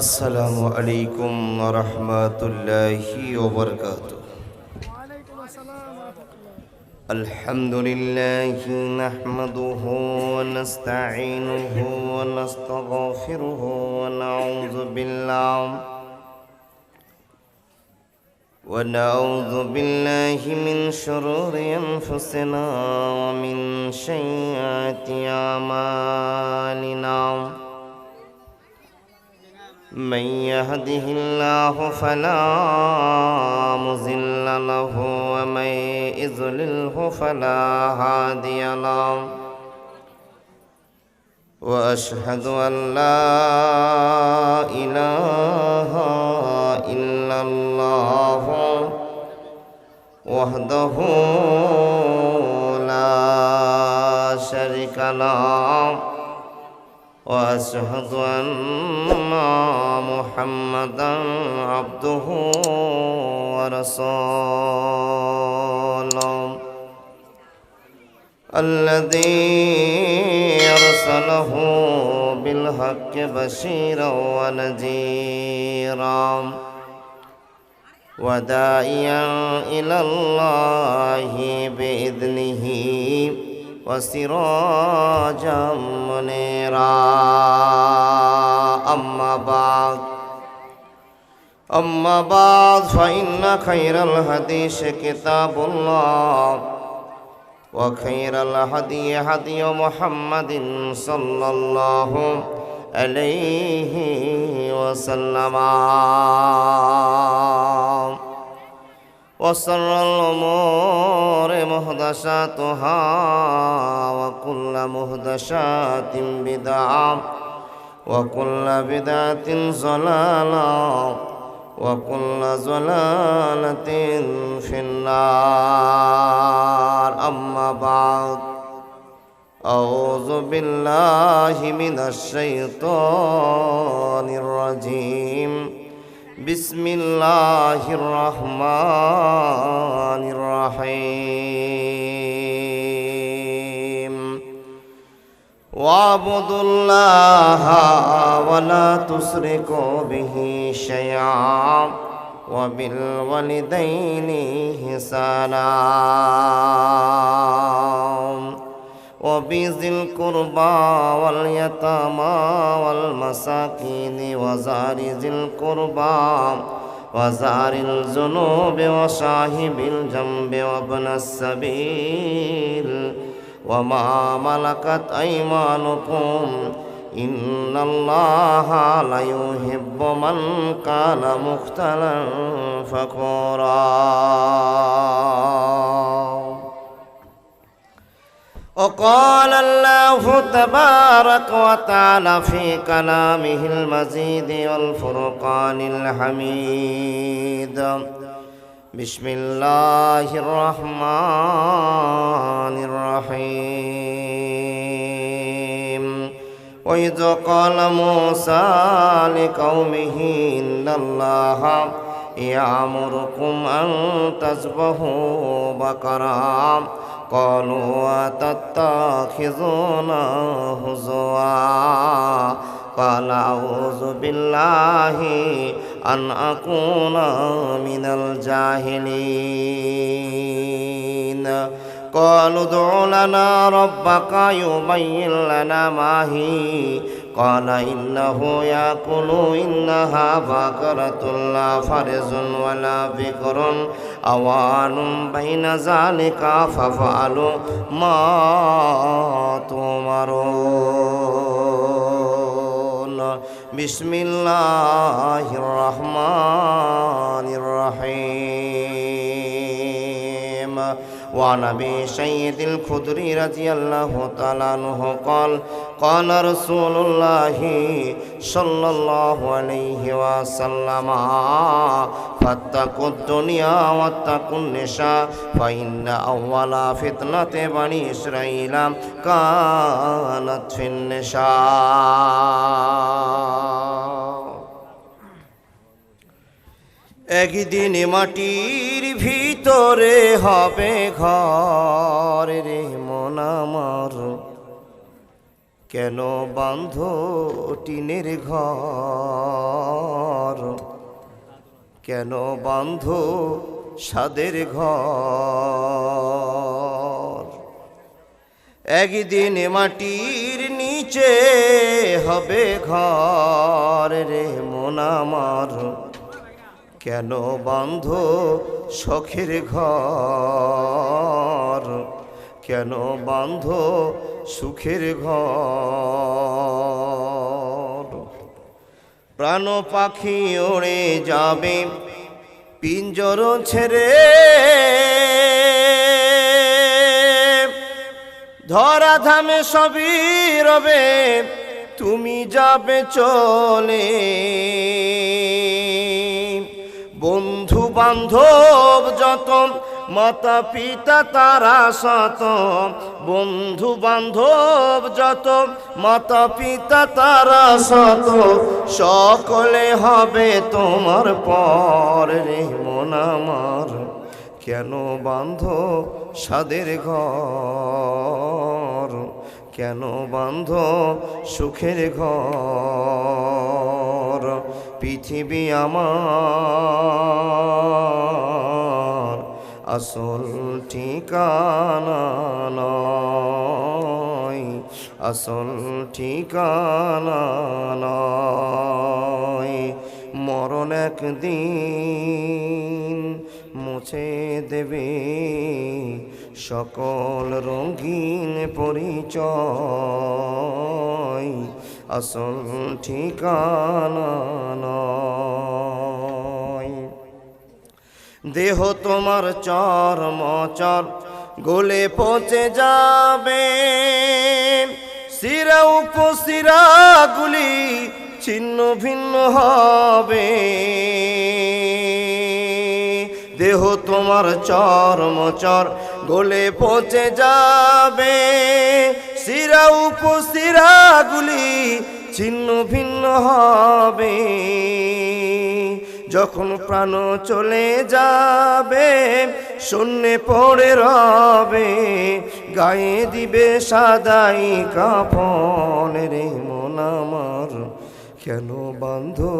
আসসালামু আলাইকুম ওয়া রাহমাতুল্লাহি ওয়া বারাকাতুহু। ওয়ালাইকুম আসসালাম ওয়া রাহমাতুল্লাহ। আলহামদুলিল্লাহি নাহমাদুহু ওয়া নাস্তাঈনুহু ওয়া নাস্তাগফিরুহু ওয়া নাউযু বিল্লাহি মিন শুরুরি আনফুসিনা ওয়া মিন সাইয়্যাতি আমালিনা। من يهده الله فلا مضل له ومن يضلله فلا هادي له وأشهد أن لا إله إلا الله وحده لا شريك له وأشهد أن محمدا عبده ورسوله الذي أرسله بالحق بشيرا ونذيرا وداعيا إلى الله بإذنه وسراجا منيرا. أما بعد فإن خير الحديث كتاب الله وخير الهدي هدي محمد صلى الله عليه وسلم وشر الأمور محدثاتها وكل محدثات بدعة وكل بدعة ضلالة وكل ضلالة في النار. أما بعد أعوذ بالله من الشيطان الرجيم. بسم الله الرحمن الرحيم. واعبدوا الله ولا تشركوا به شيئا وبالوالدين إحسانا وبذي القربى واليتامى والمساكين وزار ذي القربى وزار الذنوب وصاحب الجنب وابن السبيل وما ملكت أيمانكم إن الله لا يحب من كان مختالا فخورا. وقال الله تبارك وتعالى في كلامه المجيد والفرقان الحميد. بسم الله الرحمن الرحيم. وإذ قال موسى لقومه إن الله يأمركم أن تذبحوا بقرة قالوا أتتخذونا هزوا قال أعوذ بالله أن أكون من الجاهلين. قالوا ادع لنا ربك يبين لنا ما هي قال إنه يقول إنها بقرة لا فرز ولا بكر أوان بين ذلك فافعلوا ما تؤمرون. بسم الله الرحمن الرحيم. وعن أبي سعيد الخدري رضي الله تعالى عنه قال قال رسول الله صلى الله عليه وسلم فاتقوا الدنيا واتقوا النساء فإن أول فتنة بني إسرائيل كانت في النساء. একদিন মাটির ভিতরে হবে ঘর রে মন আমার, কেন বাঁধো টিনের ঘর, কেন বাঁধো সাদের ঘর। একদিন মাটির নিচে হবে ঘর রে মন আমার, কেন বাঁধো শখের ঘর, কেন বাঁধো সুখের ঘর। প্রাণ পাখি ওড়ে যাবে পিঞ্জর ছেড়ে, ধরা ধামে সবই রবে তুমি যাবে চলে। বন্ধু বান্ধব যত মাতা পিতা তারা শত, বন্ধু বান্ধব যত মাতা পিতা তারা শত, সকলে হবে তোমার পর রে মন আমার, কেন বাঁধো সাদের ঘর, কেন বাঁধো সুখের ঘর। পৃথিবী আমার আসল ঠিকানা নয়, আসল ঠিকানা নয়। মরণ একদিন মুছে দেবে সকল রঙিন পরিচয়, আসল ঠিকানা নয়। দেহ তোমার চর্মচর গলে পচে যাবে, শিরা উপশিরাগুলি ছিন্ন ভিন্ন হবে। দেহ তোমার চর্মচর গলে পচে যাবে, শিরা উপশিরাগুলি ছিন্ন ভিন্ন হবে। যখন প্রাণ চলে যাবে শূন্যে পড়ে রবে, গায়ে দিবে সাদাই কাফন রে মন আমার, কেন বাঁধো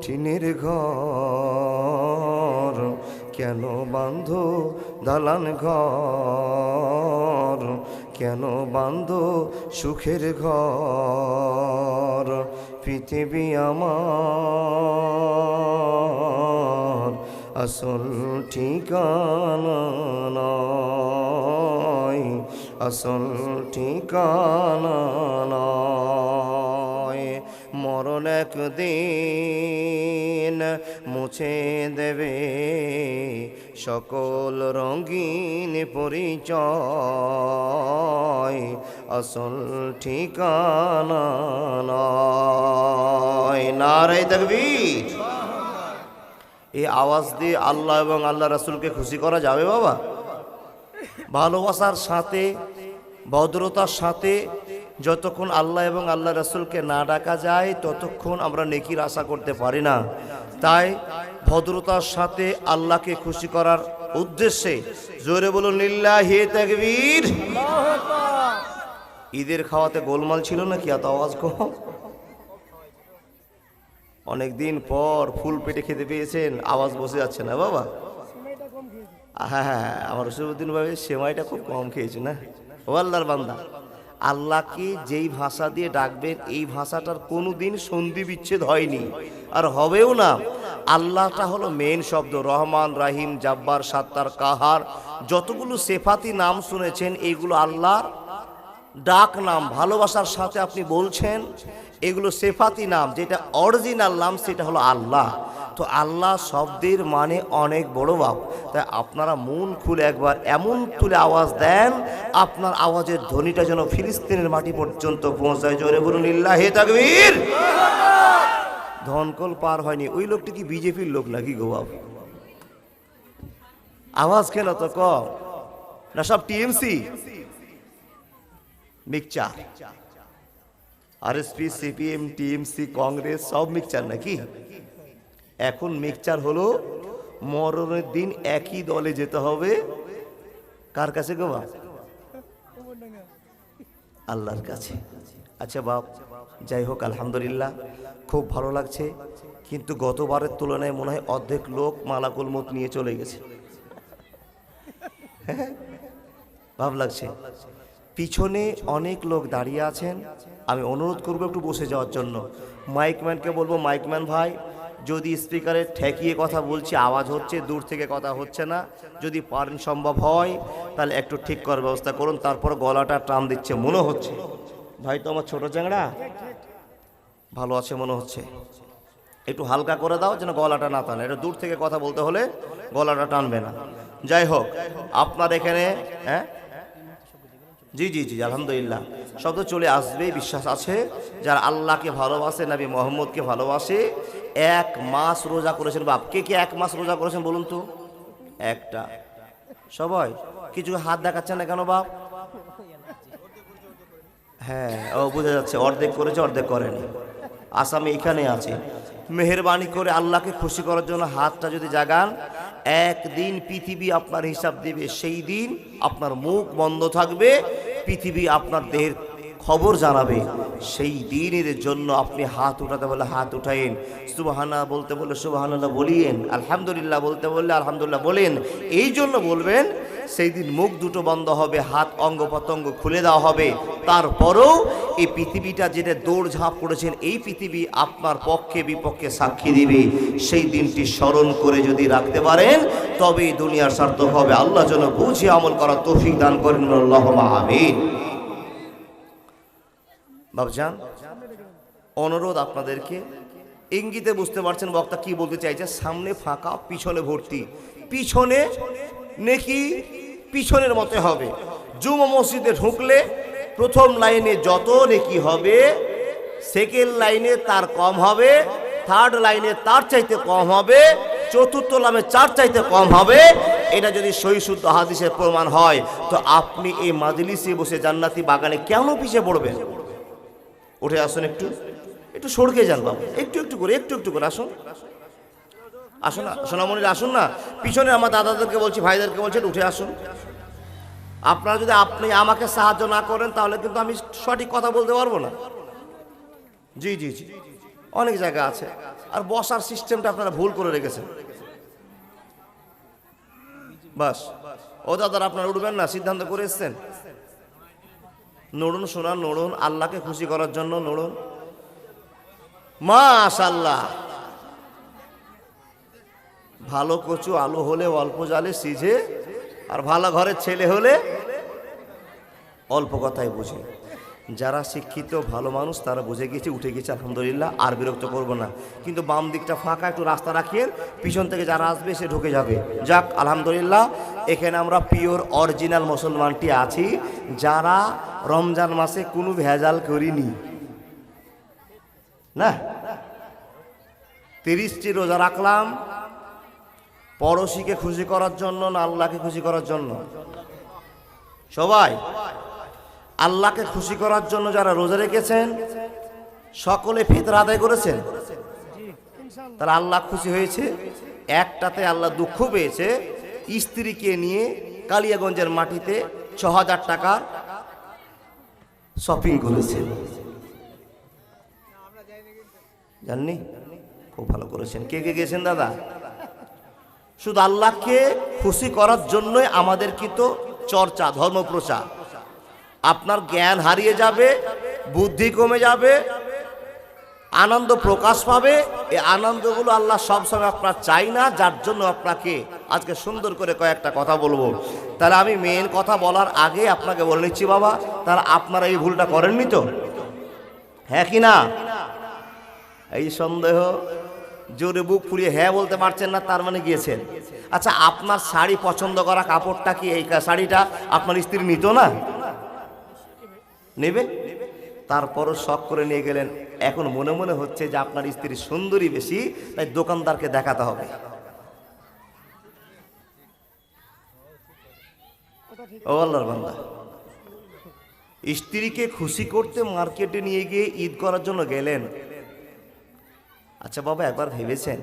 টিনের ঘর, কেন বাঁধো দালান ঘর, কেন বাঁধো সুখের ঘর। পৃথিবী আমার আসল ঠিকানা নয়, আসল ঠিকানা নয়। মরণ একদিন মুছে দেবে সকল রঙিন পরিচয়, আসল ঠিকানা নয়। নারে তাকবীর। এই আওয়াজ দিয়ে আল্লাহ এবং আল্লাহ রাসূলকে খুশি করা যাবে বাবা? ভালোবাসার সাথে ভদ্রতার সাথে যতক্ষণ আল্লাহ এবং আল্লাহ রাসূলকে না ডাকা যায় ততক্ষণ আমরা নেকির আশা করতে পারি না। তাই ভদ্রতার সাথে আল্লাহকে খুশি করার উদ্দেশ্যে জোরে বলুন লিল্লাহি তাকবীর। ঈদের খাওয়াতে গোলমাল ছিল নাকি এত আওয়াজ কম? অনেকদিন পর ফুল পেটে খেতে পেয়েছেন, আওয়াজ বসে যাচ্ছে না বাবা? হ্যাঁ হ্যাঁ, আমার রসুলউদ্দিন ভাই সেমাইটা খুব কম খেয়েছে না। ও আল্লাহর বান্দা, আল্লাহকে যেই ভাষা দিয়ে ডাকবেন এই ভাষাটার কোনোদিন সন্ধি বিচ্ছেদ হয়নি আর হবেও না। আল্লাহটা হলো মেন শব্দ। রহমান, রাহিম, জাব্বার, সাত্তার, কাহার, যতগুলো সেফাতি নাম শুনেছেন এইগুলো আল্লাহর ডাক নাম। ভালোবাসার সাথে আপনি বলছেন এগুলো সেফাতি নাম, যেটা অরিজিনাল নাম সেটা হলো আল্লাহ। তো আল্লাহ শব্দের মানে অনেক বড় বাপ। তাই আপনারা মন খুলে একবার এমন তুলে আওয়াজ দেন আপনার আওয়াজের ধ্বনিটা যেন ফিলিস্তিনের মাটি পর্যন্ত পৌঁছায়। জোরে বলুন লিল্লাহি তাকবীর। ধনকল পার হয়নি, ওই লোকটি কি বিজেপির লোক নাকি গো বাপ? আওয়াজ কেন তো কম? না সব TMC mixture? RSP, CPM, TMC, Congress সব মিক্সচার নাকি? এখন মিক্সচার হলো মরণের দিন একই দলে যেতে হবে। কার কাছে গো? আল্লাহর কাছে। আচ্ছা বাপ, যাই হোক আলহামদুলিল্লাহ, খুব ভালো লাগছে। কিন্তু গতবারের তুলনায় মনে হয় অর্ধেক লোক মালাকুল মত নিয়ে চলে গেছে। ভাব লাগছে। পিছনে অনেক লোক দাঁড়িয়ে আছেন, আমি অনুরোধ করবো একটু বসে যাওয়ার জন্য। মাইকম্যানকে বলবো, মাইকম্যান ভাই, যদি স্পিকারে ঠেকিয়ে কথা বলছি, আওয়াজ হচ্ছে, দূর থেকে কথা হচ্ছে না, যদি পারেন সম্ভব হয় তাহলে একটু ঠিক করার ব্যবস্থা করুন। তারপর গলাটা টান দিচ্ছে মনে হচ্ছে। ভাই তো আমার ছোট চ্যাংড়া, ভালো আছে মনে হচ্ছে, একটু হালকা করে দাও যেন গলাটা না টানে। এটা দূর থেকে কথা বলতে হলে গলাটা টানবে না। যাই হোক, আপনার এখানে হ্যাঁ, জি জি জি আলহামদুলিল্লাহ, শব্দ চলে আসবে, বিশ্বাস আছে। যারা আল্লাহকে ভালোবাসে, নবী মোহাম্মদকে ভালোবাসে, 1 মাস রোজা করেছেন। বাপ, কে কে 1 মাস রোজা করেছেন বলুন তো? একটা। সবাই কিছু হাত দেখাচ্ছে না কেন বাপ? হ্যাঁ, ও বোঝা যাচ্ছে, অর্ধেক করেছে অর্ধেক করেনি। আসামি এখানে আছে। মেহেরবানি করে আল্লাহকে খুশি করার জন্য হাতটা যদি জাগান, একদিন পৃথিবী আপনার হিসাব দিবে। সেই দিন আপনার মুখ বন্ধ থাকবে, পৃথিবী আপনার দেহের খবর জানাবে। সেই দিনের জন্য আপনি হাত উঠাতে বলে হাত উঠাইন, সুবহানা বলতে বলে সুবহানাল্লাহ বলিয়েন, আলহামদুলিল্লাহ বলতে বললে আলহামদুলিল্লাহ বলেন। এই জন্য বলবেন, সেই দিন মুখ দুটো বন্ধ হবে, হাত অঙ্গ প্রত্যঙ্গ খুলে দেওয়া হবে। তারপরেও এই পৃথিবীটা যেটা দৌড়ঝাঁপ করেছেন, এই পৃথিবী আপনার পক্ষে বিপক্ষে সাক্ষী দিবে। সেই দিনটি স্মরণ করে যদি রাখতে পারেন, তবেই দুনিয়ার সার্থক হবে। আল্লাহ যেন বুঝে আমল করার তৌফিক দান করেন, আল্লাহুম্মা আমিন। বাবজান, অনুরোধ আপনাদেরকে, ইঙ্গিতে বুঝতে পারছেন বক্তা কি বলতে চাইছে। সামনে ফাঁকা, পিছনে ভর্তি। পিছনে নেকি পিছনের মতো হবে। জুমা মসজিদে ঢুকলে প্রথম লাইনে যত নেকি হবে, সেকেন্ড লাইনে তার কম হবে, থার্ড লাইনে তার চাইতে কম হবে, চতুর্থ লাইনে 4 চাইতে কম হবে। এটা যদি সহি শুদ্ধ হাদিসের প্রমাণ হয়, তো আপনি এই মাজলিসে বসে জান্নাতি বাগানে কেন পিছিয়ে পড়বেন? উঠে আসুন, একটু একটু সরকে যান বাবু, একটু একটু করে, একটু একটু করে আসুন। আসুন না সোনামণিরা, আসুন না। পিছনে আমার দাদাদেরকে বলছি, ভাইদেরকে বলছেন, উঠে আসুন। আপনারা যদি আপনি আমাকে সাহায্য না করেন, তাহলে কিন্তু আমি সঠিক কথা বলতে পারবো না। জি জি জি, অনেক জায়গা আছে। আর বসার সিস্টেমটা আপনারা ভুল করে রেখেছেন। বাস, ও দাদারা আপনারা উঠবেন না, সিদ্ধান্ত করে এসছেন। নড়ুন সোনা, নড়ুন, আল্লাহকে খুশি করার জন্য নড়ুন। মাশাআল্লাহ, ভালো কচু আলু হলে অল্প জালে সিঝে, আর ভালো ঘরের ছেলে হলে অল্প কথাই বুঝে। যারা শিক্ষিত ভালো মানুষ তারা বুঝে গেছে, উঠে গেছে, আলহামদুলিল্লাহ। আর বিরক্ত করবো না। কিন্তু বাম দিকটা ফাঁকা, একটু রাস্তা রাখিয়েন, পিছন থেকে যারা আসবে সে ঢুকে যাবে। যাক আলহামদুলিল্লাহ, এখানে আমরা পিওর অরিজিনাল মুসলমানটি আছি, যারা রমজান মাসে কোনো ভেজাল করিনি না। 30টি রোজা রাখলাম, পড়োশিকে খুশি করার জন্য না আল্লাহকে খুশি করার জন্য? সবাই আল্লাহকে খুশি করার জন্য যারা রোজা রেখেছেন, সকলে ফিতর আদায় করেছেন, তারা আল্লাহ খুশি হয়েছে। একটাতে আল্লাহ দুঃখ পেয়েছে, স্ত্রীকে নিয়ে কালিয়াগঞ্জের মাটিতে 6000 টাকার শপিং করেছেন। জাননি? খুব ভালো করেছেন। কে কে গেছেন দাদা? শুধু আল্লাহকে খুশি করার জন্যই আমাদের কিন্তু চর্চা, ধর্মপ্রচার। আপনার জ্ঞান হারিয়ে যাবে, বুদ্ধি কমে যাবে, আনন্দ প্রকাশ পাবে। এই আনন্দগুলো আল্লাহ সবসময় আপনার চাই না, যার জন্য আপনাকে আজকে সুন্দর করে কয়েকটা কথা বলবো। তাহলে আমি মেন কথা বলার আগে আপনাকে বলে নিচ্ছি বাবা, তাহলে আপনারা এই ভুলটা করেননি তো? হ্যাঁ কি না? এই সন্দেহ, জোরে বুক ফুলিয়ে হ্যাঁ বলতে পারছেন না, তার মানে গিয়েছেন। আচ্ছা, আপনার শাড়ি পছন্দ করা কাপড়টা কি এই শাড়িটা আপনার স্ত্রী নিত না? নেবে? তারপরও শখ করে নিয়ে গেলেন। এখন মনে মনে হচ্ছে যে আপনার স্ত্রী সুন্দরী বেশি, তাই দোকানদারকে দেখাতে হবে। ও আল্লাহর বান্দা, স্ত্রীকে খুশি করতে মার্কেটে নিয়ে গিয়ে ঈদ করার জন্য গেলেন। আচ্ছা বাবা, একবার ভেবেছেন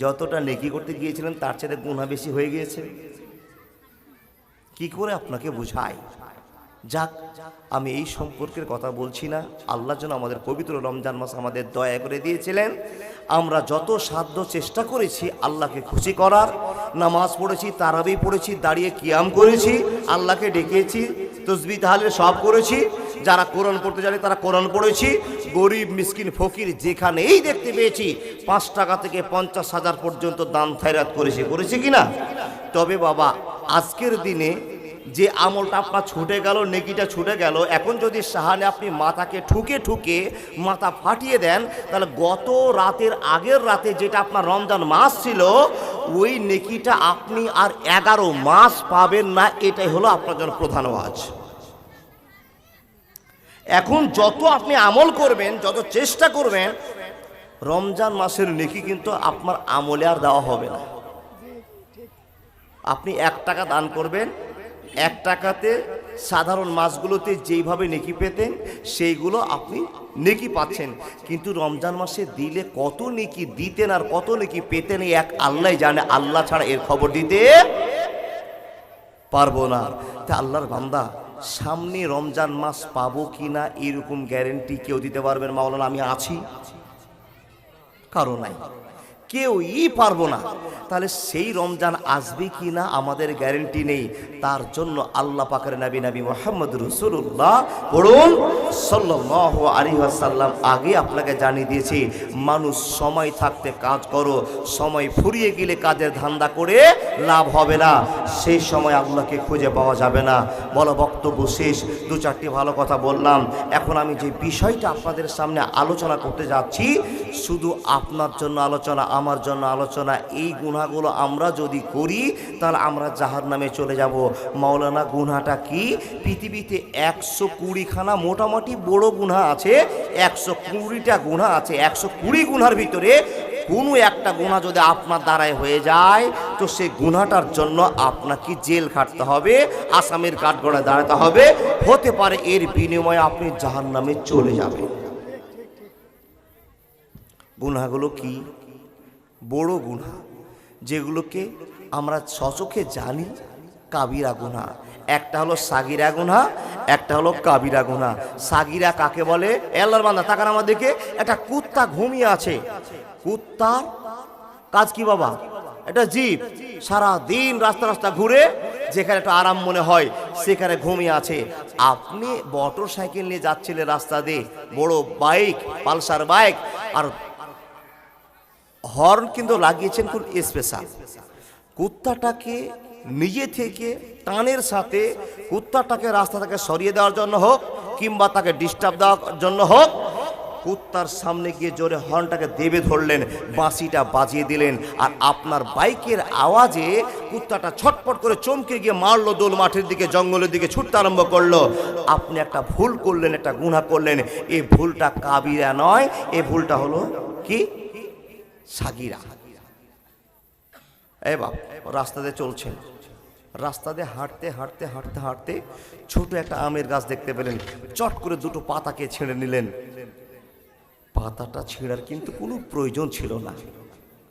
যতটা নেকি করতে গিয়েছিলেন তার চেয়ে গুনাহ বেশি হয়ে গিয়েছে? কি করে আপনাকে বুঝাই? যাক, আমি এই সম্পর্কের কথা বলছি না। আল্লাহ যেন আমাদের পবিত্র রমজান মাস আমাদের দয়া করে দিয়েছিলেন। আমরা যত সাধ্য চেষ্টা করেছি আল্লাহকে খুশি করার, নামাজ পড়েছি, তারাবি পড়েছি, দাঁড়িয়ে কিয়াম করেছি, আল্লাহকে ডেকেছি, তসবিহ তাহলিল সব করেছি। যারা কোরআন পড়তে জানে তারা কোরআন পড়েছি। গরিব মিসকিন ফকির যেখানেই দেখতে পেয়েছি 5 টাকা থেকে 50,000 পর্যন্ত দান খয়রাত করেছি কিনা? তবে বাবা, আজকের দিনে যে আমলটা আপনার ছুটে গেল, নেকিটা ছুটে গেল, এখন যদি সাহানে আপনি মাথাকে ঠুকে ঠুকে মাথা ফাটিয়ে দেন, তাহলে গত রাতের আগের রাতে যেটা আপনার রমজান মাস ছিল, ওই নেকিটা আপনি আর 11 মাস পাবেন না। এটাই হলো আপনার জন্য প্রধান ওয়াজ। এখন যত আপনি আমল করবেন, যত চেষ্টা করবেন, রমজান মাসের নেকি কিন্তু আপনার আমলে আর দেওয়া হবে না। আপনি 1 টাকা দান করবেন, 1 টাকাতে সাধারণ মাসগুলোতে যেইভাবে নেকি পেতেন সেইগুলো আপনি নেকি পাচ্ছেন। কিন্তু রমজান মাসে দিলে কত নেকি দিতেন আর কত নেকি পেতেন এই এক আল্লাহ জানে। আল্লাহ ছাড়া এর খবর দিতে পারবো না। তা আল্লাহর বান্দা, সামনে রমজান মাস পাবো কিনা এরকম গ্যারেন্টি কেউ দিতে পারবেন? মাওলানা আমি আছি, কারো নাই, কেউই পারবো না। তাহলে সেই রমজান আসবে কি না আমাদের গ্যারেন্টি নেই। তার জন্য আল্লাহ পাকের নবী মুহাম্মদ রাসূলুল্লাহ পড়ুন সাল্লাল্লাহু আলাইহি ওয়াসাল্লাম আগে আপনাকে জানিয়ে দিয়েছি, মানুষ সময় থাকতে কাজ করো, সময় ফুরিয়ে গেলে কাজের ধান্দা করে লাভ হবে না, সেই সময় আল্লাহকে খুঁজে পাওয়া যাবে না। বলো, বক্তব্য শেষ। 2-4টি ভালো কথা বললাম। এখন আমি যে বিষয়টা আপনাদের সামনে আলোচনা করতে যাচ্ছি, শুধু আপনার জন্য আলোচনা, আমার জন্য আলোচনা। এই গুনাহগুলো আমরা যদি করি তাহলে আমরা জাহান্নামে চলে যাব। মাওলানা, গুনাহটা কি? পৃথিবীতে 120খানা মোটামুটি বড় গুনাহ আছে, 120টা গুনাহ আছে। 120 গুনার ভিতরে কোনো একটা গুনাহ যদি আপনার দ্বারাই হয়ে যায়, তো সেই গুনাহটার জন্য আপনাকে জেল খাটতে হবে, আসামির কাঠগড়ায় দাঁড়াতে হবে। হতে পারে এর বিনিময়ে আপনি জাহান্নামে চলে যাবেন। গুনাহগুলো কি? বড় গুনাহ, যেগুলোকে আমরা সচোখে জানি কাবিরা গুনাহ। একটা হলো সাগিরা গুনাহ, একটা হলো কাবিরা গুনাহ। সাগিরা কাকে বলে? আল্লাহর বান্দা তাকান আমার দিকে। একটা কুত্তা ঘুমিয়ে আছে। কুত্তার কাজ কি বাবা? এটা জিভ সারা দিন রাস্তা রাস্তা ঘুরে, যেখানে একটা আরাম মনে হয় সেখানে ঘুমিয়ে আছে। আপনি মোটর সাইকেল নিয়ে যাচ্ছিলেন রাস্তা দিয়ে, বড় বাইক, পালসার বাইক, আর হর্ন কিন্তু লাগিয়েছেন কোন স্পেশাল। কুত্তাটাকে নিজে থেকে টানের সাথে কুত্তাটাকে রাস্তা থেকে সরিয়ে দেওয়ার জন্য হোক কিংবা তাকে ডিস্টার্ব দেওয়ার জন্য হোক, কুত্তার সামনে গিয়ে জোরে হর্নটাকে দেবে ধরলেন, বাঁশিটা বাজিয়ে দিলেন, আর আপনার বাইকের আওয়াজে কুত্তাটা ছটপট করে চমকে গিয়ে মারলো, দোল মাঠের দিকে, জঙ্গলের দিকে ছুটতে আরম্ভ করলো। আপনি একটা ভুল করলেন, একটা গুনাহ করলেন। এই ভুলটা কাবিরা নয়, এই ভুলটা হলো কি? সাগিরা। এ বাপ, রাস্তা দিয়ে চলছেন, রাস্তা দিয়ে হাঁটতে হাঁটতে হাঁটতে হাঁটতে ছোট একটা আমের গাছ দেখতে পেলেন, চট করে 2টো পাতাকে ছিঁড়ে নিলেন। পাতাটা ছিঁড়ার কিন্তু কোনো প্রয়োজন ছিল না।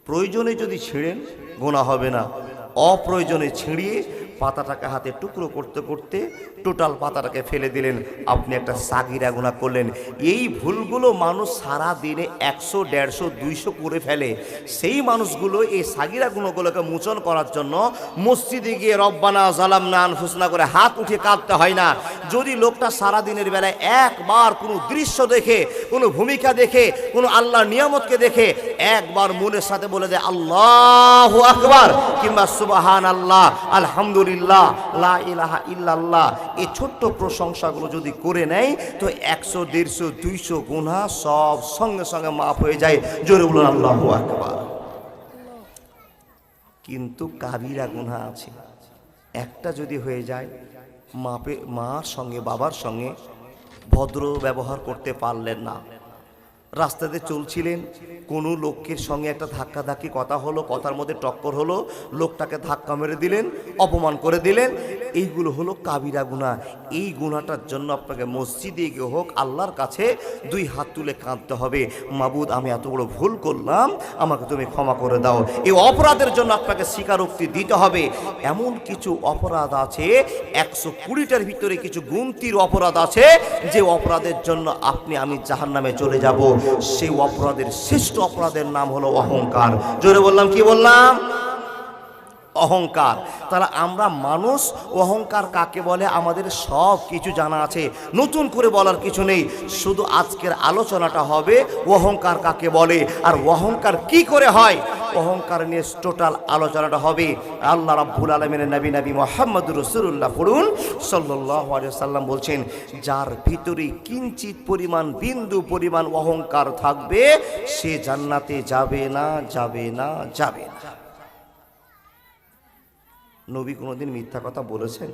প্রয়োজনে যদি ছিঁড়েন গোনা হবে না, অপ্রয়োজনে ছিঁড়িয়ে পাতাটাকে হাতে টুকরো করতে করতে টোটাল পাতাটাকে ফেলে দিলেন। আপনি একটা সাগিরা গুনাহ করলেন। এই ভুলগুলো মানুষ সারা দিনে 100, 150, 200 করে ফেলে। সেই মানুষগুলো এই সাগিরা গুনাহগুলোকে মোচন করার জন্য মসজিদে গিয়ে রব্বানা জালামনা আনফুসনা করে হাত উঠে কাঁদতে হয় না। যদি লোকটা সারা দিনের বেলায় একবার কোনো দৃশ্য দেখে, কোনো ভূমিকা দেখে, কোনো আল্লাহর নিয়ামতকে দেখে একবার মনের সাথে বলে দেয় আল্লাহু আকবার কিংবা সুবহানাল্লাহ, আলহামদুলিল্লাহ, লা ইলাহা ইল্লাল্লাহ, এই ছোট্ট প্রশংসাগুলো যদি করে নেয়, তো 100, 150, 200 গুনাহ সব সঙ্গে সঙ্গে মাফ হয়ে যায়। জোরে বলুন আল্লাহু আকবার। কিন্তু কাবিরা গুনাহ আছে, একটা যদি হয়ে যায়, মার সঙ্গে বাবার সঙ্গে ভদ্র ব্যবহার করতে পারলেন না, রাস্তাতে চলছিলেন, কোনো লোকের সঙ্গে একটা ধাক্কাধাক্কি কথা হলো, কথার মধ্যে টক্কর হলো, লোকটাকে ধাক্কা মেরে দিলেন, অপমান করে দিলেন। এইগুলো হলো কাবিরা গুনাহ। এই গুনাহটার জন্য আপনাকে মসজিদে গিয়ে হোক আল্লাহর কাছে দুই হাত তুলে কাঁদতে হবে, মাবুদ আমি এত বড় ভুল করলাম, আমাকে তুমি ক্ষমা করে দাও। এই অপরাধের জন্য আপনাকে স্বীকারোক্তি দিতে হবে। এমন কিছু অপরাধ আছে, 120টার ভিতরে কিছু গুনতির অপরাধ আছে, যে অপরাধের জন্য আপনি আমি জাহান্নামে চলে যাব। সেই অপরাধের শ্রেষ্ঠ অপরাধের নাম হলো অহংকার। জোরে বললাম, কি বললাম? অহংকার। তাহলে আমরা মানুষ, অহংকার কাকে বলে আমাদের সব কিছু জানা আছে, নতুন করে বলার কিছু নেই। শুধু আজকের আলোচনাটা হবে অহংকার কাকে বলে আর অহংকার কি করে হয়, অহংকার নিয়ে টোটাল আলোচনাটা হবে। আল্লাহ রাব্বুল আলামিনের নবী মুহাম্মদুর রাসূলুল্লাহ পড়ুন সাল্লাল্লাহু আলাইহি ওয়াসাল্লাম বলছেন, যার ভিতরে কিঞ্চিত পরিমাণ, বিন্দু পরিমাণ অহংকার থাকবে সে জান্নাতে যাবে না, যাবে না, যাবে না। নবী কোনোদিন মিথ্যা কথা বলেছেন?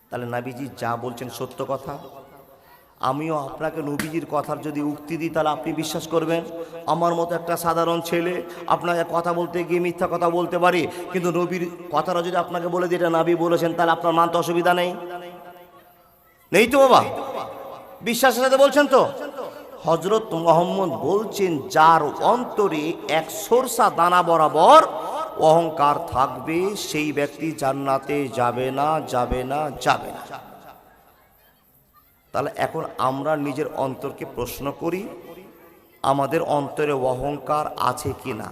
তাহলে নবীজি যা বলছেন সত্য কথা। আমিও আপনাকে নবীজির কথার যদি উক্তি দিই তাহলে আপনি বিশ্বাস করবেন? আমার মতো একটা সাধারণ ছেলে আপনাকে কথা বলতে গিয়ে মিথ্যা কথা বলতে পারি, কিন্তু নবীর কথাটা যদি আপনাকে বলে দিই এটা নবী বলেছেন, তাহলে আপনার মানতে অসুবিধা নেই? নেই তো বাবা? বিশ্বাসের সাথে বলছেন তো? হযরত মুহাম্মদ বলছেন, যার অন্তরে এক সরষা দানা বরাবর অহংকার থাকবে সেই ব্যক্তি জান্নাতে যাবে না, যাবে না, যাবে না। তাহলে এখন আমরা নিজের অন্তরকে প্রশ্ন করি, আমাদের অন্তরে অহংকার আছে কি না?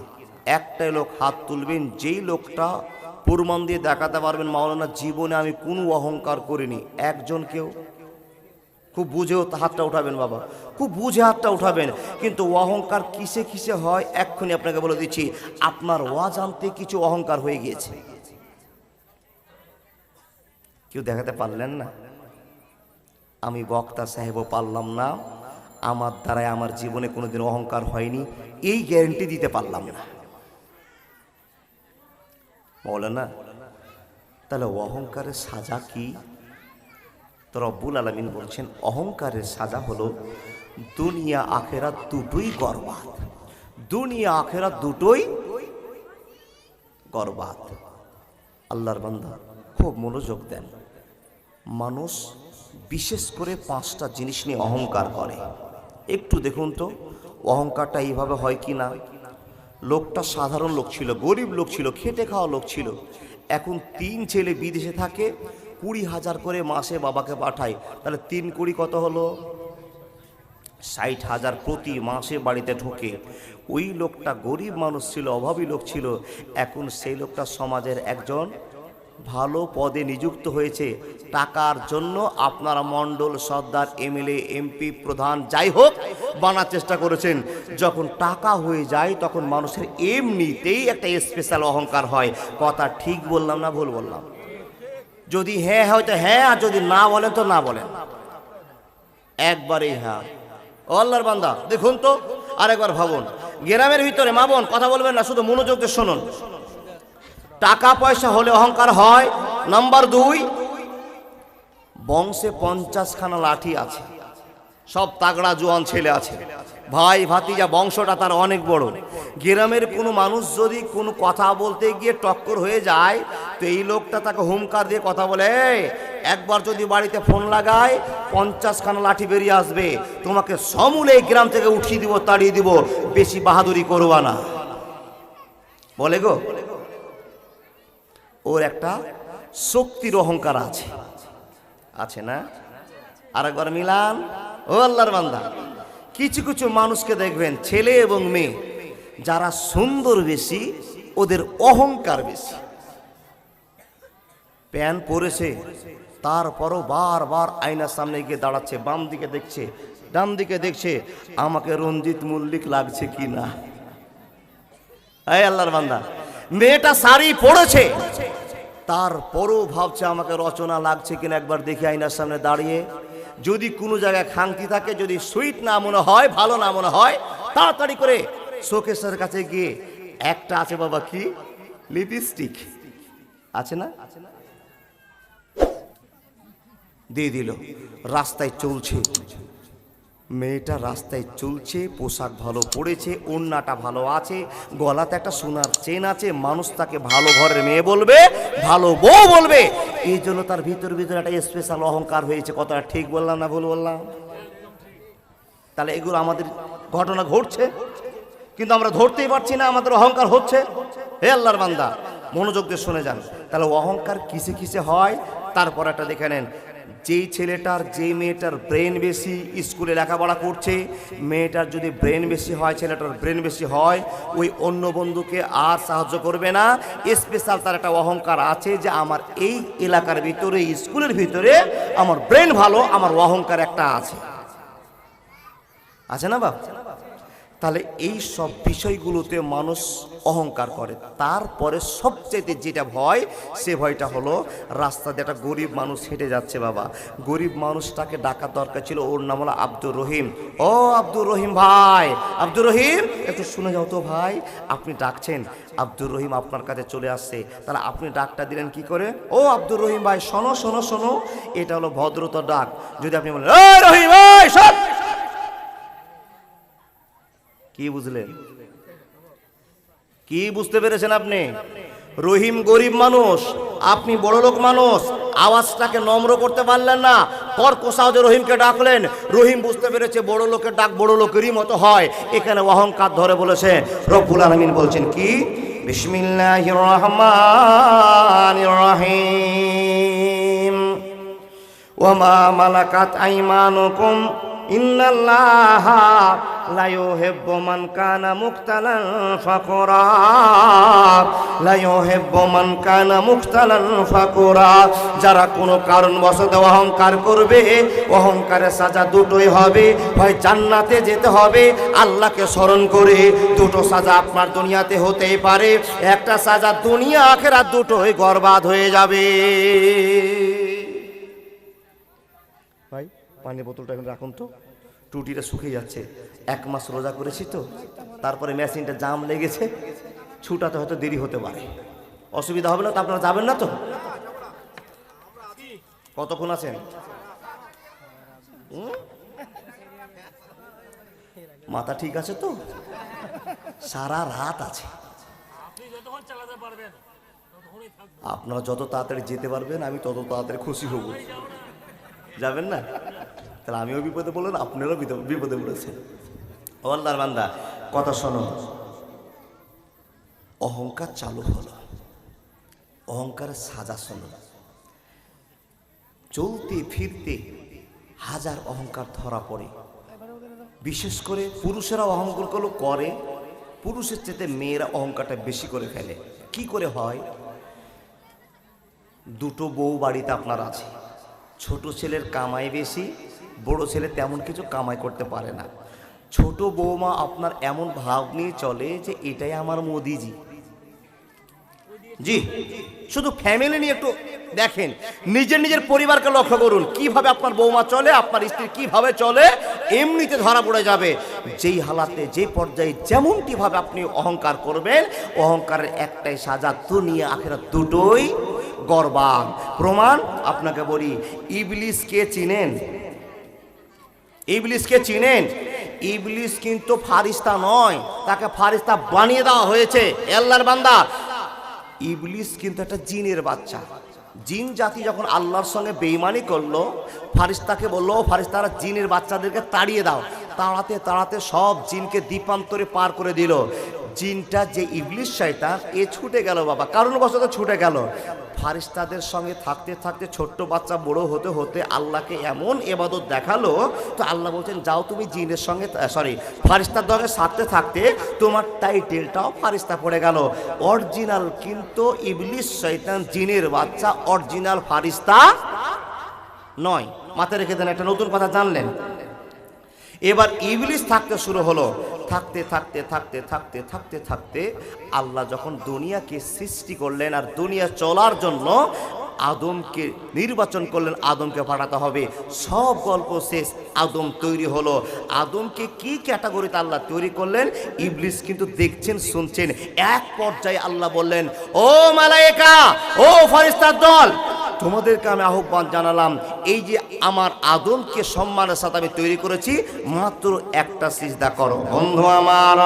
একটাই লোক হাত তুলবেন, যেই লোকটা প্রমাণ দিয়ে দেখাতে পারবেন মাওলানা জীবনে আমি কোনো অহংকার করিনি। একজন কেউ? খুব বুঝেও হাতটা উঠাবেন বাবা, খুব বুঝে হাতটা উঠাবেন। কিন্তু অহংকার কিসে কিসে হয় এক্ষুনি আপনাকে বলে দিচ্ছি। আপনার অজান্তে কিছু অহংকার হয়ে গিয়েছে, কেউ দেখাতে পারলেন না। আমি বক্তা সাহেবও পারলাম না, আমার দ্বারায় আমার জীবনে কোনোদিন অহংকার হয়নি, এই গ্যারেন্টি দিতে পারলাম না। বলে না? তাহলে অহংকারের সাজা কি? তো রব্বুল আলামিন বলছেন, অহংকারের সাজা হলো দুনিয়া আখেরাত দুটোই বরবাদ। দুনিয়া আখেরাত দুটোই বরবাদ। আল্লাহর বান্দা খুব মনোযোগ দেন। মানুষ বিশেষ করে 5টা জিনিস নিয়ে অহংকার করে। একটু দেখুন তো অহংকারটা এইভাবে হয় কি না। লোকটা সাধারণ লোক ছিল, গরিব লোক ছিল, খেটে খাওয়া লোক ছিল। এখন 3 ছেলে বিদেশে থাকে, 20,000 করে মাসে বাবাকে পাঠায়। তাহলে 3 কোটি কত হলো? 60,000 প্রতি মাসে বাড়িতে ঢোকে। ওই লোকটা গরিব মানুষ ছিল, অভাবী লোক ছিল। এখন সেই লোকটা সমাজের একজন ভালো পদে নিযুক্ত হয়েছে। টাকার জন্য আপনারা মণ্ডল, সর্দার, এমএলএ, এমপি, প্রধান যাই হোক বানার চেষ্টা করেছেন। যখন টাকা হয়ে যায় তখন মানুষের এমনিতেই একটা স্পেশাল অহংকার হয়। কথা ঠিক বললাম না ভুল বললাম? যদি হ্যাঁ হয়তো হ্যাঁ, আর যদি না বলেন তো না বলেন। একবারেই হ্যাঁ। ও আল্লাহর বান্দা দেখুন তো, আরেকবার ভাবুন। গ্রামের ভিতরে মা বোন কথা বলবেন না, শুধু মনোযোগ দিয়ে শুনুন। টাকা পয়সা হলে অহংকার হয়। নাম্বার 2, বংশে 50খানা লাঠি আছে, সব তাগড়া জোয়ান ছেলে আছে, ভাই ভাতিজা বংশটা তার অনেক বড়। গ্রামের কোনো মানুষ যদি কোনো কথা বলতে গিয়ে টক্কর হয়ে যায় তো এই লোকটা তাকে হুমকার দিয়ে কথা বলে, একবার যদি বাড়িতে ফোন লাগায় 50খানা লাঠি বেরিয়ে আসবে, তোমাকে সমূলে এই গ্রাম থেকে উঠিয়ে দিব, তাড়িয়ে দিব, বেশি বাহাদুরি করবা না বলে গো। ওর একটা শক্তির অহংকার আছে, আছে না? আরেকবার মিলান। ও আল্লাহর বান্দা, কিছু কিছু মানুষকে দেখবেন ছেলে এবং মেয়ে যারা সুন্দর বেশি ওদের অহংকার বেশি। প্যান্ট পরেছে তারপরও বারবার আয়নার সামনে গিয়ে দাঁড়াচ্ছে, বাম দিকে দেখছে, ডান দিকে দেখছে, আমাকে রঞ্জিত মল্লিক লাগছে কি না। এই আল্লাহর বান্দা, মেয়েটা শাড়ি পরেছে তারপরও ভাবছে আমাকে রচনা লাগছে কিনা, একবার দেখি আয়নার সামনে দাঁড়িয়ে। যদি কোনো জায়গায় খামতি থাকে, যদি সুইট না মনে হয়, ভালো না মনে হয়, তাড়াতাড়ি করে শোকেসের কাছে গিয়ে একটা আছে বাবা কি লিপস্টিক আছে না, দিয়ে দিল। রাস্তায় চলছে, মেয়েটা রাস্তায় চলছে, পোশাক ভালো পরেছে, ওড়নাটা ভালো আছে, গলাতে একটা সোনার চেন আছে, মানুষ তাকে ভালো ঘরের মেয়ে বলবে, ভালো বউ বলবে। এই জন্য তার ভিতর একটা স্পেশাল অহংকার হয়েছে। কথাটা ঠিক বললাম না ভুল বললাম? তাহলে এগুলো আমাদের ঘটনা ঘটছে, কিন্তু আমরা ধরতেই পারছি না, আমাদের অহংকার হচ্ছে। হে আল্লাহর বান্দা, মনোযোগ দিয়ে শুনে যান। তাহলে অহংকার কিসে কিসে হয় তারপর একটা দেখে নেন। যেই ছেলেটার, যেই মেয়েটার ব্রেন বেশি, স্কুলে লেখাপড়া করছে, মেয়েটার যদি ব্রেন বেশি হয়, ছেলেটার ব্রেন বেশি হয়, ওই অন্য বন্ধুকে আর সাহায্য করবে না। স্পেশাল তার একটা অহংকার আছে যে আমার এই এলাকার ভিতরে, স্কুলের ভিতরে আমার ব্রেন ভালো, আমার অহংকার একটা আছে না বাপ? তাহলে এই সব বিষয়গুলোতে মানুষ অহংকার করে। তারপরে সবচেয়ে যেটা ভয়, সে ভয়টা হলো রাস্তা দিয়ে একটা গরিব মানুষ হেঁটে যাচ্ছে। বাবা, গরিব মানুষটাকে ডাকার দরকার ছিল, ওর নাম হলো আব্দুর রহিম। ও আব্দুর রহিম ভাই, আব্দুর রহিম একটু শুনে যাও তো ভাই। আপনি ডাকছেন, আব্দুর রহিম আপনার কাছে চলে আসছে, তাহলে আপনি ডাকটা দিলেন কি করে? ও আব্দুর রহিম ভাই, শোনো শোনো শোনো, এটা হলো ভদ্রতার ডাক। যদি আপনি বলেন এই রহিম ভাই সব, কি বুঝলেন? কি বুঝতে পেরেছেন আপনি? রহিম গরিব মানুষ, আপনি বড় লোক মানুষ, আওয়াজটাকে নম্র করতে পারলেন না, কর্কশ আওয়াজে রহিমকে ডাকলেন। রহিম বুঝতে পেরেছে বড় লোকের ডাক বড় লোকেরই মতো হয়। এখানে অহংকার ধরে বলেছে। রব্বুল আলামিন বলছেন কি? বিসমিল্লাহির রহমানির রহিম, ওয়া মা মালাকাত আইমানুকুম ইন্নাল্লাহা লা ইউহিব্বু মান কানা মুখতালান ফাকুরা, লা ইউহিব্বু মান কানা মুখতালান ফাকুরা। যারা কোনো কারণবশত অহংকার করবে, অহংকারের সাজা দুটোই হবে, হয় জান্নাতে যেতে হবে আল্লাহকে স্মরণ করে। দুটো সাজা আপনার দুনিয়াতে হতেই পারে, একটা সাজা দুনিয়া আখিরাত দুটোই বরবাদ হয়ে যাবে। ভাই পানির বোতলটা এখন রাখুন তো, টুটিটা শুকিয়ে যাচ্ছে। 1 মাস রোজা করেছি তো, তারপরে মেশিনটা জাম লেগেছে, ছুটাতে হয়তো দেরি হতে পারে। অসুবিধা হবে না তো? আপনারা যাবেন না তো? কতক্ষণ আছেন? মাথা ঠিক আছে তো? সারা রাত আছে। আপনারা যত তাড়াতাড়ি যেতে পারবেন আমি তত তাড়াতাড়ি খুশি হব। যাবেন না? তাহলে আমিও বিপদে পড়লেন, আপনারও বিপদে পড়েছেন। ও আল্লাহর বান্দা, কথা শোনো। অহংকার চালু হলো, অহংকারের সাজা শোনো। চলতে ফিরতে হাজার অহংকার ধরা পড়ে। বিশেষ করে পুরুষেরা অহংকার করে, পুরুষের চেয়ে মেয়েরা অহংকারটা বেশি করে ফেলে। কি করে হয়? দুটো বউ বাড়িতে আপনার আছে, ছোট ছেলের কামাই বেশি, বড় ছেলে তেমন কিছু কামাই করতে পারে না। ছোট বৌমা আপনার এমন ভাব নিয়ে চলে যে এটাই আমার মোদিজি। জি, শুধু ফ্যামিলি নিয়ে একটু দেখেন, নিজের পরিবারকে লক্ষ্য করুন, কিভাবে আপনার বৌমা চলে, আপনার স্ত্রী কিভাবে চলে, এমনিতে ধরা পড়ে যাবে। যেই হালাতে, যে পর্যায়ে, যেমনটি ভাবে আপনি অহংকার করবেন, অহংকারের একটাই সাজা, দুনিয়া আখিরাত দুটোই বরবাদ। প্রমাণ আপনাকে বলি, ইবলিসকে চিনেন? ইবলিসকে চিনেন? ইবলিস কিন্তু ফারিস্তা নয়, তাকে ফারিস্তা বানিয়ে দেওয়া হয়েছে। আল্লাহর বান্দা, ইবলিস কিন্তু একটা জিনের বাচ্চা। জিন জাতি যখন আল্লাহর সঙ্গে বেঈমানি করলো, ফারিস্তাকে বললো, ফারিস্তারা জিনের বাচ্চাদেরকে তাড়িয়ে দাও। তাড়াতে তাড়াতে সব জিনকে দ্বীপান্তরে পার করে দিল। জিনটা যে ইবলিস শয়তান, এ ছুটে গেল বাবা, কারণবশত ছুটে গেল। ফারিস্তাদের সঙ্গে থাকতে থাকতে ছোট্ট বাচ্চা বড় হতে হতে আল্লাহকে এমন ইবাদত দেখালো, তো আল্লাহ বলছেন যাও তুমি জিনের সঙ্গে, ফারিস্তার সঙ্গে থাকতে থাকতে তোমার টাইটেলটাও ফারিস্তা পড়ে গেল। অরিজিনাল কিন্তু ইবলিস শয়তান জিনের বাচ্চা, অরিজিনাল ফারিস্তা নয়। মাথায় রেখে দেন, একটা নতুন কথা জানলেন। এবার ইবলিস থাকতে শুরু হলো। থাকতে থাকতে থাকতে থাকতে থাকতে থাকতে আল্লাহ যখন দুনিয়াকে সৃষ্টি করলেন আর দুনিয়া চলার জন্য আদমকে নির্বাচন করলেন, আদমকে পাঠাতে হবে। সব গল্প শেষ, আদম তৈরি হলো। আদমকে কি ক্যাটাগরিতে আল্লাহ তৈরি করলেন, ইবলিস কিন্তু দেখছেন, শুনছেন। এক পর্যায়ে আল্লাহ বললেন, ও মালায়েকা, ও ফেরেশতার দল, তোমাদেরকে আমি আহ্বান জানালাম, এই যে আমার আদমকে সম্মানের সাথে আমি তৈরি করেছি, মাত্র একটা সিজদা করো। বন্ধু আমার,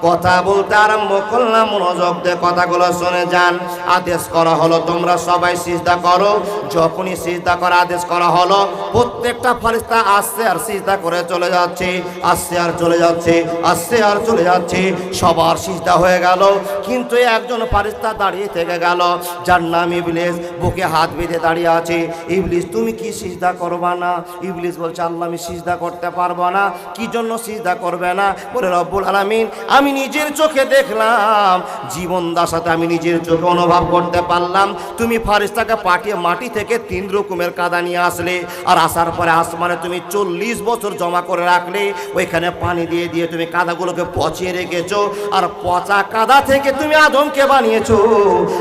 কথা বলতে আরম্ভ করলাম, মনোযোগ দিয়ে কথাগুলো শুনে যান। আদেশ করা হলো তোমরা সবাই সিজদা করো। যখনই সিজদা করা আদেশ করা হলো, প্রত্যেকটা ফেরেশতা আসছে আর সিজদা করে চলে যাচ্ছে, আসছে আর চলে যাচ্ছে, আসছে আর চলে যাচ্ছে। সবার সিজদা হয়ে গেল, কিন্তু একজন ফেরেশতা দাঁড়িয়ে থেকে গেল, যার নাম ইবলিস। বুকে হাত বেঁধে দাঁড়িয়ে আছে। ইবলিস, তুমি কি সিজদা করবা না? ইবলিস বলছে, আল্লাহ আমি সিজদা করতে পারবো না। কি জন্য সিজদা করবে না? বলে, রব্বুল আলামিন, আমি নিজের চোখে দেখলাম, জীবন দাসাতে আমি নিজের চোখে অনুভব করতে পারলাম, তুমি ফেরেশতাকে পাঠিয়ে মাটি থেকে 3 রকমের কাদা নিয়ে আসলে, আর আসার পরে আসমানে তুমি 40 বছর জমা করে রাখলে, ওইখানে পানি দিয়ে দিয়ে তুমি কাদাগুলোকে পচিয়ে রেখেছো, আর পচা কাদা থেকে তুমি আদমকে বানিয়েছো,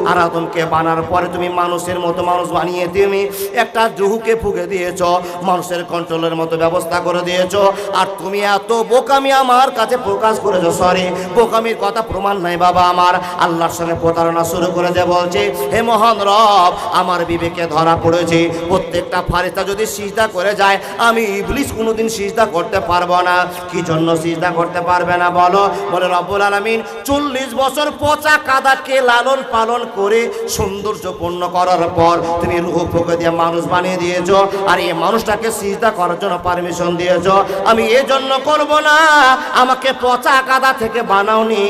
আর আদমকে বানার পরে তুমি মানুষের মতো মানুষ বানিয়ে তুমি একটা রুহুকে ফুঁকে দিয়েছো, মানুষের কন্ট্রোলের মতো ব্যবস্থা করে দিয়েছো। আর তুমি এত বোকামি আমার কাছে প্রকাশ করেছো। সরি, বোকামির কথা প্রমাণ নাই বাবা আমার। আল্লাহর সঙ্গে প্রতারণা শুরু করে যে বলছে, হে মহান রব, আমার বিবেকে ধরা পড়েছে, প্রত্যেকটা ফেরেশতা যদি সিজদা করে যায়, আমি ইবলিস কোনোদিন সিজদা করতে পারবো না। কি জন্য সিজদা করতে পারবে না বলো? বলে, রব্বুল আলামিন 40 বছর পচা কাদাকে লালন পালন করে সৌন্দর্যপূর্ণ করার পর তুমি রূহ ফুঁকে দিয়ে মানুষ বানিয়ে দিয়েছো, আর এই মানুষটাকে সিজদা করার জন্য পারমিশন দিয়েছো। আমি এজন্য করব না, আমাকে পচা কাদা থেকে বানাওনি,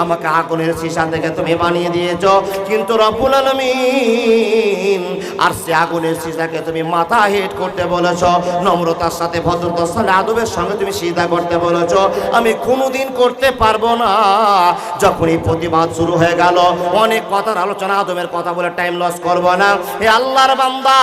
আমাকে আগুনের সীসা থেকে তুমি বানিয়ে দিয়েছো। কিন্তু রব্বুল আলামিন, আর সে আগুনের সীসাকে তুমি মাথা হেট করতে বলেছো, নম্রতার সাথে ভদ্রতার সাথে আদবের সঙ্গে তুমি সিজদা করতে বলেছো, আমি কোনোদিন করতে পারবো না। যখন এই প্রতিবাদ শুরু হয়ে গেল, অনেক কথার আলোচনা, আদমের কথা বলে টাইম লস করবো না। হে আল্লাহর বান্দা,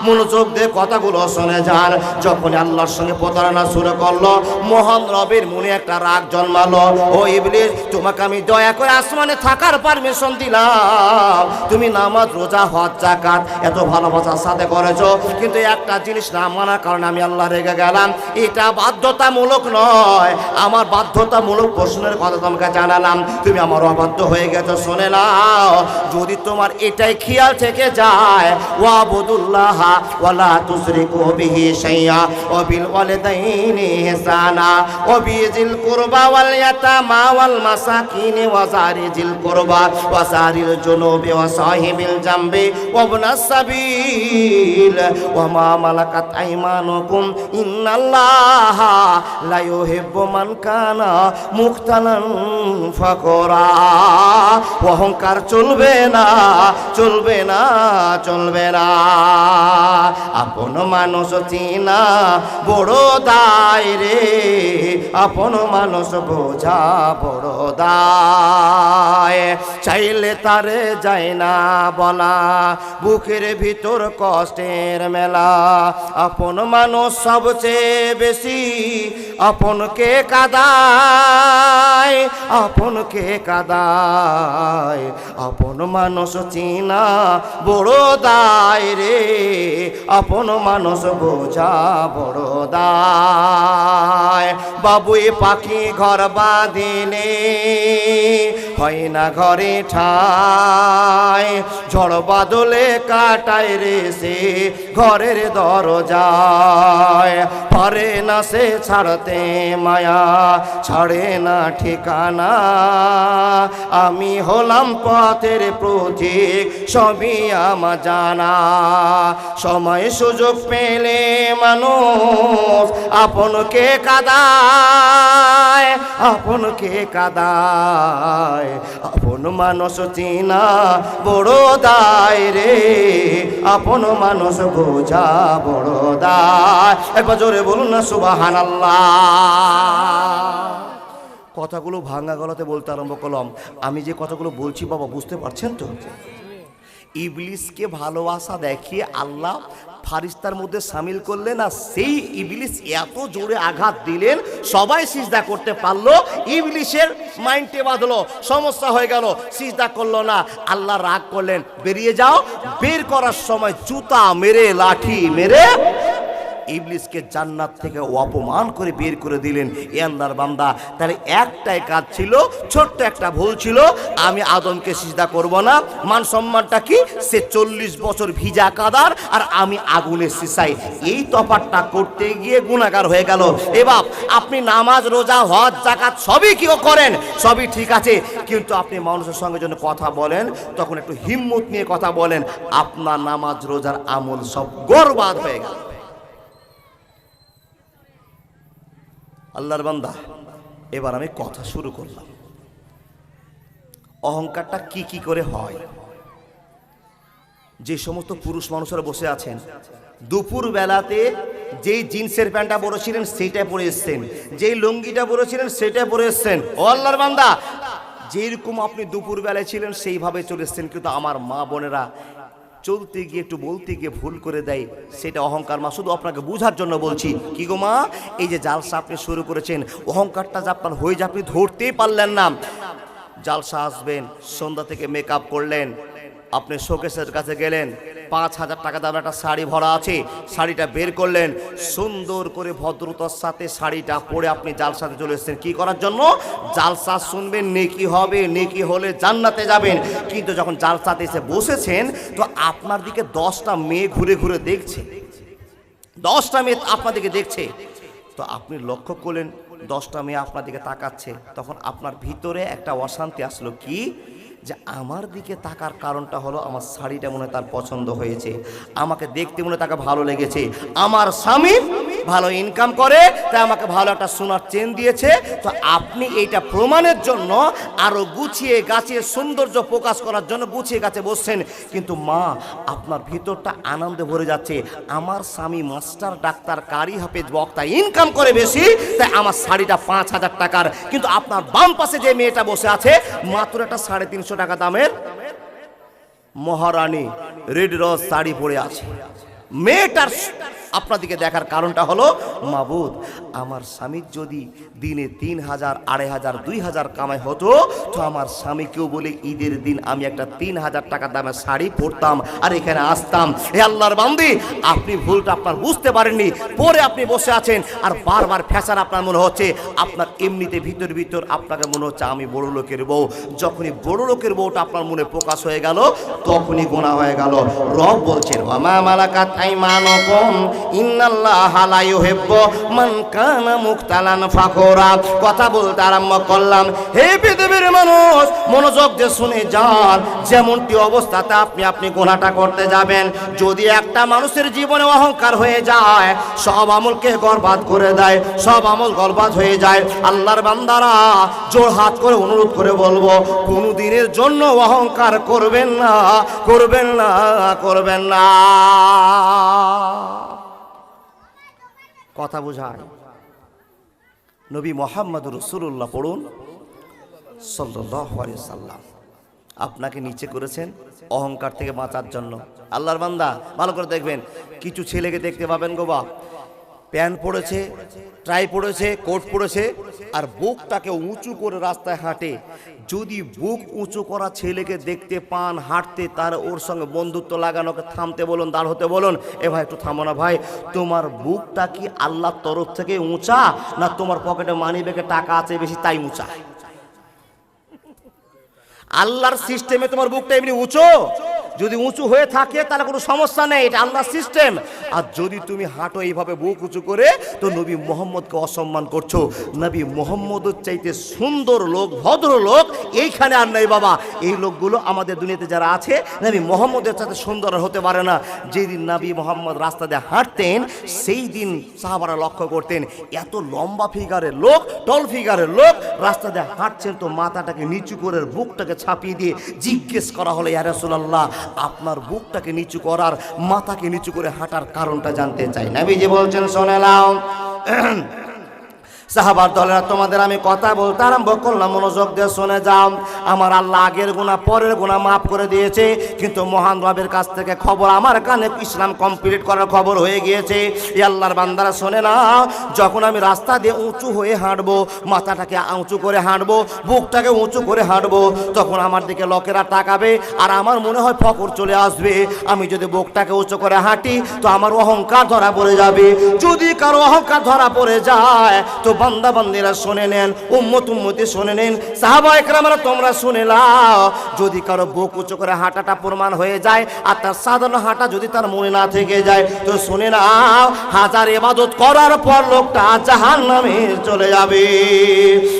মনোযোগ দিয়ে কথাগুলো শুনে যান। যখন আল্লাহর সঙ্গে প্রতারণা শুরু করলো, মহান রবের মনে একটা রাগ জন্মালো। ও ইবলিস, তোমাকে আমি দয়া করে আসমানে থাকার পারমিশন দিলাম, তুমি নামাজ, রোজা, হজ, যাকাত এত ভালোবাসার সাথে করেছো, কিন্তু একটা জিনিস না মানার কারণে আমি আল্লাহ রেগে গেলাম। এটা বাধ্যতামূলক নয়, আমার বাধ্যতামূলক প্রশ্নের কথা তোমাকে জানালাম, তুমি আমার অবাধ্য হয়ে গেছো। শুনে নাও, যদি তোমার এটাই খেয়াল থেকে যায়, ওয়াবুদুল্লাহ ওয়ালা তুশরিকু বিহি শাইআ ওয়া বিল ওয়ালিদাইনি ইহসানা ওয়া বিযিল কুরবা ওয়াল ইয়াতামা ওয়াল মাসাকিন ওয়া যারিজিল কুরবা ওয়া যারিল জুনুবি ওয়া সাহিবিল জামবি ওয়া ইবনাস সাবিল ওয়া মা মালাকাত আইমানুকুম ইন্নাল্লাহা লা ইউহিব্বু মান কানা মুখতালান ফাকরা। অহংকার চলবে না, চলবে না, চলবে না। আপন মানুষ চিনা বড় দায় রে, আপন মানুষ বোঝা বড় দায়। চাইলে তারে যায় না বলা, বুকের ভিতর কষ্টের মেলা। আপন মানুষ সবচেয়ে বেশি আপনকে কাদায়, আপনকে কাদায়। আপন মানুষ চিনা বড় দায় রে, আপন মানুষ বোঝা বড় দায়। বাবুই পাখি ঘর বাঁধিলে হয় না ঘরে ঠাই, ঝড় বাদলে কাটায় রে সে ঘরের দরজায়। পারে না সে ছাড়তে মায়া, ছাড়ে না ঠিকানা। আমি হলাম পথের প্রতীক, সবই আমার জানা। সময় সুযোগ পেলে মানুষ আপনকে কাদায়, আপনকে কাদায়। আপন মানুষ চিনা বড় দায় রে, আপন মানুষ বোঝা বড় দায়। একবার জোরে বলুন না সুবহানাল্লাহ। কথাগুলো ভাঙা গলাতে বলতে আরম্ভ করলাম। আমি যে কথাগুলো বলছি বাবা, বুঝতে পারছেন তো? ইবলিসকে ভালোবাসা দেখিয়ে আল্লাহ ফারিস্তার মধ্যে সামিল করলেন, আর সেই ইবলিস এত জোরে আঘাত দিলেন, সবাই সিজদা করতে পারলো। ইবলিসের মাইন্ডে বাঁধলো, সমস্যা হয়ে গেল, সিজদা করলো না। আল্লাহ রাগ করলেন, বেরিয়ে যাও। বের করার সময় জুতা মেরে, লাঠি মেরে ইবলিসকে জান্নাত থেকে অপমান করে বের করে দিলেন। এ আল্লাহর বান্দা, তাহলে একটাই কাজ ছিল, ছোট্ট একটা ভুল ছিল, আমি আদমকে সিজদা করব না। মান সম্মানটা কি? সে 40 বছর ভিজা কাদার আর আমি আগুনের সিসাই। এই তফাৎটা করতে গিয়ে গুনাহগার হয়ে গেল। এবার আপনি নামাজ, রোজা, হজ, যাকাত সবই কি করেন, সবই ঠিক আছে, কিন্তু আপনি মানুষের সঙ্গে যখন কথা বলেন তখন একটু হিম্মত নিয়ে কথা বলেন, আপনার নামাজ রোজার আমল সব বরবাদ হয়ে গেল। আল্লাহর বান্দা, এবার আমি কথা শুরু করলাম। অহংকারটা কি কি করে হয়? যে সমস্ত পুরুষ মানুষরা বসে আছেন, দুপুর বেলাতে যেই জিন্সের প্যান্টটা পরেছিলেন সেইটা পরে এসছেন, যেই লুঙ্গিটা পরেছিলেন সেটা পরে এসছেন। ও আল্লাহর বান্দা, যেরকম আপনি দুপুর বেলায় ছিলেন সেইভাবে চলে এসছেন, কিন্তু আমার মা বোনেরা চলতে গিয়ে একটু বলতে গিয়ে ভুল করে দেয়, সেটা অহংকার। মা, শুধু আপনাকে বোঝার জন্য বলছি। কি গো মা, এই যে জালসা আপনি শুরু করেছেন, অহংকারটা যে আপনার হয়ে যায় আপনি ধরতেই পারলেন না। জালসা আসবেন, সন্ধ্যা থেকে মেকআপ করলেন, আপনি শোকেসের কাছে গেলেন, 5,000 টাকা দামের একটা শাড়ি ভরা আছে, শাড়িটা বের করলেন, সুন্দর করে ভদ্রতার সাথে শাড়িটা পরে আপনি জালসাতে চলে এসেছেন। কি করার জন্য? জালসা শুনবেন, নেকি হবে, নেকি হলে জান্নাতে যাবেন। কিন্তু যখন জালসাতে এসে বসেছেন তো আপনার দিকে 10টা মেয়ে ঘুরে ঘুরে দেখছে, 10টা মেয়ে আপনার দিকে দেখছে। তো আপনি লক্ষ্য করলেন 10টা মেয়ে আপনার দিকে তাকাচ্ছে, তখন আপনার ভিতরে একটা অশান্তি আসলো। কি? যে আমার দিকে তাকার কারণটা হলো আমার শাড়িটা মনে হয় তার পছন্দ হয়েছে, আমাকে দেখতে মনে হয় তাকে ভালো লেগেছে, আমার স্বামী ভালো ইনকাম করে তাই আমাকে ভালো একটা সোনার চেন দিয়েছে। তো আপনি এইটা প্রমাণের জন্য আরো গুছিয়ে গাছিয়ে সৌন্দর্য প্রকাশ করার জন্য গুছিয়ে গাছে বসছেন। কিন্তু মা, আপনার ভিতরটা আনন্দে ভরে যাচ্ছে, আমার স্বামী মাস্টার, ডাক্তার, কারি, হাফেজ, বক্তা, ইনকাম করে বেশি, তাই আমার শাড়িটা 5,000 টাকার। কিন্তু আপনার বাম পাশে যে মেয়েটা বসে আছে মাত্র একটা 350 টাকা দামের মহারানী রেড রোজ শাড়ি পরে আছে। মেয়েটার আপনার দিকে দেখার কারণটা হলো, মাবুদ, আমার স্বামীর যদি দিনে 3,000, 2,500, 2,000 কামাই হতো তো আমার স্বামীকেও বলে ঈদের দিন আমি একটা 3,000 টাকা দামের শাড়ি পরতাম আর এখানে আসতাম। হে আল্লাহর বান্দি, আপনি ভুলটা আপনার বুঝতে পারেননি, পরে আপনি বসে আছেন আর বারবার ফ্যাশন আপনার মনে হচ্ছে, আপনার এমনিতে ভিতর ভিতর আপনাকে মনে হচ্ছে আমি বড় লোকের বউ। যখনই বড় লোকের বউটা আপনার মনে প্রকাশ হয়ে গেল তখনই গোনা হয়ে গেল। রব বলছেন, ওয়ামা মালাকাত আইমানুকুম ইন্নাল্লাহা লা ইউহিব্বু মান কানা মুখতালান ফাখুরা। কথা বলতে আরম্ভ করলাম। হে পৃথিবীর মানুষ, মনোযোগ দিয়ে শুনে যান, যেমনটি অবস্থাতে আপনি গোনাটা করতে যাবেন, যদি একটা মানুষের জীবনে অহংকার হয়ে যায় সব আমলকে বরবাদ করে দেয়, সব আমল বরবাদ হয়ে যায়। আল্লাহর বান্দারা জোর হাত করে অনুরোধ করে বলবো, কোনো দিনের জন্য অহংকার করবেন না, করবেন না, করবেন না। কথা বোঝায়। নবী মুহাম্মদুর রাসূলুল্লাহ পড়ুন সাল্লাল্লাহু আলাইহি সাল্লাম আপনাকে নিচে করেছেন অহংকার থেকে বাঁচার জন্য। আল্লাহর বান্দা, ভালো করে দেখবেন, কিছু ছেলেকে দেখতে পাবেন গো বাপ, প্যান্ট পরেছে, ট্রাই পরেছে, কোট পরেছে আর বুকটাকে উঁচু করে রাস্তায় হাঁটে। যদি বুক উঁচু করা ছেলেকে দেখতে পান হাঁটতে, তার ওর সঙ্গে বন্ধুত্ব লাগানোকে থামতে বলুন, দাঁড় হতে বলুন। এ ভাই একটু থামো না ভাই, তোমার বুকটা কি আল্লাহর তরফ থেকে উঁচা, না তোমার পকেটে মানি ব্যাগে টাকা আছে বেশি তাই উঁচা? আল্লাহর সিস্টেমে তোমার বুকটা এমনি উঁচু, যদি উঁচু হয়ে থাকে তাহলে কোনো সমস্যা নেই, এটা আল্লাহর সিস্টেম। আর যদি তুমি হাঁটো এইভাবে বুক উঁচু করে, তো নবী মোহাম্মদকে অসম্মান করছো। নবী মোহাম্মদের চাইতে সুন্দর লোক, ভদ্র লোক এইখানে আর নেই বাবা। এই লোকগুলো আমাদের দুনিয়াতে যারা আছে, নবী মোহাম্মদের সাথে সুন্দর হতে পারে না। যেদিন নবী মোহাম্মদ রাস্তা দিয়ে হাঁটতেন সেই দিন সাহাবারা লক্ষ্য করতেন, এত লম্বা ফিগারের লোক, টল ফিগারের লোক রাস্তা দিয়ে হাঁটছেন, তো মাথাটাকে নিচু করে বুকটাকে ছাপিয়ে দিয়ে জিজ্ঞেস করা হলো, ইয়া রাসূলুল্লাহ, আপনার বুকটাকে নিচু করার, মাথাকে নিচু করে হাঁটার কারণটা জানতে চাই। নবীজি বলছেন, শুনে নাও, সাহাবার দলেরা, তোমাদের আমি কথা বলতে আরম্ভ করলাম, মনোযোগ দিয়ে শুনে যাও। আমার আল্লাহ আগের গুনাহ পরের গুনাহ মাফ করে দিয়েছে, কিন্তু মহান রবের কাছ থেকে খবর আমার কানে ইসলাম কমপ্লিট করার খবর হয়ে গিয়েছে। এই আল্লাহর বান্দারা শোনে না, যখন আমি রাস্তা দিয়ে উঁচু হয়ে হাঁটবো, মাথাটাকে উঁচু করে হাঁটবো, বুকটাকে উঁচু করে হাঁটবো, তখন আমার দিকে লোকেরা তাকাবে আর আমার মনে হয় ফকর চলে আসবে। আমি যদি বুকটাকে উঁচু করে হাঁটি তো আমার অহংকার ধরা পড়ে যাবে। যদি কারো অহংকার ধরা পড়ে যায় তো বান্দা বান্দিরা শুনে নেন, উম্মতি শুনে নেন, সাহাবা একরামরা তোমরা শুনে নাও, যদি কারো বুক উঁচু করে হাঁটাটা প্রমাণ হয়ে যায় আর তার সাধারণ হাঁটা যদি তার মনে না থেকে যায় তো শুনে নাও, হাজার ইবাদত করার পর লোকটা জাহান্নামে চলে যাবে।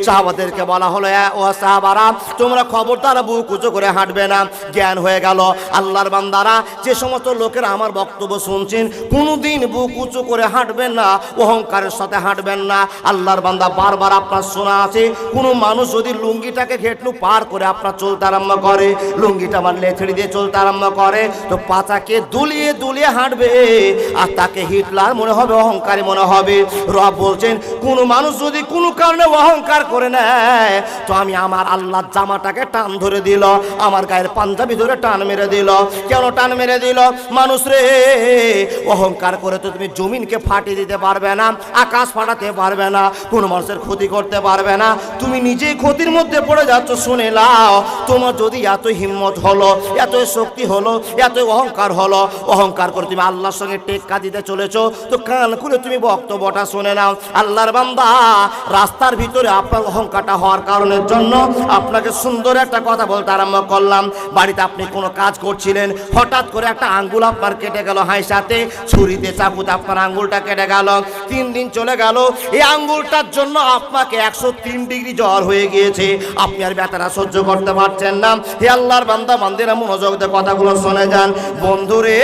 সাহাবাদেরকে বলা হলো, ও সাহাবারা, তোমরা খবরদার বুক উঁচু করে হাঁটবে না। জ্ঞান হয়ে গেল আল্লাহর বান্দারা, যে সমস্ত লোকেরা আমার বক্তব্য শুনছেন, কোনোদিন বুক উঁচু করে হাঁটবেন না, অহংকারের সাথে হাঁটবেন না। আল্লাহর বান্দা, বারবার আপনার শোনা আছে, কোনো মানুষ যদি লুঙ্গিটাকে ঘেটলু পার করে আপনার চলতে আরম্ভ করে, লুঙ্গিটা আমার লেথড়ি দিয়ে চলতে আরম্ভ করে, তো পাতাকে দুলিয়ে দুলিয়ে হাঁটবে আর তাকে হিটলার মনে হবে, অহংকারী মনে হবে। রব বলছেন, কোনো মানুষ যদি কোনো কারণে অহংকার করে নেয় তো আমি আমার আল্লাহর জামাটাকে টান ধরে দিল, আমার গায়ের পাঞ্জাবি ধরে টান মেরে দিল। কেন টান মেরে দিল? মানুষ রে, অহংকার করে তো তুমি জমিনকে ফাটিয়ে দিতে পারবে না, আকাশ ফাটাতে পারবে না, কোনো মানুষের ক্ষতি করতে পারবে না, তুমি নিজেই ক্ষতির মধ্যে পড়ে যাচ্ছ। শুনে নাও, তোমার যদি এত হিম্মত হলো, এত শক্তি হলো, এত অহংকার হলো, অহংকার করে তুমি আল্লাহর সঙ্গে টেক্কা দিতে চলেছো, তো কান খুলে তুমি বক্তব্যটা শুনে নাও। আল্লাহর বান্দা, রাস্তার ভিতরে আপনার অহংকারটা হওয়ার কারণের জন্য আপনাকে সুন্দর একটা কথা বলতে আরম্ভ করলাম। বাড়িতে আপনি কোনো কাজ করছিলেন, হঠাৎ করে একটা আঙ্গুল আপনার কেটে গেল, হাঁইসাতে ছুরিতে চাকুতে আপনার আঙ্গুলটা কেটে গেল, 3 দিন চলে গেল, এই আঙ্গুলটার জন্য আপনাকে 103 ডিগ্রি জ্বর হয়ে গিয়েছে, আপনি আর ব্যথাটা সহ্য করতে পারছেন না। হে আল্লাহর বান্দা বান্দিরা, মনোযোগ দিয়ে কথাগুলো শুনে যান। বন্ধুরে,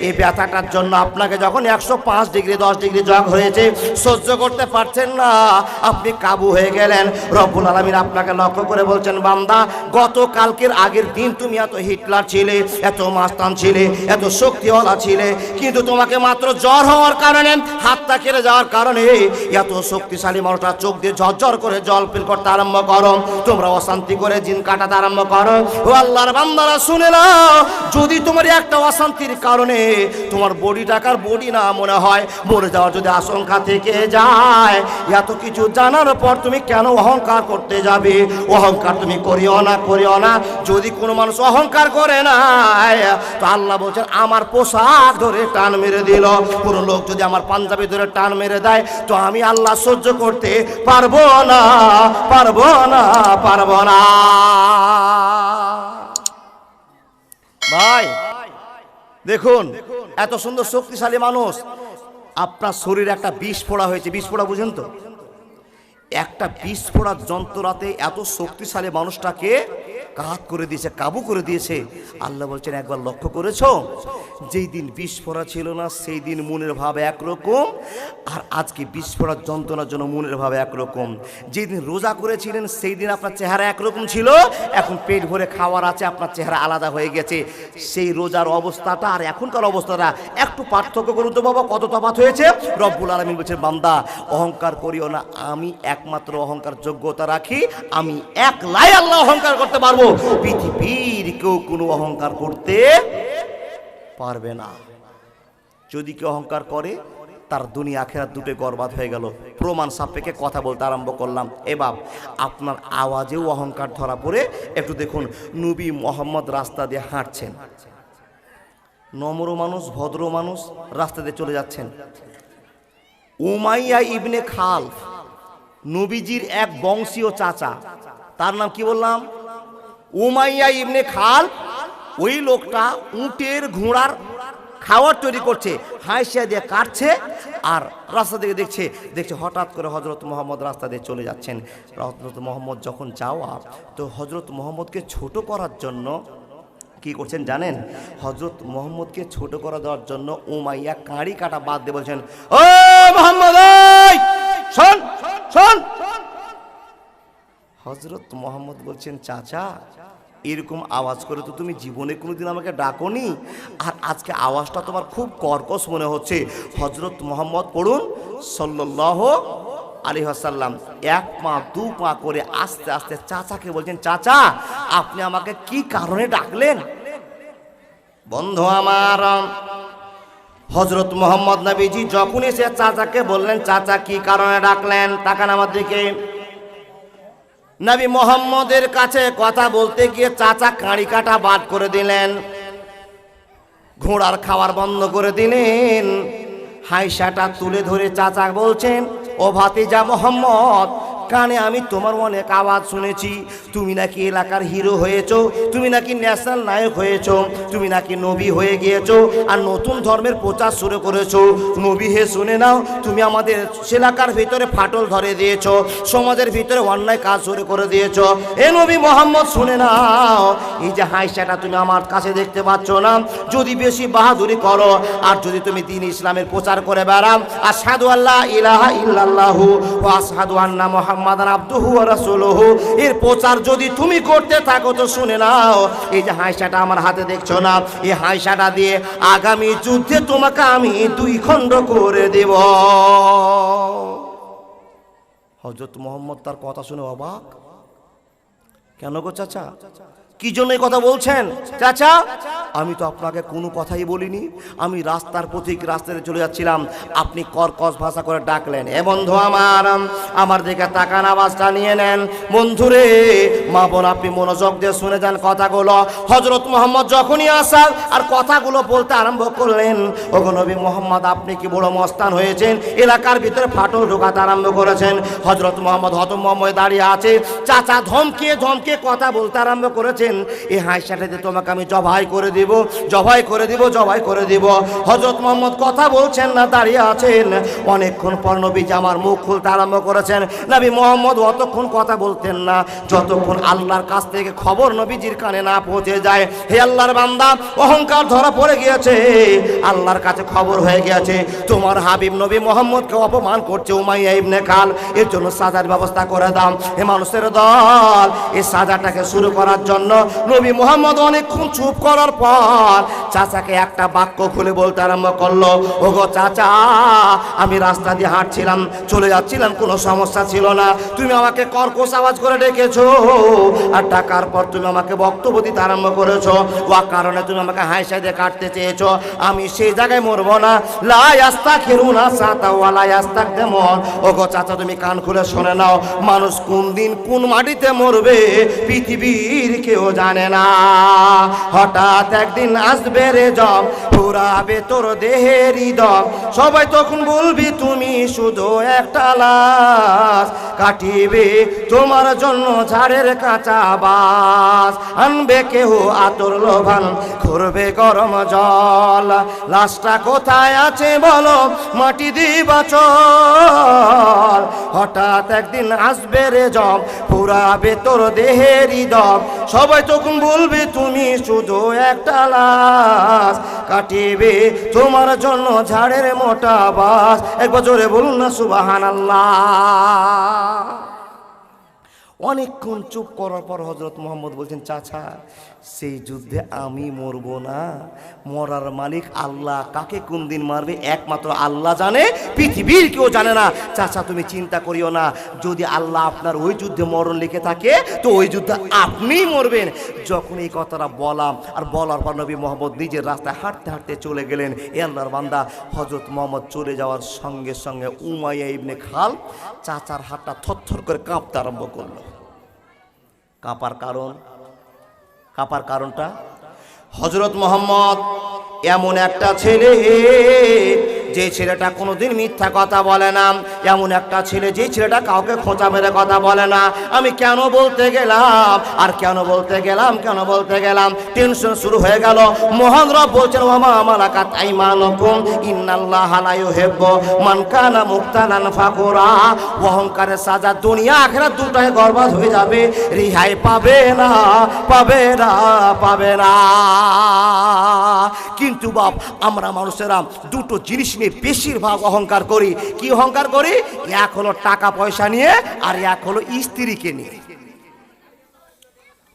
এই ব্যথাটার জন্য আপনাকে যখন 105 ডিগ্রি 10 ডিগ্রি জ্বর হয়েছে, সহ্য করতে পারছেন না, আপনি কাবু হয়ে গেলেন। রব্বুল আলামিন আপনাকে লক্ষ্য করে বলছেন, বান্দা, গতকালকের আগের দিন তুমি এত হিটলার ছিলে, এত মাস্তান ছিলে, এত শক্তিওয়ালা ছিলে, কিন্তু তোমাকে মাত্র জ্বর হওয়ার কারণে, হাতটা কেটে যাওয়ার কারণে এত শক্তিশালী মানুষটা চোখ দিয়ে ঝরঝর করে জল ফিল করতে আরম্ভ করো, তোমরা অশান্তি করে দিন কাটাতে আরম্ভ করো। ও আল্লাহর বান্দারা, শুনে নাও, যদি তোমার একটা অশান্তির কারণে তোমার বডিটাকার বডি না মনে হয়, মরে যাওয়ার যদি আশঙ্কা থেকে যায়, এত কিছু জানার পর তুমি কেন অহংকার করতে যাবে? অহংকার তুমি করিও না, করিও না। যদি কোনো মানুষ অহংকার করে না তো আল্লাহ বলছেন, আমার পোশাক ধরে টান মেরে দিল। কোনো লোক যদি আমার পাঞ্জাবি ধরে টান মেরে দেয় তো আমি আল্লাহ সহ্য করতে পারবো না, পারবো না, পারবো না। ভাই দেখুন, এত সুন্দর শক্তিশালী মানুষ, আপনার শরীরে একটা বিষ ফোড়া হয়েছে। বিষ ফোড়া বুঝেন তো? একটা বিষ ফোড়ার যন্ত্রণাতে এত শক্তিশালী মানুষটাকে কাত করে দিয়েছে, কাবু করে দিয়েছে। আল্লাহ বলছেন, একবার লক্ষ্য করেছো, যেই দিন বিষ ফোড়া ছিল না সেই দিন মনের ভাব একরকম, আর আজকে বিষ ফোড়ার যন্ত্রণার জন্য মনের ভাব একরকম। যেই দিন রোজা করেছিলেন সেই দিন আপনার চেহারা একরকম ছিল, এখন পেট ভরে খাওয়ার আছে, আপনার চেহারা আলাদা হয়ে গেছে। সেই রোজার অবস্থাটা আর এখনকার অবস্থাটা একটু পার্থক্য করুন তো বাবা, কত তফাৎ হয়েছে। রব্বুল আলামিন বলছেন, বান্দা, অহংকার করিও না, আমি একমাত্র অহংকার যোগ্যতা রাখি, আমি একলাই আল্লাহ অহংকার করতে পারবো, পৃথিবীর কেউ কোনো অহংকার করতে পারবে না। যদি কেউ অহংকার করে তার দুনিয়া আখিরাত দুটো বরবাদ হয়ে গেল। প্রমাণ সাপেক্ষে কথা বলতে আরম্ভ করলাম। এবার আপনার আওয়াজেও অহংকার ধরা পড়ে। একটু দেখুন, নবী মোহাম্মদ রাস্তা দিয়ে হাঁটছেন, নম্র মানুষ, ভদ্র মানুষ, রাস্তা দিয়ে চলে যাচ্ছেন। উমাইয়া ইবনে খালফ, নবীজির এক বংশীয় চাচা, তার নাম কি বললাম? উমাইয়া ইবনে খালফ। ওই লোকটা উটের ঘোড়ার খাবার তৈরি করছে, হাঁসিয়া দিয়ে কাটছে, আর রাস্তা থেকে দেখছে হঠাৎ করে হজরত মোহাম্মদ রাস্তা দিয়ে চলে যাচ্ছেন। হজরত মোহাম্মদ যখন যাওয়া, তো হজরত মোহাম্মদকে ছোট করার জন্য কি করছেন জানেন? হজরত মোহাম্মদকে ছোট করে দেওয়ার জন্য উমাইয়া কাঁড়ি কাটা বাদ দিয়ে বলছেন, ও মোহাম্মদ, শোন শোন। হজরত মোহাম্মদ বলছেন, চাচা, এরকম আওয়াজ করে তো তুমি জীবনে কোনোদিন আমাকে ডাকোনি, আর আজকে আওয়াজটা তোমার খুব কর্কশ মনে হচ্ছে। হজরত মোহাম্মদ পড়ুন, সাল্লাল্লাহু আলাইহি ওয়াসাল্লাম 1 পা 2 পা করে আস্তে আস্তে চাচাকে বলছেন, চাচা আপনি আমাকে কি কারণে ডাকলেন? বন্ধু আমার, হযরত মুহাম্মদ নবীজি যখন এসে চাচাকে বললেন, চাচা কি কারণে ডাকলেন, তাকান আমার দিকে। নবী মুহাম্মদের কাছে কথা বলতে গিয়ে চাচা কাঁড়ি কাটা বাদ করে দিলেন, ঘোড়ার খাবার বন্ধ করে দিলেন। হাইসাটা তুলে ধরে চাচা বলছেন, ও ভাতিজা মুহাম্মদ, কানে আমি তোমার অনেক আওয়াজ শুনেছি, তুমি নাকি এলাকার হিরো হয়েছো, তুমি নাকি ন্যাশনাল নায়ক হয়েছো, তুমি নাকি নবী হয়ে গিয়েছো আর নতুন ধর্মের প্রচার শুরু করেছো। নবী হে শুনে নাও, তুমি আমাদের এলাকার ভিতরে ফাটল ধরে দিয়েছো, সমাজের ভিতরে অন্যায় কাজ শুরু করে দিয়েছো। এ নবী মুহাম্মদ শুনে নাও, এই যে হাইসাটা তুমি আমার কাছে দেখতে পাচ্ছ না, যদি বেশি বাহাদুরি করো আর যদি তুমি দ্বীন ইসলামের প্রচার করে বেড়াও, আশহাদু আল্লা ইলাহা ইল্লাল্লাহু ওয়া আশহাদু আন্না মুহাম্মাদান আবদুহু ওয়া রাসূলুহু, এর প্রচার যদি তুমি করতে থাকো তো শুনে নাও, এই যে হাইসাটা আমার হাতে দেখছো না, এই হাইসাটা দিয়ে আগামী যুদ্ধে তোমাকে আমি 2 খণ্ড করে দেব। হযরত মুহাম্মদ তার কথা শুনে অবাক, কেন গো চাচা, কি জন্য এই কথা বলছেন? চাচা আমি তো আপনাকে কোনো কথাই বলিনি, আমি রাস্তার পথিক রাস্তায় চলে যাচ্ছিলাম, আপনি কর্কশ ভাষা করে ডাকলেন। এ বন্ধু আমার দিকে তাকান, আওয়াজটা নিয়ে নেন। বন্ধুরে, মা বোন আপনি মনোযোগ দিয়ে শুনে যান কথাগুলো। হযরত মুহাম্মদ যখনই আসার আর কথাগুলো বলতে আরম্ভ করলেন, ওগো নবী মুহাম্মদ, আপনি কি বড় মস্তান হয়েছেন, এলাকার ভিতরে ফাটল ঢোকাতে আরম্ভ করেছেন। হযরত মুহাম্মদ হতভম্ব হয়ে দাঁড়িয়ে আছে, চাচা ধমকে ধমকে কথা বলতে আরম্ভ করেছেন, এই হাইসাটাতে তোমাকে আমি জবাই করে দিব, জবাই করে দিব, জবাই করে দিব। হযরত মুহাম্মদ কথা বলছেন না, দাঁড়িয়ে আছেন। অনেকক্ষণ পর নবীজি আমার মুখ খুলতে আরম্ভ করেছেন। নবী মুহাম্মদ অতক্ষণ কথা বলতেন না যতক্ষণ আল্লাহর কাছ থেকে খবর নবীজির কানে না পৌঁছে যায়। হে আল্লাহর বান্দা, অহংকার ধরা পড়ে গিয়েছে, আল্লাহর কাছে খবর হয়ে গিয়েছে তোমার হাবিব নবী মুহাম্মদকে অপমান করছে উমাইয়া ইবনে খাল, এর জন্য সাজার ব্যবস্থা করে দাও। হে মানুষের দল, এই সাজাটাকে শুরু করার জন্য নবী মুহাম্মদ অনেকক্ষণ চুপ করার পর চাচাকে একটা বাক্য খুলে বলতে আরম্ভ করলো, ওগো চাচা, আমি রাস্তা দিয়ে হাঁটছিলাম, চলে যাচ্ছিলাম, কোনো সমস্যা ছিল না, তুমি আমাকে কর্কশ আওয়াজ করে ডেকেছো আর ডাকার পর তুমি আমাকে বক্তব্য দিতে আরম্ভ করেছো, ও কারণে তুমি আমাকে হাইসা দিয়ে কাটতে চেয়েছো, আমি সেই জায়গায় মরবো না। লা ইয়াস্তাখিরুনা সাতা ওয়া লা ইয়াস্তাকদিমুন। ওগো চাচা, তুমি কান খুলে শুনে নাও, মানুষ কোন দিন কোন মাটিতে মরবে পৃথিবীর কেউ জানে না। হঠাৎ একদিন আসবে রে জব, পুরাবে তোর দেহেরই দম, সবাই তখন বলবি তুমি শুধু একটা লাশ, কাটিবে তোমার জন্য ঝাড়ের কাঁচা বাস, আনবে কেহ আতর লোভান, করবে গরম জল, লাশটা কোথায় আছে বলো, মাটি দিবা চল। হঠাৎ একদিন আসবে রে জব, পুরাবে তোর দেহেরই দম, সবাই তখন বলবে তুমি শুধু একটা লাশ, কাটিবে তোমার জন্য ঝাড়ের মোটা বাস। একবার জোরে বলুন না সুবহানাল্লাহ। অনেকক্ষণ চুপ করার পর হযরত মুহাম্মদ বলছেন, চাচা সেই যুদ্ধে আমি মরবো না, মরার মালিক আল্লাহ, কাকে কোন দিন মারবে একমাত্র আল্লাহ জানে, পৃথিবীর কেউ জানে না। চাচা তুমি চিন্তা করিও না, যদি আল্লাহ আপনার ওই যুদ্ধে মরণ লিখে থাকে তো ওই যুদ্ধে আপনিই মরবেন। যখন এই কথাটা বললাম আর বলার পর নবী মুহাম্মদ নিজের রাস্তায় হাঁটতে হাঁটতে চলে গেলেন। এ আল্লাহর বান্দা, হযরত মুহাম্মদ চলে যাওয়ার সঙ্গে সঙ্গে উমাইয়া ইবনে খাল চাচার হাতটা থরথর করে কাঁপতে আরম্ভ করলো। কাঁপার কারণটা, হযরত মুহাম্মদ এমন একটা ছেলে, যে ছেলেটা কোনোদিন মিথ্যা কথা বলে না, এমন একটা ছেলে যে ছেলেটা কাউকে খোঁচা মেরে কথা বলে না। আমি কেন বলতে গেলাম আর কেন বলতে গেলাম, টেনশন শুরু হয়ে গেল। মহান রব বলছেন, ওয়ামা মালাকাত আইমানুকুম ইন্নাল্লাহা লা ইউহিব্বু মান কানা মুখতালান ফাকুরা। অহংকারের সাজা দুনিয়া আখিরাত দুটোই বরবাদ হয়ে যাবে, রেহাই পাবে না। কিন্তু বাপ, আমরা মানুষেরা দুটো জিনিস নিয়ে বেশিরভাগ অহংকার করি। কি অহংকার করি? এক হলো টাকা পয়সা নিয়ে, আর এক হলো স্ত্রীকে নিয়ে।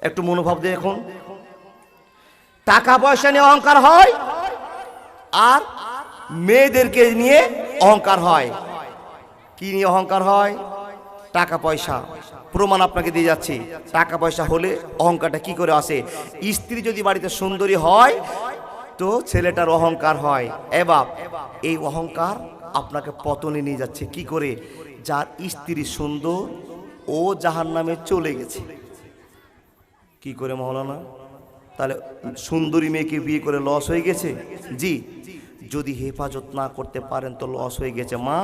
একটু মনোভাব দেখুন, টাকা পয়সা নিয়ে অহংকার হয় আর মেয়েদেরকে নিয়ে অহংকার হয়। কি নিয়ে অহংকার হয়? টাকা পয়সা। প্রমাণ আপনাকে দিয়ে যাচ্ছি। টাকা পয়সা হলে অহংকারটা কি করে আসে? স্ত্রী যদি বাড়িতে সুন্দরী হয় তো ছেলেটার অহংকার হয়। এবার এই অহংকার আপনাকে পতনে নিয়ে যাচ্ছে। কি করে? যার স্ত্রী সুন্দর ও জাহান্নামে চলে গেছে। কি করে মৌলানা? তাহলে সুন্দরী মেয়েকে বিয়ে করে লস হয়ে গেছে? জি, যদি হেফাজত না করতে পারেন তো লস হয়ে গেছে। মা,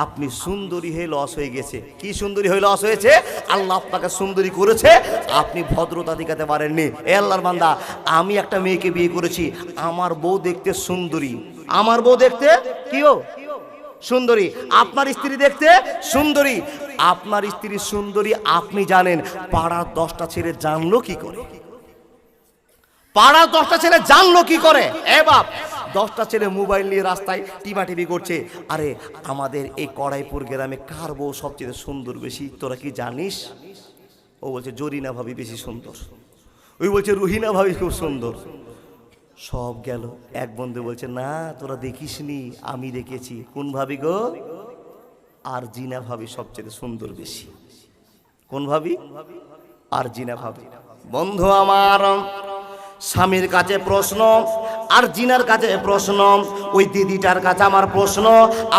আপনি সুন্দরী হয়ে লস হয়ে গেছে। কি সুন্দরী হয়ে লস হয়েছে? আল্লাহ আপনাকে সুন্দরী করেছে, আপনি ভদ্রতা দেখাতে পারেননি। এ আল্লাহর বান্দা, আমি একটা মেয়েকে বিয়ে করেছি, আমার বউ দেখতে সুন্দরী, আমার বউ দেখতে কিও সুন্দরী, আপনার স্ত্রী দেখতে সুন্দরী। আপনার স্ত্রী সুন্দরী আপনি জানেন, পাড়ার 10টা ছেলে জানলো কি করে? পাড়ার 10টা ছেলে জানলো কি করে? এ বাপ, 10টা ছেলে মোবাইল নিয়ে রাস্তায় টিমাটিপি করছে। আরে আমাদের এই কড়াইপুর গ্রামে কার বউ সবচেয়ে সুন্দর বেশি, তোরা কি জানিস? ও বলছে জরিনা ভাবি বেশি সুন্দর, ওই বলছে রুহিনা ভাবি খুব সুন্দর। সব গেল। এক বন্ধু বলছে না তোরা দেখিসনি, আমি দেখেছি। কোন ভাবি গো? আর জিনা ভাবি সবচেয়ে সুন্দর বেশি। কোন ভাবি? আর জিনা ভাবি। বন্ধু আমার, স্বামীর কাছে প্রশ্ন আর জিনার কাছে প্রশ্ন, ওই দিদিটার কাছে আমার প্রশ্ন,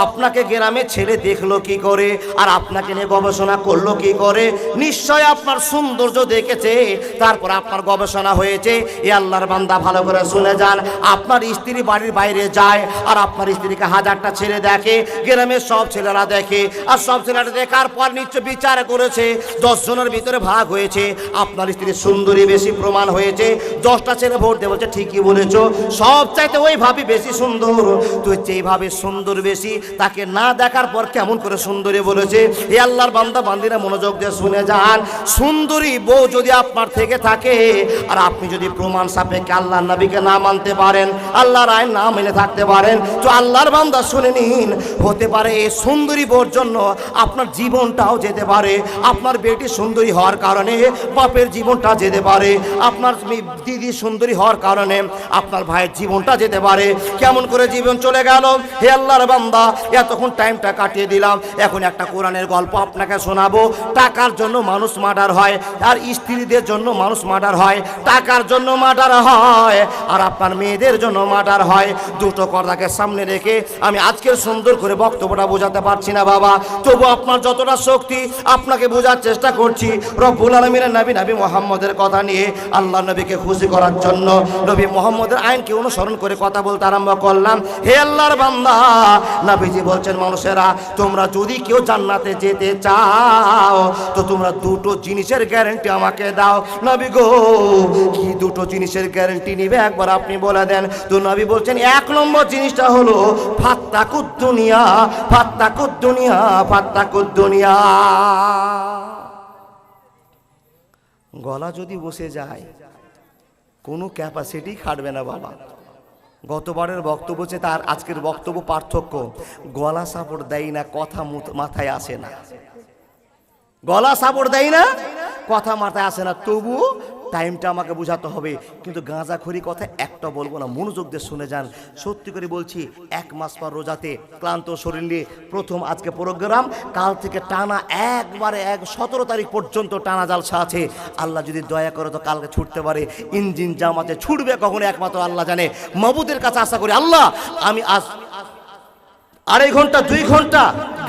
আপনাকে গ্রামে ছেলে দেখলো কি করে আর আপনাকে নিয়ে গবেষণা করলো কি করে? নিশ্চয় আপনার সৌন্দর্য দেখেছে, তারপর আপনার গবেষণা হয়েছে। এ আল্লাহর বান্দা ভালো করে শুনে যান, আপনার স্ত্রী বাড়ির বাইরে যায় আর আপনার স্ত্রীকে 1000টা ছেলে দেখে, গ্রামের সব ছেলেরা দেখে, আর সব ছেলেরা দেখার পর নিশ্চয় বিচার করেছে, 10 জনের ভিতরে ভাগ হয়েছে, আপনার স্ত্রী সুন্দরী বেশি প্রমাণ হয়েছে। 10টা ছেলে ভোট দিয়ে বলছে ঠিকই বলেছো, সব চাইতে ওই ভাবি বেশি সুন্দর। তুই যেইভাবে সুন্দর বেশি, তাকে না দেখার পর কেমন করে সুন্দরী বলেছে? এ আল্লাহর বান্দা বান্দিরা মনোযোগ দিয়ে শুনে যান, সুন্দরী বউ যদি আপনার থেকে থাকে আর আপনি যদি প্রমাণ সাপেক্ষে আল্লাহর নবীকে না মানতে পারেন, আল্লাহর আইন না মেনে থাকতে পারেন, তো আল্লাহর বান্দা শুনে নিন, হতে পারে এই সুন্দরী বউর জন্য আপনার জীবনটাও যেতে পারে। আপনার বেটি সুন্দরী হওয়ার কারণে বাপের জীবনটা যেতে পারে, আপনার দিদি সুন্দরী হওয়ার কারণে আপনার ভাইয়ের জীবনটা যেতে পারে। কেমন করে জীবন চলে গেল? হে আল্লাহর বান্দা, এতক্ষণ টাইমটা কাটিয়ে দিলাম, এখন একটা কোরআনের গল্প আপনাকে শোনাবো। টাকার জন্য মানুষ মার্ডার হয়, আর স্ত্রীদের জন্য মানুষ মার্ডার হয়। টাকার জন্য মার্ডার হয় আর আপনার মেয়েদের জন্য মার্ডার হয়। দুটো কথাকে সামনে রেখে আমি আজকের সুন্দর করে বক্তব্যটা বোঝাতে পারছি না বাবা, তবু আপনার যতটা শক্তি আপনাকে বোঝার চেষ্টা করছি। রব্বুল আলামিনের নবী মুহাম্মদের কথা নিয়ে আল্লাহ নবীকে খুশি করার জন্য নবী মুহাম্মদের আইনকে অনুসরণ করে কথা বলতে আরম্ভ করলাম। হে আল্লাহর বান্দা, নবীজি বলছেন, মানুষেরা তোমরা যদি কেউ জান্নাতে যেতে চাও তো তোমরা দুটো জিনিসের গ্যারান্টি আমাকে দাও। নবী গো, কি দুটো জিনিসের গ্যারান্টি নিবে একবার আপনি বলে দেন। তো নবী বলছেন, 1 নম্বর জিনিসটা হলো ফাত্তাকুদ দুনিয়া, ফাত্তাকুদ দুনিয়া, ফাত্তাকুদ দুনিয়া। গলা যদি বসে যায় কোনো ক্যাপাসিটি খাটবে না বাবা। গতবারের বক্তব্য হচ্ছে তার আজকের বক্তব্য পার্থক্য। গলা সাপোর্ট দেয় না, কথা মাথায় আসে না। গলা সাপোর্ট দেয় না, কথা মাথায় আসে না, তবু টাইমটা আমাকে বোঝাতে হবে। কিন্তু গাঁজাখড়ি কথা একটা বলবো না, মনোযোগ দিয়ে শুনে যান। সত্যি করে বলছি, 1 মাস পর রোজাতে ক্লান্ত শরীর নিয়ে প্রথম আজকে প্রোগ্রাম, কাল থেকে টানা একবারে 17 তারিখ পর্যন্ত টানা জালসা আছে। আল্লাহ যদি দয়া করে তো কালকে ছুটতে পারে। ইঞ্জিন জামাতে ছুটবে কখনো একমাত্র আল্লাহ জানে। মাবুদের কাছে আশা করি, আল্লাহ আমি আজ 2.5 ঘন্টা 2 ঘন্টা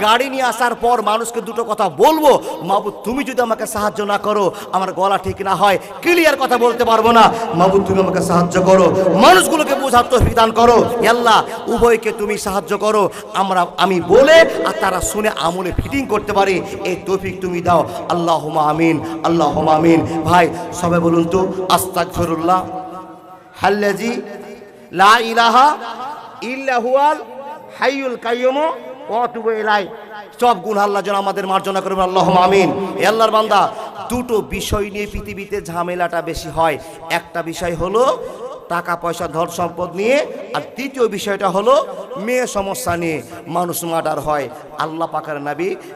গাড়ি নিয়ে আসার পর মানুষকে দুটো কথা বলবো, মাবুদ তুমি যদি আমাকে সাহায্য না করো, আমার গলা ঠিক না হয়, ক্লিয়ার কথা বলতে পারবো না। মাবুদ তুমি আমাকে সাহায্য করো, মানুষগুলোকে বোঝার তৌফিক দান করো। আল্লাহ উভয়কে তুমি সাহায্য করো, আমি বলে আর তারা শুনে আমলে ফিটিং করতে পারে, এই তৌফিক তুমি দাও। আল্লাহুম্মা আমিন, আল্লাহুম্মা আমিন। ভাই সবাই বলুন তো, আস্তাগফিরুল্লাহ আল্লাযী লা ইলাহা ইল্লা হুয়াল হাইয়ুল কাইয়ুম ওয়া আতুবু ইলাইহি। সব গুনাহ আল্লাহ যেন আমাদের মার্জনা করবেন, আল্লাহুম্মা আমিন। হে আল্লাহর বান্দা, দুটো বিষয় নিয়ে পৃথিবীতে ঝামেলাটা বেশি হয়। একটা বিষয় হলো টাকা পয়সা ধন সম্পদ নিয়ে, আর দ্বিতীয় বিষয়টা হলো মেয়ে সমস্যা নিয়ে মানুষ মার্ডার হয়। আল্লাহ পাকের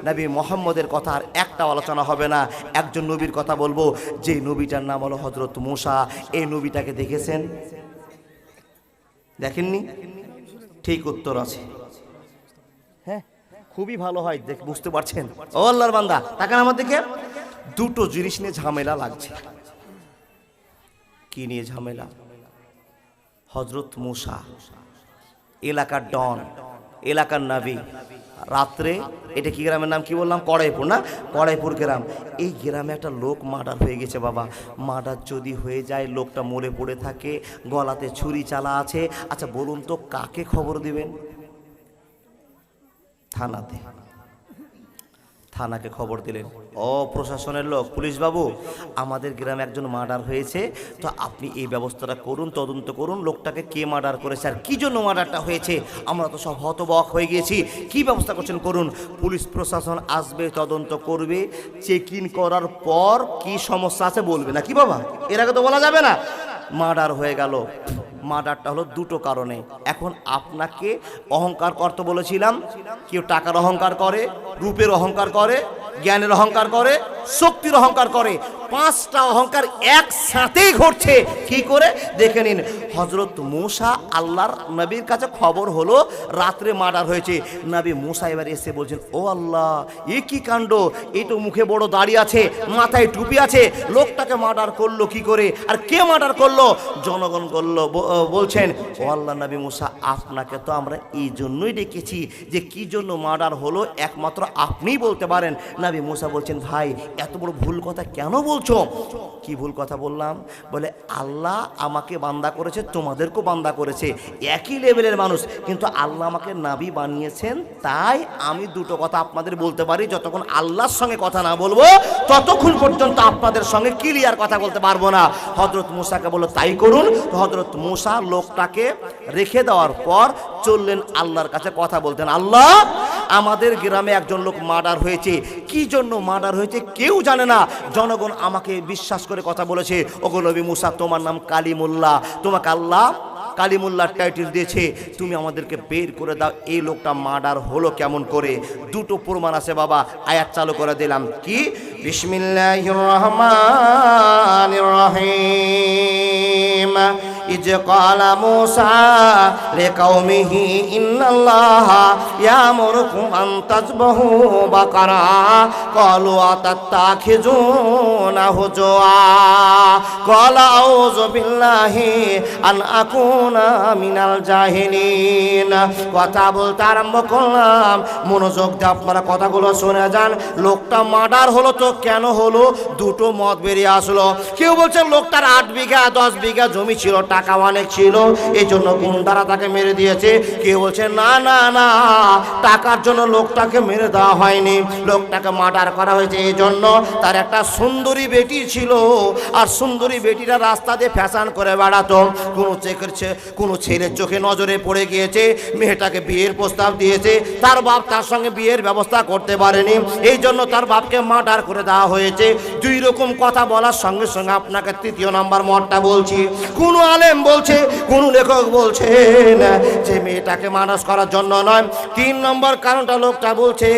নবী মুহাম্মদের কথা আর একটা আলোচনা হবে না, একজন নবীর কথা বলবো, যে নবীটার নাম হলো হযরত মূসা। এই নবীটাকে দেখেছেন? দেখেননি? ঠিক উত্তর আছে। হ্যাঁ, খুবই ভালো হয়, দেখ বুঝতে পারছেন? ও আল্লাহর বান্দা তাকান আমার দিকে। দুটো জিনিস নিয়ে ঝামেলা লাগছে। কি নিয়ে ঝামেলা? হযরত মূসা এলাকার ডন, এলাকার নবী, রাত্রে, এটা কি গ্রামের নাম কি বললাম? কড়াইপুর না? কড়াইপুর গ্রাম। এই গ্রামে একটা লোক মার্ডার হয়ে গেছে বাবা। মার্ডার যদি হয়ে যায়, লোকটা মরে পড়ে থাকে, গলাতে ছুরি চালা আছে। আচ্ছা বলুন তো কাকে খবর দিবেন? থানাতে। থানাকে খবর দিলেন, ও প্রশাসনের লোক, পুলিশ বাবু, আমাদের গ্রামে একজন মার্ডার হয়েছে, তো আপনি এই ব্যবস্থাটা করুন, তদন্ত করুন, লোকটাকে কে মার্ডার করেছে আর কি জন্য মার্ডারটা হয়েছে। আমরা তো সব হতবাক হয়ে গিয়েছি, কি ব্যবস্থা করছেন করুন। পুলিশ প্রশাসন আসবে, তদন্ত করবে, চেক ইন করার পর কি সমস্যা আছে বলবে, না কি বাবা? এর আগে তো বলা যাবে না। মার্ডার হয়ে গেল। মার্ডারটা হলো দুটো কারণে। এখন আপনাকে অহংকার করতে বলেছিলাম, কেউ টাকার অহংকার করে, রূপের অহংকার করে, জ্ঞানের অহংকার করে, শক্তির অহংকার করে। পাঁচটা অহংকার একসাথেই ঘটছে। কি করে দেখে নিন। হযরত মূসা আল্লাহর নবীর কাছে খবর হলো রাত্রে মার্ডার হয়েছে। নবী মূসা এবার এসে বলছেন, ও আল্লাহ, এ কি কাণ্ড! এই তো মুখে বড় দাড়ি আছে, মাথায় টুপি আছে, লোকটাকে মার্ডার করলো কি করে, আর কে মার্ডার করলো? জনগণ করলো। বলছেন, ও আল্লাহ নবী মূসা, আপনাকে তো আমরা এই জন্যই ডেকেছি যে কি জন্য মার্ডার হলো একমাত্র আপনিই বলতে পারেন। নবী মূসা বলছেন, ভাই এত বড় ভুল কথা কেন বলছো? কি ভুল কথা বললাম? বলে, আল্লাহ আমাকে বান্দা করেছে, তোমাদেরকেও বান্দা করেছে, একই লেভেলের মানুষ, কিন্তু আল্লাহ আমাকে নবী বানিয়েছেন, তাই আমি দুটো কথা আপনাদের বলতে পারি। যতক্ষণ আল্লাহর সঙ্গে কথা না বলবো ততক্ষণ পর্যন্ত আপনাদের সঙ্গে ক্লিয়ার কথা বলতে পারবো না। হযরত মূসাকে বলল, তাই করুন। তো হযরত মূসা লোকটাকে রেখে দেওয়ার পর চললেন আল্লাহর কাছে কথা বলতেন। আল্লাহ, আমাদের গ্রামে একজন লোক মার্ডার হয়েছে, কি জন্য মার্ডার হয়েছে কেউ জানে না, জনগণ আমাকে বিশ্বাস করে কথা বলেছে, ওগো নবী মূসা, তোমার নাম কালিমুল্লাহ, তোমাকে আল্লাহ কালিমুল্লাহ টাইটেল দিয়েছে, তুমি আমাদেরকে বের করে দাও, এই লোকটা মার্ডার হলো কেমন করে। দুটো প্রমাণ আছে বাবা, আয়াত চালু করে দিলাম। কি? বিসমিল্লাহির রহমানির রহিম। ইজ ক্বালা মূসা লিকাওমিহি ইন্নাল্লাহা ইয়ামুরুকুম আন তাযবাহু বাকারা ক্বালু আতাত্তাখিযুনা হুজুয়া ক্বালা আউযু বিল্লাহি আন আকুনা মিনাল জাহিলিন। কথা বলতে আরম্ভ করলাম, মনোযোগ দিয়ে আপনারা কথাগুলো শুনে যান। লোকটা মার্ডার হলো তো কেন হলো? দুটো মত বেরিয়ে আসলো। কেউ বলছে লোকটার 8 বিঘা 10 বিঘা জমি ছিল, টাকা অনেক ছিল, এই জন্য গুন্ডারা তাকে মেরে দিয়েছে। কেউ বলছে না না না, টাকার জন্য লোকটাকে মেরে দেওয়া হয়নি, লোকটাকে মার্ডার করা হয়েছে এই জন্য তার একটা সুন্দরী বেটি ছিল, আর সুন্দরী বেটিরা রাস্তা দিয়ে ফ্যাশন করে বেড়াতো। কোনো ছেলের চোখে নজরে পড়ে গিয়েছে, মেয়েটাকে বিয়ের প্রস্তাব দিয়েছে, তার বাপ তার সঙ্গে বিয়ের ব্যবস্থা করতে পারেনি, এই জন্য তার বাপকে মার্ডার করে দেওয়া হয়েছে। দুই রকম কথা বলার সঙ্গে সঙ্গে আপনাকে তৃতীয় নাম্বার মতটা বলছি। কোন আলেম বলছে, কোন লেখক বলছে না যে মেয়েটাকে মানুষ করার জন্য নয়। 3 নম্বর কারণটা লোকটা বলছে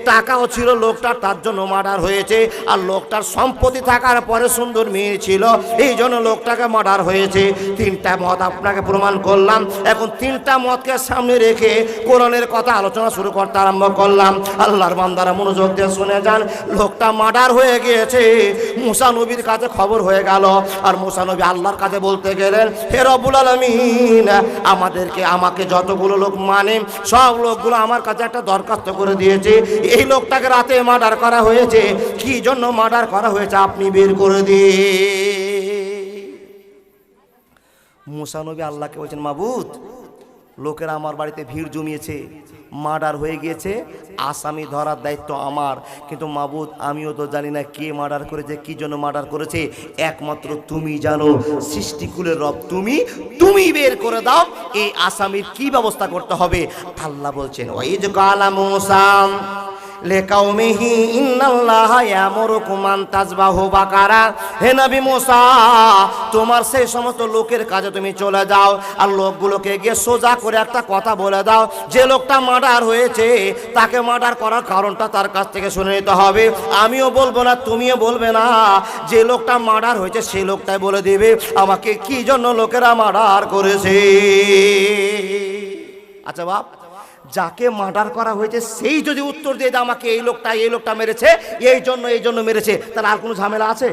টাকাও ছিল লোকটার, তার জন্য মার্ডার হয়েছে, আর লোকটার সম্পত্তি থাকার পরে সুন্দর মেয়ে ছিল, এই জন্য লোকটাকে মার্ডার হয়েছে। 3টা মত আপনাকে প্রমাণ করলাম। এখন 3টা মতকে সামনে রেখে কোরআনের কথা আলোচনা শুরু করতে আরম্ভ করলাম। আল্লাহর বান্দারা মনোযোগ দিয়ে শুনে যান। লোকটা মার্ডার হয়ে গিয়েছে, মূসা নবীর কাছে খবর হয়ে গেল, আর মূসা নবী আল্লাহর কাছে বলতে গেলেন, হে রব্বুল আলামিন, আমাকে যতগুলো লোক মানে সব লোকগুলো আমার কাছে একটা দরখাস্ত করে দিয়েছে, এই লোকটাকে রাতে মার্ডার করা হয়েছে, কি জন্য মার্ডার করা হয়েছে আপনি বের করে দিন। মূসা নবী আল্লাহকে বলছেন, মাবুদ, লোকেরা আমার বাড়িতে ভিড় জমিয়েছে, মার্ডার হয়ে গিয়েছে, আসামি ধরার দায়িত্ব আমার, কিন্তু মাবুদ আমিও তো জানি না কে মার্ডার করেছে, কি জন্য মার্ডার করেছে, একমাত্র তুমি জানো, সৃষ্টিকুলের রব তুমি বের করে দাও এই আসামির কি ব্যবস্থা করতে হবে। আল্লাহ বলছেন, ওয়াইজ ক্বালা মূসা লিকাওমিহি ইন্নাল্লাহা ইয়ামুরুকুম আন তাযবাহু বাকারা। হে নবী মূসা, তোমার সেই সমস্ত লোকের কাছে তুমি চলে যাও, আর লোকগুলোকে গিয়ে সোজা করে একটা কথা বলে দাও, যে লোকটা মার্ডার হয়েছে তাকে মার্ডার করার কারণটা তার কাছ থেকে শুনে নিতে হবে। আমিও বলবো না, তুমিও বলবে না, যে লোকটা মার্ডার হয়েছে সেই লোকটাই বলে দিবে আমাকে কি জন্য লোকেরা মার্ডার করেছে। আচ্ছা বাপ, যাকে মার্ডার করা হয়েছে সেই যদি উত্তর দিয়ে দেয় আমাকে এই লোকটা মেরেছে, এই জন্য মেরেছে, তাহলে আর কোনো ঝামেলা আছে?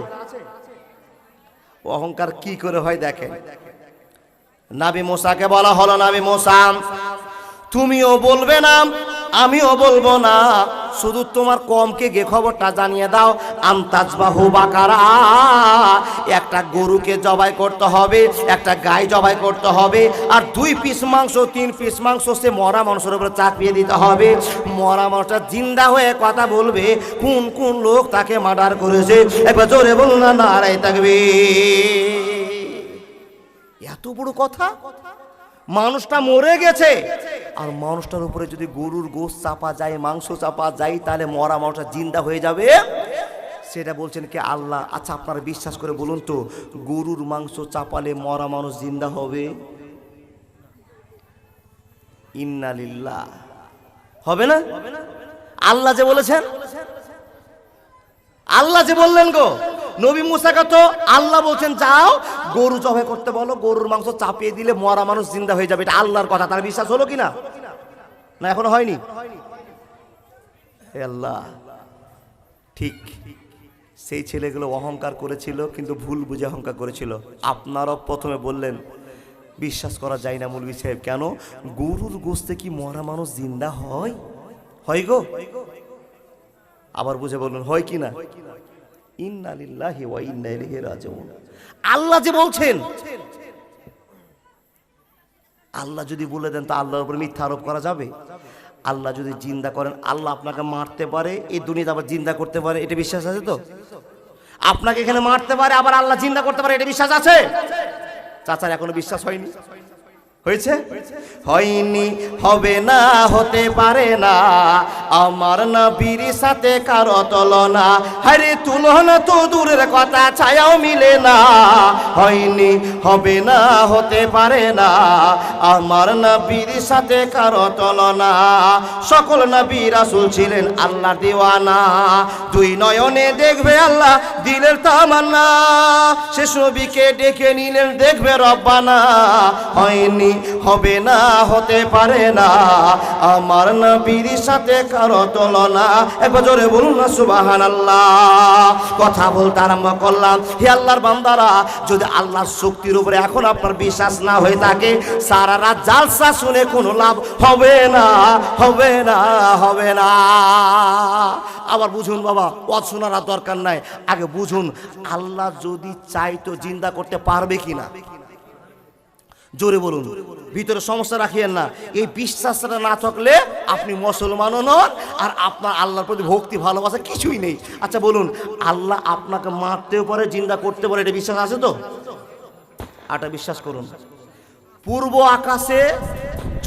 অহংকার কি করে হয় দেখেন। নবী মুসাকে বলা হলো, নবী মুসা তুমিও বলবে না আমিও বলবো না, শুধু তোমার কমকে গে খবরটা জানিয়ে দাও, আনতাজবাহু বাকারা, একটা গরুকে জবাই করতে হবে, একটা গাই জবাই করতে হবে, আর 2 পিস মাংস 3 পিস মাংস সে মরা মানুষের উপরে চাপিয়ে দিতে হবে। মরা মানুষটা জিন্দা হয়ে কথা বলবে, কোন কোন লোক তাকে মার্ডার করেছে, একবার জোরে বলুন না নারাই থাকবে। এত বড় কথা, মানুষটা মরে গেছে আর মানুষটার উপরে যদি গরুর গোশত চাপা যায়, মাংস চাপা যায়, তাহলে মরা মানুষটা জিন্দা হয়ে যাবে, সেটা বলছেন কে? আল্লাহ। আচ্ছা আপনারা বিশ্বাস করে বলুন তো, গরুর মাংস চাপালে মরা মানুষ জিন্দা হবে? ইন্না লিল্লাহ, হবে না? আল্লাহ যে বলেছেন, আল্লাহ যে বললেন গো, নবী মুসাকে তো আল্লাহ বলছেন যাও গরু জবাই করতে বলো, গরুর মাংস চাপিয়ে দিলে মরা মানুষ জিন্দা হয়ে যাবে, এটা আল্লাহর কথা। তার বিশ্বাস হলো কিনা? না এখনো হয়নি? হে আল্লাহ, ঠিক সেই ছেলেগুলো অহংকার করেছিল, কিন্তু ভুল বুঝে অহংকার করেছিল। আপনারাও প্রথমে বললেন বিশ্বাস করা যায় না মৌলভী সাহেব, কেন? গরুর গোশতে কি মরা মানুষ জিন্দা হয়? হয় গো? আবার বুঝে বলুন হয় কি না? ইন্না লিল্লাহি ওয়া ইন্না ইলাইহি রাজিউন। আল্লাহ যে বলছেন, আল্লাহ যদি বলে দেন তো আল্লাহর উপর মিথ্যা আরোপ করা যাবে? আল্লাহ যদি জিন্দা করেন, আল্লাহ আপনাকে মারতে পারে, এই দুনিয়াতে আবার জিন্দা করতে পারে, এটা বিশ্বাস আছে তো? আপনাকে এখানে মারতে পারে, আবার আল্লাহ জিন্দা করতে পারে, এটা বিশ্বাস আছে? চাচার এখনো বিশ্বাস হয়নি? হয়েছে? হয়নি, হবে না, হতে পারে না, আমার নবীর সাথে কারো তুলনা, আরে তুলনা তো দূরের কথা, ছায়াও মিলে না। হয়নি, হবে না, হতে পারে না, আমার নবীর সাথে কারো তুলনা। সকল নবী রাসূল ছিলেন আল্লাহর দিওয়ানা, 2 নয়নে দেখবে আল্লাহ দিলের তামান্না, শেষ নবীকে ডেকে নিলেন দেখবে রব্বানা। হয়নি, হবে না, হতে পারে না, আমার নবীর সাথে কারো তুলনা। একবার জোরে বলুন না সুবহানাল্লাহ। কথা বলতে আরম্ভ করলাম, হে আল্লাহর বান্দারা, যদি আল্লাহর শক্তির উপরে এখন আপনার বিশ্বাস না হয়ে থাকে, সারা রাত জালসা শুনে কোনো লাভ হবে না, হবে না, হবে না। আবার বুঝুন বাবা, ওয়াজ শোনার আর দরকার নাই, আগে বুঝুন আল্লাহ যদি চাইতো জিন্দা করতে পারবে কিনা। জোরে বলুন, ভিতরে সমস্যা রাখিয়েন না। এই বিশ্বাসটা না থাকলে আপনি মুসলমানও নন, আর আপনার আল্লাহর প্রতি ভক্তি ভালোবাসা কিছুই নেই। আচ্ছা বলুন, আল্লাহ আপনাকে মারতেও পারে, জিন্দা করতে পারে, এটা বিশ্বাস আছে তো? এটা বিশ্বাস করুন। পূর্ব আকাশে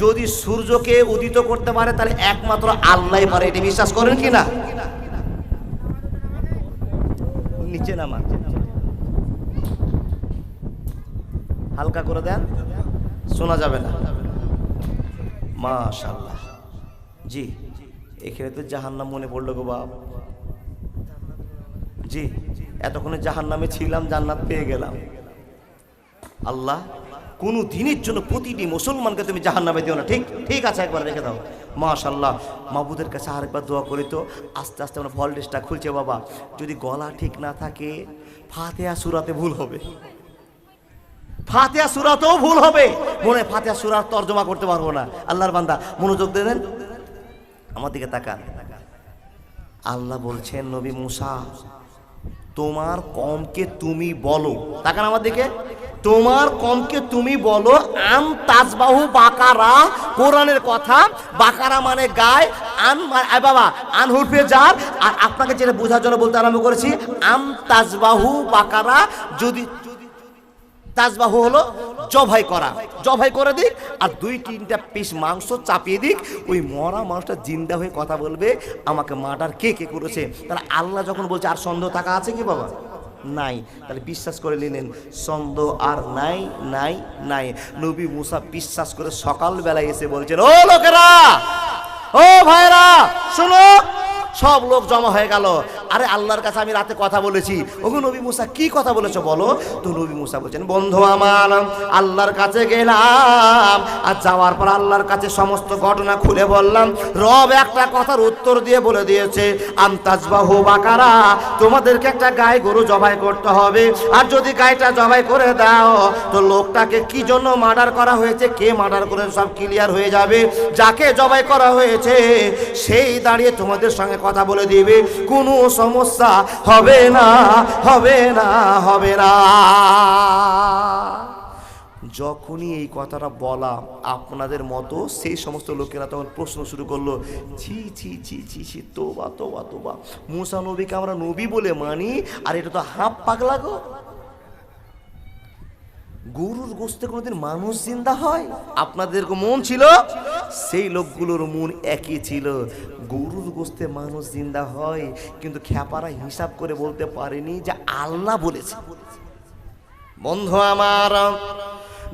যদি সূর্যকে উদিত করতে পারে, তাহলে একমাত্র আল্লাহই পারে, এটা বিশ্বাস করেন কি না? নিচে নামা, হালকা করে দেন, শোনা যাবে না। মাশাআল্লাহ। জি, এখানে তো জাহান্নাম মনে পড়লো গো বাপ। জি, এতক্ষণে জাহান্নামে ছিলাম, জান্নাত পেয়ে গেলাম। আল্লাহ কোনো দিনের জন্য প্রতিটি মুসলমানকে তুমি জাহান্নামে দিও না। ঠিক ঠিক আছে, একবার রেখে দাও। মাশাআল্লাহ। মাবুদের কাছে আরেকবার দোয়া করি তো। আস্তে আস্তে আমরা ভোল্টেজটা খুলছে বাবা। যদি গলা ঠিক না থাকে, ফাতিহা সূরাতে ভুল হবে, ফাতিহা সূরাতেও ভুল হবে, মনে ফাতিহা সূরার তর্জমা করতে পারবো না। আল্লাহর বান্দা মনোযোগ দেন, আমার দিকে তাকান। আল্লাহ বলছেন নবী মুসা, তোমার কমকে তুমি বলো, তাকান আমার দিকে, তোমার কমকে তুমি বলো, আন তাজবাহু বাকারা, কোরআনের কথা, বাকারা মানে গায়, আন বাবা আন হুরফে জার, আর আপনাকে যেটা বোঝার জন্য বলতে আরম্ভ করেছি, আন তাজবাহু বাকারা, যদি তাজবাহু হলো জবাই করা, জবাই করে দিক, আর 2-3টা পিস মাংস চাপিয়ে দিক, ওই মরা মানুষটা জিন্দা হয়ে কথা বলবে আমাকে মার্ডার কে কে করেছে। তাহলে আল্লাহ যখন বলছে আর সন্দেহ থাকা আছে কি বাবা? নাই। তাহলে বিশ্বাস করে নিলেন, সন্দেহ আর নাই, নাই, নাই। নবী মুসা বিশ্বাস করে সকালবেলায় এসে বলছেন, ও লোকেরা, ও ভাইরা শোনো। সব লোক জমা হয়ে গেল, আরে আল্লাহর কাছে আমি রাতে কথা বলেছি। ওগো নবী মুসা কি কথা বলেছো বলো। তো নবী মুসা বলছেন, বন্ধু আমার আল্লাহর কাছে গেলাম, আর যাওয়ার পর আল্লাহর কাছে সমস্ত ঘটনা খুলে বললাম। রব একটা কথার উত্তর দিয়ে বলে দিয়েছে, আনতাজবাহু বাকারা, তোমাদেরকে একটা গাই গরু জবাই করতে হবে। আর যদি গাইটা জবাই করে দাও তো লোকটাকে কি জন্য মার্ডার করা হয়েছে, কে মার্ডার করে সব ক্লিয়ার হয়ে যাবে। যাকে জবাই করা হয়েছে সেই দাঁড়িয়ে তোমাদের সঙ্গে কথা বলে দিবে, কোনো সমস্যা হবে না, হবে না, হবে না। যখনই এই কথাটা বলা আপনাদের মতো সেই সমস্ত লোকেরা তখন প্রশ্ন শুরু করলো, ছি ছি ছি ছি ছি, তোবা তোবা তোবা, মুসা নবীকে আমরা নবী বলে মানি, আর এটা তো হাফ পাগলা গো। গরুর গোশতে কোনোদিন মানুষ জিন্দা হয়? আপনাদের মন ছিল, সেই লোকগুলোর মন একই ছিল, গরুর গোশতে মানুষ জিন্দা হয়, কিন্তু খ্যাপারা হিসাব করে বলতে পারেনি যে আল্লাহ বলেছে। বন্ধু আমার,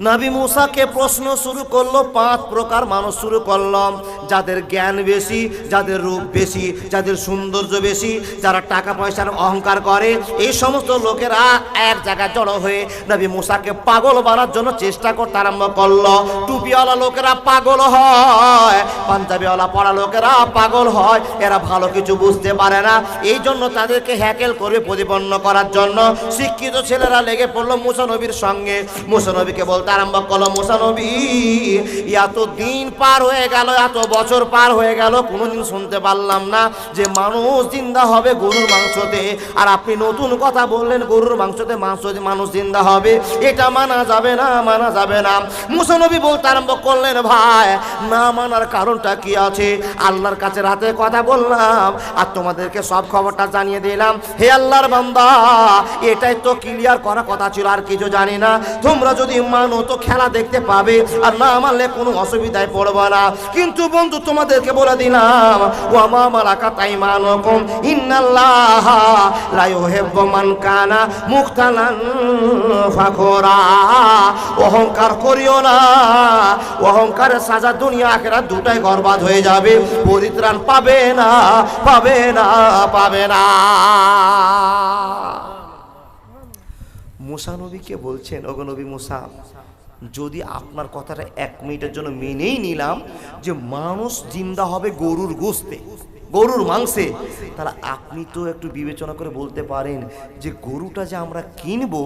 নবী মুসাকে প্রশ্ন শুরু করলো, 5 প্রকার মানুষ শুরু করলাম, যাদের জ্ঞান বেশি, যাদের রূপ বেশি, যাদের সৌন্দর্য বেশি, যারা টাকা পয়সার অহংকার করে, এই সমস্ত লোকেরা এক জায়গায় জড়ো হয়ে নবী মুসাকে পাগল বানার জন্য চেষ্টা করতে আরম্ভ করলো। টুপিওয়ালা লোকেরা পাগল হয়, পাঞ্জাবিওয়ালা পড়া লোকেরা পাগল হয়, এরা ভালো কিছু বুঝতে পারে না, এই জন্য তাদেরকে হ্যাকেল করে প্রতিপন্ন করার জন্য শিক্ষিত ছেলেরা লেগে পড়লো মুসা নবীর সঙ্গে। মুসা নবীকে বলতে আরম্ভ করলো, মুসা নবী, এত দিন পার হয়ে গেল, এত বছর পার হয়ে গেল, কোনোদিন শুনতে পারলাম না যে মানুষ জিন্দা হবে গরুর মাংসতে, আর আপনি নতুন কথা বললেন গরুর মাংসতে মানুষ জিন্দা হবে, এটা মানা যাবে না, মানা যাবে না। মুসা নবী বলতে আরম্ভ করলেন, ভাই না মানার কারণটা কি আছে? আল্লাহর কাছে রাতে কথা বললাম আর তোমাদেরকে সব খবরটা জানিয়ে দিলাম। হে আল্লাহর বান্দা, এটাই তো ক্লিয়ার করা কথা ছিল, আর কিছু জানি না। তোমরা যদি মানো তো খেলা দেখতে পাবে, আর না মানলে কোনো অসুবিধায় পড়বে না। কিন্তু বন্ধু তোমাদেরকে বলে দিলাম, ওয়া মা মালাকাত আইমানুকুম ইন্নাল্লাহা লা ইউহিব্বু মান কানা মুখতালান ফাখুরা। অহংকার করিও না, অহংকারের সাজা দুনিয়া আখিরাত দুটাই বরবাদ হয়ে যাবে, পরিত্রাণ পাবে না, পাবে না, পাবে না। মুসা নবীকে বলছেন, ওগো নবী মুসা, যদি আপনার কথাটা 1 মিনিটের জন্য মেনেই নিলাম যে মানুষ জিন্দা হবে গরুর গোশতে, গরুর মাংসে, তাহলে আপনি তো একটু বিবেচনা করে বলতে পারেন যে গরুটা যে আমরা কিনবো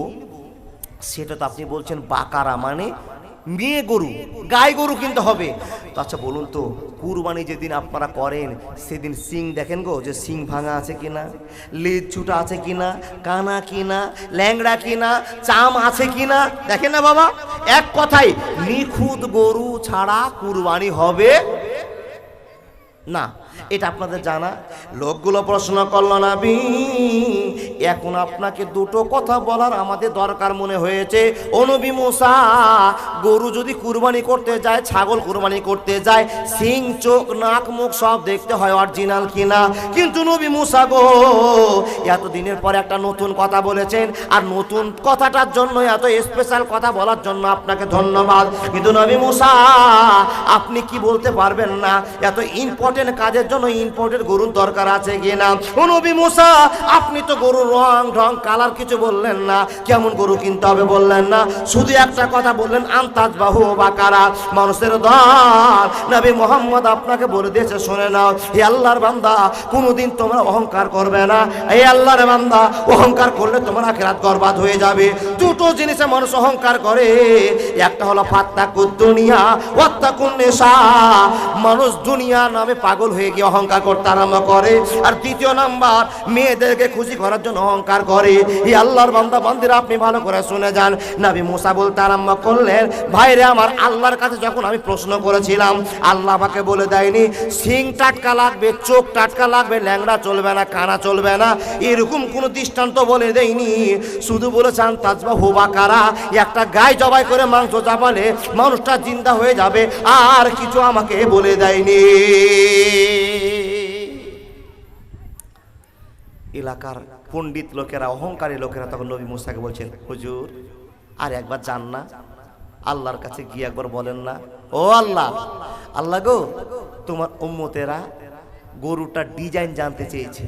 সেটা তো আপনি বলছেন বাকারা, মানে মেয়ে গরু, গাই গরু কিনতে হবে। তো আচ্ছা বলুন তো, কুরবানি যেদিন আপনারা করেন সেদিন সিং দেখেন গো, যে সিং ভাঙা আছে কিনা, লেজ ছুটা আছে কিনা, কানা কিনা, ল্যাংড়া কিনা, চাম আছে কিনা, দেখেন না বাবা। এক কথাই নিখুঁত গরু ছাড়া কুরবানি হবে না, এটা আপনাদের জানা। লোকগুলো প্রশ্ন করলো, নবী এখন আপনাকে দুটো কথা বলার আমাদের দরকার মনে হয়েছে। ও নবী মুসা, গরু যদি কুরবানি করতে যায়, ছাগল কুরবানি করতে যায়, সিং চোখ নাক মুখ সব দেখতে হয় অরিজিনাল কিনা। কিন্তু নবী মুসা গো, এতদিনের পরে একটা নতুন কথা বলেছেন, আর নতুন কথাটার জন্য, এত স্পেশাল কথা বলার জন্য আপনাকে ধন্যবাদ। কিন্তু নবী মুসা, আপনি কি বলতে পারবেন না এত ইম্পর্টেন্ট কাজের জন্য ইম্পোর্টেড গরুর দরকার আছে কিনা? ও নবী মুসা, আপনি তো গরুর রং ঢং কালার কিছু বললেন না, কেমন গরু কিনতে হবে বললেন না, শুধু একটা কথা বললেন, আনতাজবাহু বাকারা, মানুষের দল। নবী মুহাম্মদ আপনাকে বলে দিয়েছে, শুনে নাও, হে আল্লাহর বান্দা, কোনোদিন তোমরা অহংকার করবে না। হে আল্লাহর বান্দা, অহংকার করলে তোমার আখিরাত বরবাদ হয়ে যাবে। দুটো জিনিসে মানুষ অহংকার করে, একটা হলো ফাত্তাকুদ দুনিয়া ওয়াত্তাকুন নিসা, মানুষ দুনিয়া নামে পাগল হয়ে গিয়ে অহংকার করতে আরম্ভ করে। আর দ্বিতীয় নাম্বার, মেয়েদেরকে খুশি করার জন্য অহংকার করে। এই আল্লাহর বান্দা বান্দিরা, আপনি ভালো করে শুনে যান। নবী মুসা বলতে আরম্ভ করলেন, ভাইরে আমার, আল্লাহর কাছে যখন আমি প্রশ্ন করেছিলাম, আল্লাহ আমাকে বলে দেয়নি সিং টাটকা লাগবে, চোখ টাটকা লাগবে, ল্যাংড়া চলবে না, কানা চলবে না, এরকম কোনো দৃষ্টান্ত বলে দেয়নি। শুধু বলেছেন তাজবাহু বাকারা, একটা গাই জবাই করে মাংস চাপালে মানুষটা জিন্দা হয়ে যাবে, আর কিছু আমাকে বলে দেয়নি। এলাকার পণ্ডিত লোকেরা, অহংকারী লোকেরা তখন নবী মুসাকে বলছেন, হুজুর আর একবার যান না, আল্লাহর কাছে গিয়ে একবার বলেন না, ও আল্লাহ, আল্লাহ গো, তোমার উম্মতেরা গরুটার ডিজাইন জানতে চেয়েছে,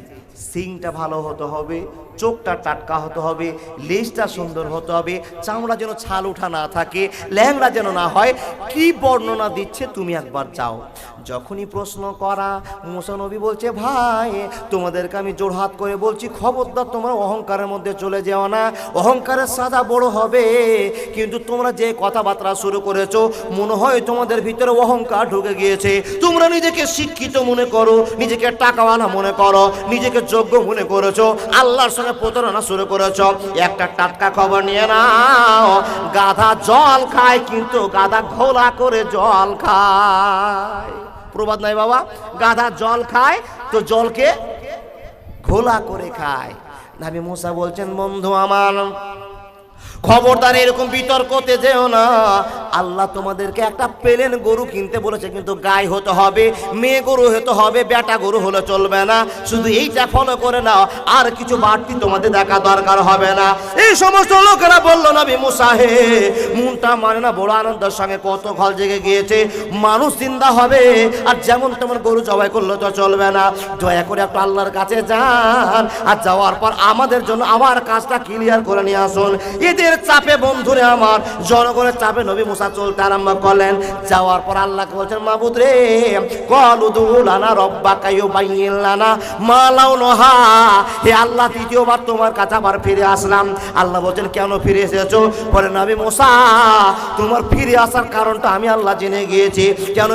সিংটা ভালো হতে হবে, চোখটা টাটকা হতে হবে, লেজটা সুন্দর হতে হবে, চামড়া যেন ছাল উঠা না থাকে, ল্যাংড়া যেন না হয়। কি বর্ণনা দিচ্ছে তুমি একবার যাও। যখনই প্রশ্ন করা, মুসা নবী বলছে ভাই তোমাদেরকে আমি জোড়হাত করে বলছি খবরদার তোমরা অহংকারের মধ্যে চলে যেও না, অহংকারের সাজা বড় হবে। কিন্তু তোমরা যে কথাবার্তা শুরু করেছো মনে হয় তোমাদের ভিতরে অহংকার ঢুকে গিয়েছে। তোমরা নিজেকে শিক্ষিত মনে করো, নিজেকে টাকাওয়ালা মনে করো, নিজেকে যোগ্য মনে করেছো, আল্লাহর সঙ্গে প্রতারণা শুরু করেছো। একটা টাটকা খবর নিয়ে নাও, গাধা জল খায় কিন্তু গাধা ঘোলা করে জল খায়। প্রবাদ নাই বাবা, গাধা জল খায় তো জলকে ঘোলা করে খায়। নবী মুসা বলছেন বন্ধু আমার খবরদার এরকম বিতর্কতে যেও না। আল্লাহ তোমাদেরকে একটা প্লেন গরু কিনতে বলেছে, কিন্তু গাই হতে হবে, মেয়ে গরু হতে হবে, বেটা গরু হলে চলবে না। শুধু এইটা ফলো করে নাও, আর কিছু বাড়তি তোমাদের দেখা দরকার হবে না। এই সমস্ত লোকেরা বললো নবী মুসা হে মনটা মানে না, বড় আনন্দের সঙ্গে কত ঘর জেগে গিয়েছে, মানুষ জিন্দা হবে আর যেমন তেমন গরু জবাই করলে তো চলবে না। দয়া করে একটু আল্লাহর কাছে যান, আর যাওয়ার পর আমাদের জন্য আমার কাজটা ক্লিয়ার করে নিয়ে আসুন। এদের চাপে বন্ধুরে আমার, জনগণের চাপে নবী মুসা চলতে আরম্ভ করলেন। যাওয়ার পর আল্লাহকে বলছেন মাবুদ রে কলুদু লানা রব্বাকা ইউবাইয়িন লানা মা লাউনুহা। হে আল্লাহ দ্বিতীয়বার তোমার কাছে আবার ফিরে আসলাম। আল্লাহ বলছেন কেন ফিরে এসেছো? বলে নবী মুসা তোমার ফিরে আসার কারণটা আমি আল্লাহ জেনে গিয়েছি। কেন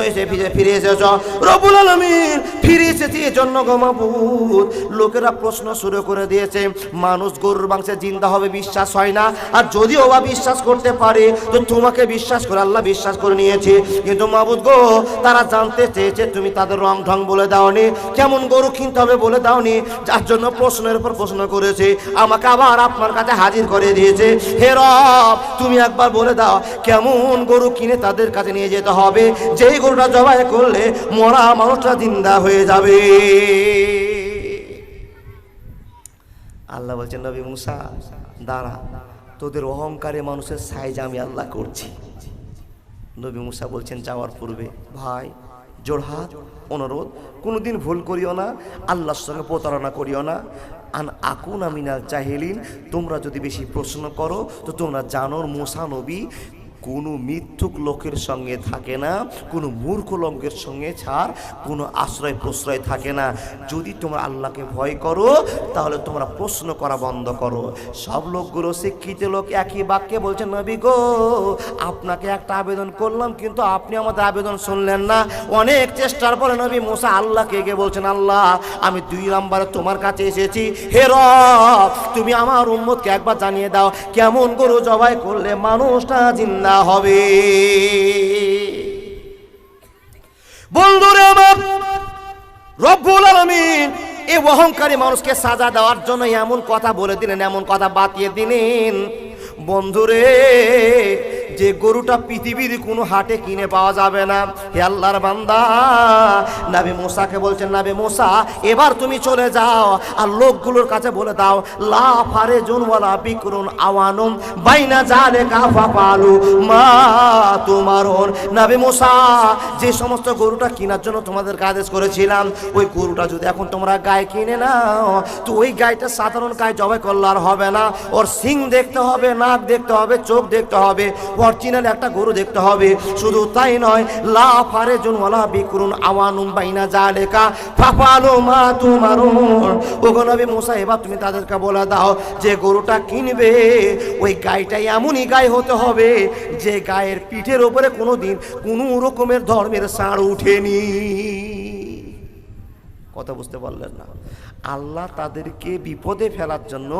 ফিরে এসেছো? রব্বুল আলামিন ফিরে এসেছি এজন্য গো মাবুদ। লোকেরা প্রশ্ন শুরু করে দিয়েছে, মানুষ গরুর মাংসে জিন্দা হবে বিশ্বাস হয় না, আর যদিও বা বিশ্বাস করতে পারে তো তোমাকে বিশ্বাস করে আল্লাহ বিশ্বাস করে নিয়েছে। কিন্তু মাবুদ গো তারা জানতে চেয়েছে, তুমি তাদের রং ঢং বলে দাওনি, কেমন গরু কিনতে হবে বলে দাওনি, যার জন্য প্রশ্নের উপর প্রশ্ন করেছে, আমাকে আবার আপনার কাছে হাজির করে দিয়েছে। হে রব তুমি একবার বলে দাও কেমন গরু কিনে তাদের কাছে নিয়ে যেতে হবে, যেই গরুটা জবাই করলে মরা মানুষটা জিন্দা হয়ে যাবে। আল্লাহ বলছেন নবী মুসা দাঁড়া, তোদের অহংকারে মানুষের সাইজ আমি আল্লাহ করছি। নবী মুসা বলছেন যাওয়ার পূর্বে ভাই জোড়হাত অনুরোধ, কোনোদিন ভুল করিও না, আল্লাহর সঙ্গে প্রতারণা করিও না। আন আকুনা মিনাল জাহিলিন, তোমরা যদি বেশি প্রশ্ন করো তো তোমরা জানো মুসা নবী কোনো মিথ্যুক লোকের সঙ্গে থাকে না, কোনো মূর্খ লোকের সঙ্গে ছাড় কোনো আশ্রয় প্রশ্রয় থাকে না। যদি তোমরা আল্লাহকে ভয় করো তাহলে তোমরা প্রশ্ন করা বন্ধ করো। সব লোকগুলো শিক্ষিত লোক একই বাক্যে বলছেন নবী গো আপনাকে একটা আবেদন করলাম কিন্তু আপনি আমাদের আবেদন শুনলেন না। অনেক চেষ্টার পরে নবী মুসা আল্লাহকে গিয়ে বলছেন আল্লাহ আমি 2 নম্বরে তোমার কাছে এসেছি, হে রব তুমি আমার উম্মতকে একবার জানিয়ে দাও কেমন গরু জবাই করলে মানুষটা জিন্দা হবে। বন্ধুরে আমার রব্বুল আলামিন এই অহংকারী মানুষকে সাজা দেওয়ার জন্য এমন কথা বলে দিলেন, এমন কথা বাতিয়ে দিলেন। বন্ধুরে যে গরুটা পৃথিবীর কোনো হাটে কিনে পাওয়া যাবে না। হে আল্লাহর বান্দা নবী মুসাকে বলছেন নবী মুসা এবার তুমি চলে যাও আর লোকগুলোর কাছে বলে দাও লা ফারেজুন ওয়ালা বিকরুন আওয়ানুম বাইনা জালিকা ফাফালু মা তুমারুন। নবী মুসা যে সমস্ত গরুটা কেনার জন্য তোমাদেরকে আদেশ করেছিলাম ওই গরুটা যদি এখন তোমরা গায়ে কিনে নাও তো ওই গায়টা সাধারণ গায়ে জবাই করলে আর হবে না, ওর সিং দেখতে হবে, নাক দেখতে হবে, চোখ দেখতে হবে, অরিজিনাল একটা গরু দেখতে হবে। শুধু তাই নয় লা ফারেজুন ওয়ালা বিকরুন আওয়ানুম বাইনা জালিকা ফাফালু মা তুমারুন। ওগো নবী মুসা এবার তুমি তাদেরকে বলে দাও যে গরুটা কিনবে ওই গায়টা এমনই গায় হতে হবে যে গায়ের পিঠের উপরে কোনোদিন কোনো রকমের ধর্মের ষাঁড় উঠেনি। কথা বুঝতে পারলেন না? আল্লাহ তাদেরকে বিপদে ফেলার জন্য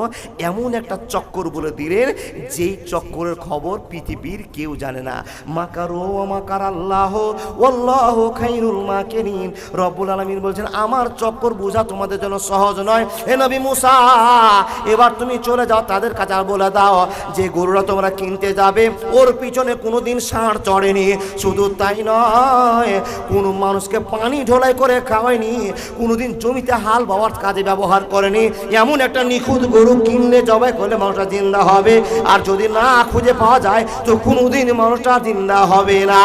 এমন একটা চক্কর বলে দিলেন যেই চক্করের খবর পৃথিবীর কেউ জানে না। মাকারু ওয়া মাকার আল্লাহ ওয়াল্লাহু খায়রুল মাকিরিন। রব্বুল আলামিন বলছেন আমার চক্কর বোঝা তোমাদের জন্য সহজ নয়। হে নবী মুসা এবার তুমি চলে যাও তাদের কাছে আর বলে দাও যে গরুটা তোমরা কিনতে যাবে ওর পিছনে কোনোদিন ষাঁড় চড়েনি। শুধু তাই নয় কোনো মানুষকে পানি ঢোলাই করে খাওয়ায়নি, কোনোদিন জমিতে হাল বাওয়ার কাজে ব্যবহার করেনি। এমন একটা নিখুঁত গরু কিনলে জবাই করলে মানুষটা জিন্দা হবে, আর যদি না খুঁজে পাওয়া যায় তো কোনোদিন মানুষটা জিন্দা হবে না।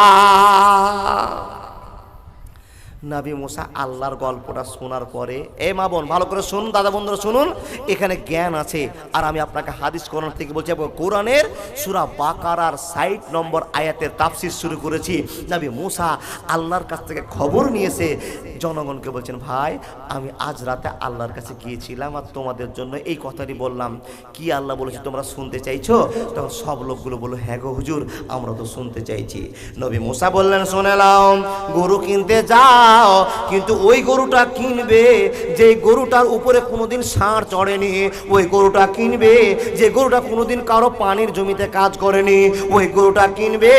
নবী মুসা আল্লাহর গল্পটা শোনার পরে, এ মা বোন ভালো করে শুনুন, দাদা বন্ধুরা শুনুন, এখানে জ্ঞান আছে। আর আমি আপনাকে হাদিস কোরআন থেকে বলছি, কোরআনের সূরা বাকারার 60 নম্বর আয়াতের তাফসীর শুরু করেছি। নবী মুসা আল্লাহর কাছ থেকে খবর নিয়েছে, জনগণকে বলছেন, ভাই আমি আজ রাতে আল্লাহর কাছে গিয়েছিলাম আর তোমাদের জন্য এই কথাটি বললাম, কি আল্লাহ বলেছে তোমরা শুনতে চাইছো? তখন সব লোকগুলো বললো, হ্যাঁ গো হুজুর, আমরা তো শুনতে চাইছি। নবী মুসা বললেন, শুনে নাও, গরু কিনতে যাও, কিন্তু ওই গরুটা কিনবে যে গরুটার উপরে কোনোদিন ষাঁড় চড়েনি, ওই গরুটা কিনবে যে গরুটা কোনোদিন কারো পানির জমিতে কাজ করেনি, ওই গরুটা কিনবে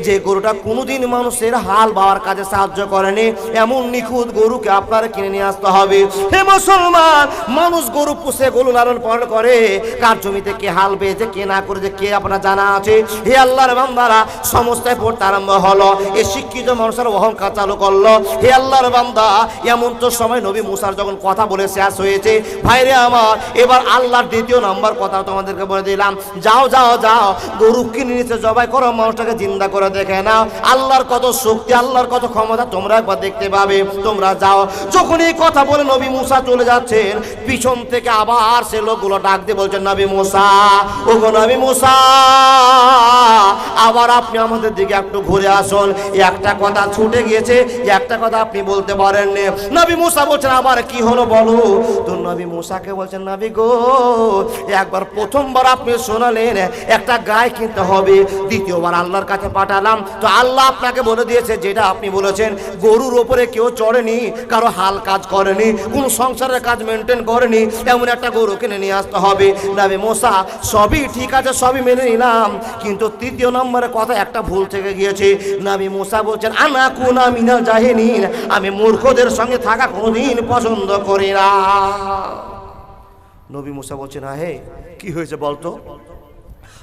যে গরুটা কোনোদিন মানুষের হাল বাওয়ার কাজে সাহায্য করেনি, এমন নিখুঁত গরুকে আপনারা কিনে নিয়ে আসতে হবে। হে মুসলমান, মানুষ গরু পুষে গরু লালন পালন করে, কার জমিতে কে হাল বেয়েছে কে না করেছে কে আপনার জানা আছে? হে আল্লাহর বান্দারা, সমস্যায় পড়তে আরম্ভ হলো, এই শিক্ষিত মানুষের অহংকার চালু করলো। হে আল্লাহর বান্দা, এমন তো সময় নবী মুসার যখন কথা বলে শেষ হয়েছে, ভাইরে আমার, এবার আল্লাহর দ্বিতীয় নাম্বার কথা তোমাদেরকে বলে দিলাম, যাও যাও যাও, গরু কিনে নিচে জবাই করো, মানুষটাকে জিন্দা করে দেখে নাও, আল্লাহর কত শক্তি, আল্লাহর কত ক্ষমতা তোমরা একবার দেখতে পাবে, তোমরা যাও। যখন এই কথা বলে নবী মুসা চলে যাচ্ছেন, পিছন থেকে আবার সে লোকগুলো ডাক দিয়ে বলছেন, নবী মুসা, ওগো নবী মুসা, আবার আপনি আমাদের দিকে একটু ঘুরে আসুন, একটা কথা ছুটে গিয়েছে, একটা কথা আপনি বলতে পারেননি। নবী মুসা বলছেন, আবার কি হলো বলো? তো নবী মুসাকে বলছেন, নবী গো, একবার প্রথমবার আপনি শোনালেন একটা গায় কিনতে হবে, দ্বিতীয়বার আল্লাহর কাছে পাঠালাম, তো আল্লাহ আপনাকে বলে দিয়েছে যেটা আপনি বলেছেন, গরুর ওপরে কেউ চড়েনি, কারো হাল কাজ করেনি, কোন সংসারের কাজ মেনটেন করেনি, এমন একটা গরু কিনে নিয়ে আসতে হবে। নবী মুসা, সবই ঠিক আছে, সবই মেনে নিলাম, কিন্তু তৃতীয় নম্বরের কথা একটা ভুল থেকে গিয়েছে। নবী মুসা বলছেন, আনা কুনা মিনাল জাহিলিন, আমি মূর্খদের সঙ্গে থাকা কোনোদিন পছন্দ করি না। নবী মুসা বলছেন, হে কি হয়েছে বলতো,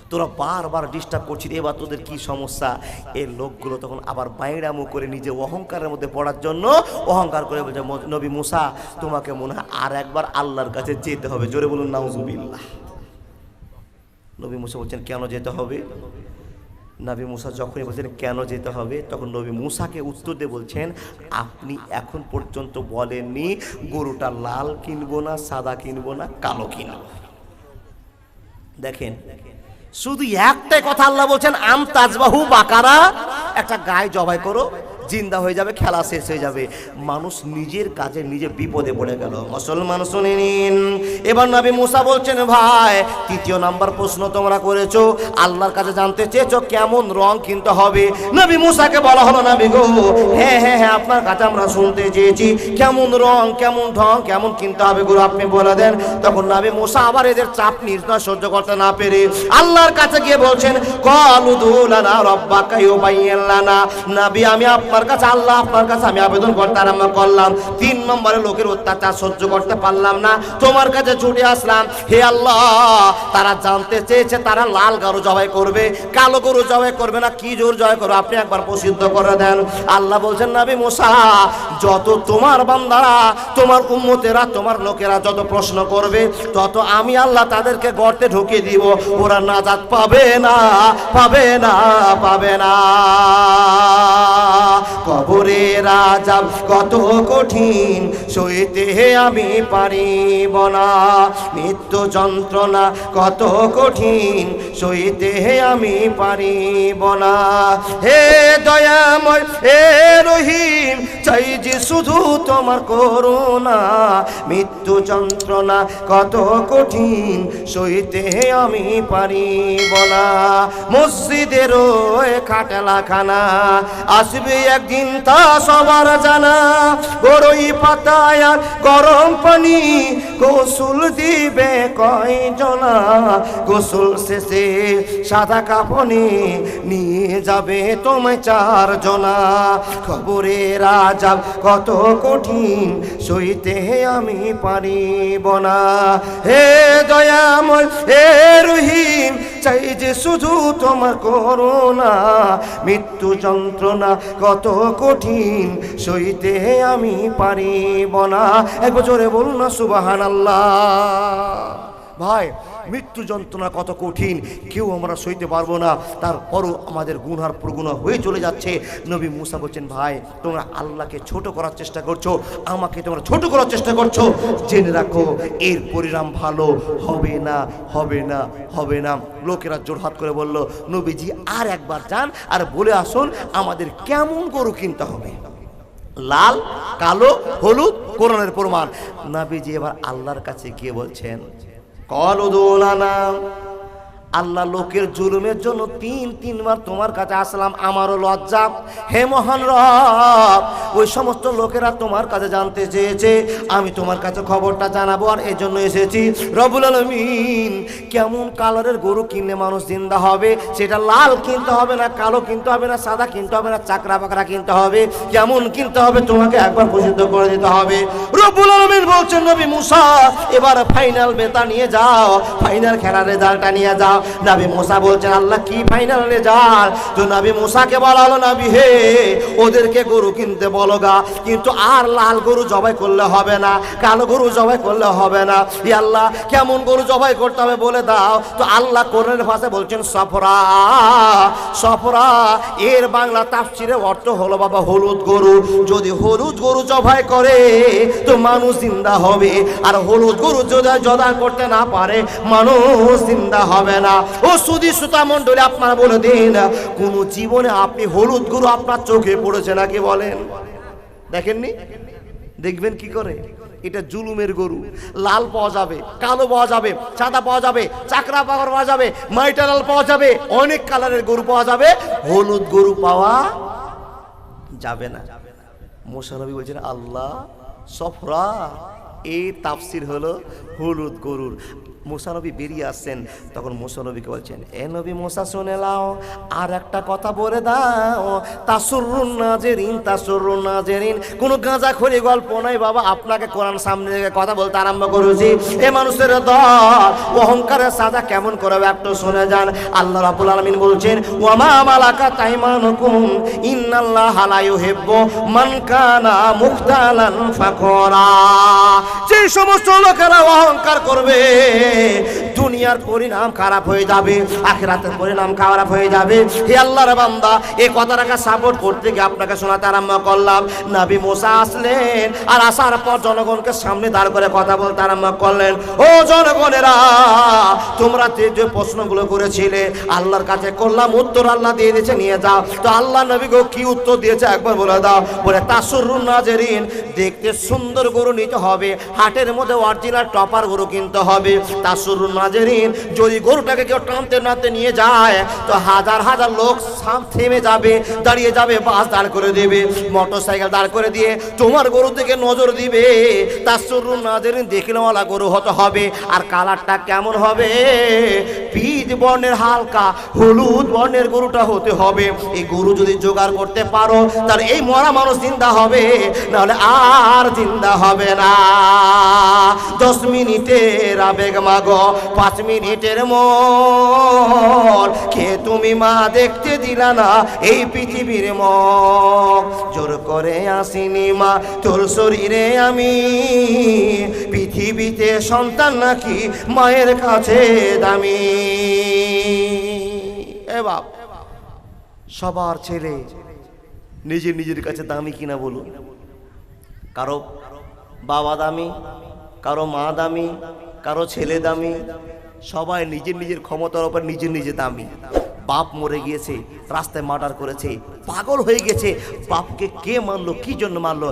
তোরা বারবার ডিস্টার্ব করছিস, এবার তোদের কি সমস্যা? এই লোকগুলো তখন আবার বাইরামু করে নিজে অহংকারের মধ্যে পড়ার জন্য অহংকার করে বলছে, নবী মুসা, তোমাকে মনে হয় আর একবার আল্লাহর কাছে যেতে হবে। জোরে বলুন নাউজুবিল্লাহ। নবী মুসা বলছেন, কেন যেতে হবে? নবী মুসা যখনই বলছেন কেন যেতে হবে, তখন নবী মুসাকে উত্তর দিয়ে বলছেন, আপনি এখন পর্যন্ত বলেননি গরুটা লাল কিনবো না, সাদা কিনবো না, কালো কিনবো। দেখেন, শুধু একটাই কথা আল্লাহ বলছেন, আম তাজবাহু বাকারা, একটা গায়ে জবাই করো, জিন্দা হয়ে যাবে, খেলা শেষ হয়ে যাবে। মানুষ নিজের কাজে নিজে বিপদে পড়ে গেল। মুসলমান শুনে নিন, এবার নবী মুসা বলছেন, ভাই তৃতীয় নাম্বার প্রশ্ন তোমরা করেছো, আল্লাহর কাছে জানতে চেয়েছো কেমন রং কিনতে হবে। নবী মুসাকে বলা হলো, নবী গো, হ্যাঁ হ্যাঁ হ্যাঁ, আপনার কাছে আমরা শুনতে চেয়েছি কেমন রং, কেমন ঢং, কেমন কিনতে হবে গুরু, আপনি বলে দেন। তখন নবী মুসা আবার এদের চাপ নির্যাতন সহ্য করতে না পেরে আল্লাহর কাছে গিয়ে বলছেন, ক্বালু দুলানা রাব্বাকা ইউবাইয়িন লানা, নবী আমি আপনার কাছে, আল্লাহ আপনার কাছে আমি আবেদন করতে আরম্ভ করলাম, 3 নম্বরে লোকের অত্যাচার সহ্য করতে পারলাম না, তোমার কাছে ছুটে আসলাম। হে আল্লাহ, তারা জানতে চেয়েছে তারা লাল গরু জবাই করবে, কালো গরু জবাই করবে না, কি জোর জবাই করবে, আপনি একবার প্রসিদ্ধ করে দেন। আল্লাহ বলছেন, নবী মুসা, যত তোমার বান্দারা, তোমার উম্মতেরা, তোমার লোকেরা যত প্রশ্ন করবে, তত আমি আল্লাহ তাদেরকে গর্তে ঢুকিয়ে দিব, ওরা নাজাত পাবে না, পাবে না, পাবে না। কবরের আযাব কত কঠিন, সইতে আমি পারিব না, মৃত্যু যন্ত্রণা কত কঠিন, সইতে আমি পারিব না। হে দয়াময়, হে রহিম, চাই যে শুধু তোমার করুণা, মৃত্যু যন্ত্রণা কত কঠিন, সইতে আমি পারিব না। মসজিদের ওই খাটলাখানা আসবে একদিন, তা সবার জানা, বড়ই পাতায় আর গরম পানি, গোসল দিবে কয়জনা, গোসল শেষে সাদা কাফনে নিয়ে যাবে তোমায় 4 জনা। খবরের আযাব কত কঠিন, সইতে আমি পারিব না। হে দয়াময়, হে রহিম, চাই যে শুধু তোমার করুণা, মৃত্যু যন্ত্রণা কত কঠিন, সইতে আমি পারিব না। একবার জোরে বলুন না সুবহানাল্লাহ। ভাই মৃত্যু যন্ত্রণা কত কঠিন, কেউ আমরা সইতে পারবো না, তারপরও আমাদের গুনার প্রগুণা হয়ে চলে যাচ্ছে। নবী মুসা বলছেন, ভাই তোমরা আল্লাহকে ছোট করার চেষ্টা করছো, আমাকে তোমরা ছোট করার চেষ্টা করছো, জেনে রাখো এর পরিণাম ভালো হবে না, হবে না, হবে না। লোকেরা জোরহাত করে বলল, নবীজি আর একবার যান আর বলে আসুন আমাদের কেমন গরু কিনতে হবে, লাল, কালো, হলুদ, কোরআনের প্রমাণ। নবীজি এবার আল্লাহর কাছে গিয়ে বলছেন, কলুদুলানা, আল্লাহ লোকের জুলুমের জন্য তিনবার তোমার কাছে আসলাম, আমারও লজ্জা। হে মহান রব, ওই সমস্ত লোকেরা তোমার কাছে জানতে চেয়েছে, আমি তোমার কাছে খবরটা জানাবো আর এজন্য এসেছি। রব্বুল আলামিন, কেমন কালারের গরু কিনলে মানুষ জিন্দা হবে? সেটা লাল কিনতে হবে না, কালো কিনতে হবে না, সাদা কিনতে হবে না, চাকরা বাকরা কিনতে হবে, কেমন কিনতে হবে তোমাকে একবার প্রসিদ্ধ করে দিতে হবে। রব্বুল আলামিন বলছেন, নবী মুসা এবার ফাইনাল বেতা নিয়ে যাও, ফাইনাল খেলার রেজাল্টটা নিয়ে যাও। নবী মুসা বলছেন, আল্লাহ কি ফাইনাল রেজাল্ট? তো নবী মুসাকে বলা হলো, নবী হে, ওদেরকে গরু কিনতে বলো গা, কিন্তু আর লাল গরু জবাই করলে হবে না, কালো গরু জবাই করলে হবে না। ই আল্লাহ, কেমন গরু জবাই করতে হবে বলে দাও। তো আল্লাহ কোরআনের ভাষায় বলছেন সফরা। সফরা এর বাংলা তাফসিরে অর্থ হলো বাবা হলুদ গরু। যদি হলুদ গরু জবাই করে তো মানুষ জিন্দা হবে, আর হলুদ গরু যদি জবাই করতে না পারে মানুষ জিন্দা হবে না। ও সুধী শ্রোতা মণ্ডলী, আপনারা বলে দিন, কোন জীবনে আপনি হলুদ গরু আপনার চোখে পড়েছে নাকি বলেন? দেখেননি? দেখবেন কি করে? এটা জুলুমের গরু। লাল পাওয়া যাবে, কালো পাওয়া যাবে, সাদা পাওয়া যাবে, চাকরা পাকড় পাওয়া যাবে, মাইটা লাল পাওয়া যাবে, অনেক কালারের গরু পাওয়া যাবে, হলুদ গরু পাওয়া যাবে না। মুসা নবী বলছেন, আল্লাহ সফরা, এই তাফসির হলো হলুদ গরুর। মুসা নবী বেরিয়ে আসছেন, তখন মুসা নবীকে বলছেন, এ নবী মুসা শুনে নাও, আর একটা কথা বলে দাও, তাসুরুন নাজেরিন, তাসুরুন নাজেরিন। কোনো গাঁজাখড়ি গল্প নাই বাবা, আপনাকে কোরআন সামনে রেখে কথা বলতে আরম্ভ করেছি। এ মানুষের দল অহংকারের সাজা কেমন করবে একটু শুনে যান। আল্লাহ রাব্বুল আলামিন বলছেন, ওয়ামা মালাকাত আইমানুকুম ইন্নাল্লাহা লা ইউহিব্বু মান কানা মুখতালান ফাখরা। যে সমস্ত লোকেরা অহংকার করবে দুনিয়ার পরিণাম খারাপ হয়ে যাবে, আখিরাতের পরিণাম খারাপ হয়ে যাবে। হে আল্লাহর বান্দা, এই কথাটাকে সাপোর্ট করতে গিয়ে আপনাকে শোনাতে আরম্ভ করলাম। নবী মুসা আসলেন, আর আসার পর জনগণকে সামনে দাঁড় করে কথা বলতে আরম্ভ করলেন, ও জনগণেরা, তোমরা যে প্রশ্নগুলো করেছিলে আল্লাহর কাছে করলাম, উত্তর আল্লাহ দিয়ে দিয়েছে, নিয়ে যাও। তো আল্লাহ নবী গো কি উত্তর দিয়েছে একবার বলে দাও। বলে, তাসুরুন নাজেরিন, দেখতে সুন্দর গরু নিতে হবে, হাটের মধ্যে অরিজিনাল টপার গরু কিনতে হবে। তাসুরুন নাজেরিন, যদি গরুটাকে কেউ টানতে নাতে নিয়ে যায় তো হাজার হাজার লোক থেমে যাবে, দাঁড়িয়ে যাবে, বাস দাঁড় করে দেবে, মোটর সাইকেল দাঁড় করে দিয়ে তোমার গরুর দিকে নজর দিবে। তাসুরুন নাজেরিন, দেখলেওয়ালা গরু হতে হবে। আর কালারটা কেমন হবে? পিচ বর্ণের, হালকা হলুদ বর্ণের গরুটা হতে হবে। এই গরু যদি জোগাড় করতে পারো তার এই মরা মানুষ জিন্দা হবে, নাহলে আর জিন্দা হবে না। 10 মিনিটের আবেগ মাগো, 5 মিনিটের মন, কে তুমি মা দেখতে দিলা না এই পৃথিবীর মন। জোর করে আসিনি মা তোর শরীরে আমি, পৃথিবীতে সন্তান নাকি মায়ের কাছে দামি। এ বাপ, সবার ছেলে নিজের নিজের কাছে দামি কিনা বলুন? কারো বাবা দামি, কারো মা দামি, কারো ছেলে দামি, সবাই নিজের নিজের ক্ষমতার উপর নিজের নিজে দামি। বাপ মরে গিয়েছে, রাস্তায় মার্ডার করেছে, পাগল হয়ে গেছে, বাপকে কে মারলো, কি জন্য মারলো?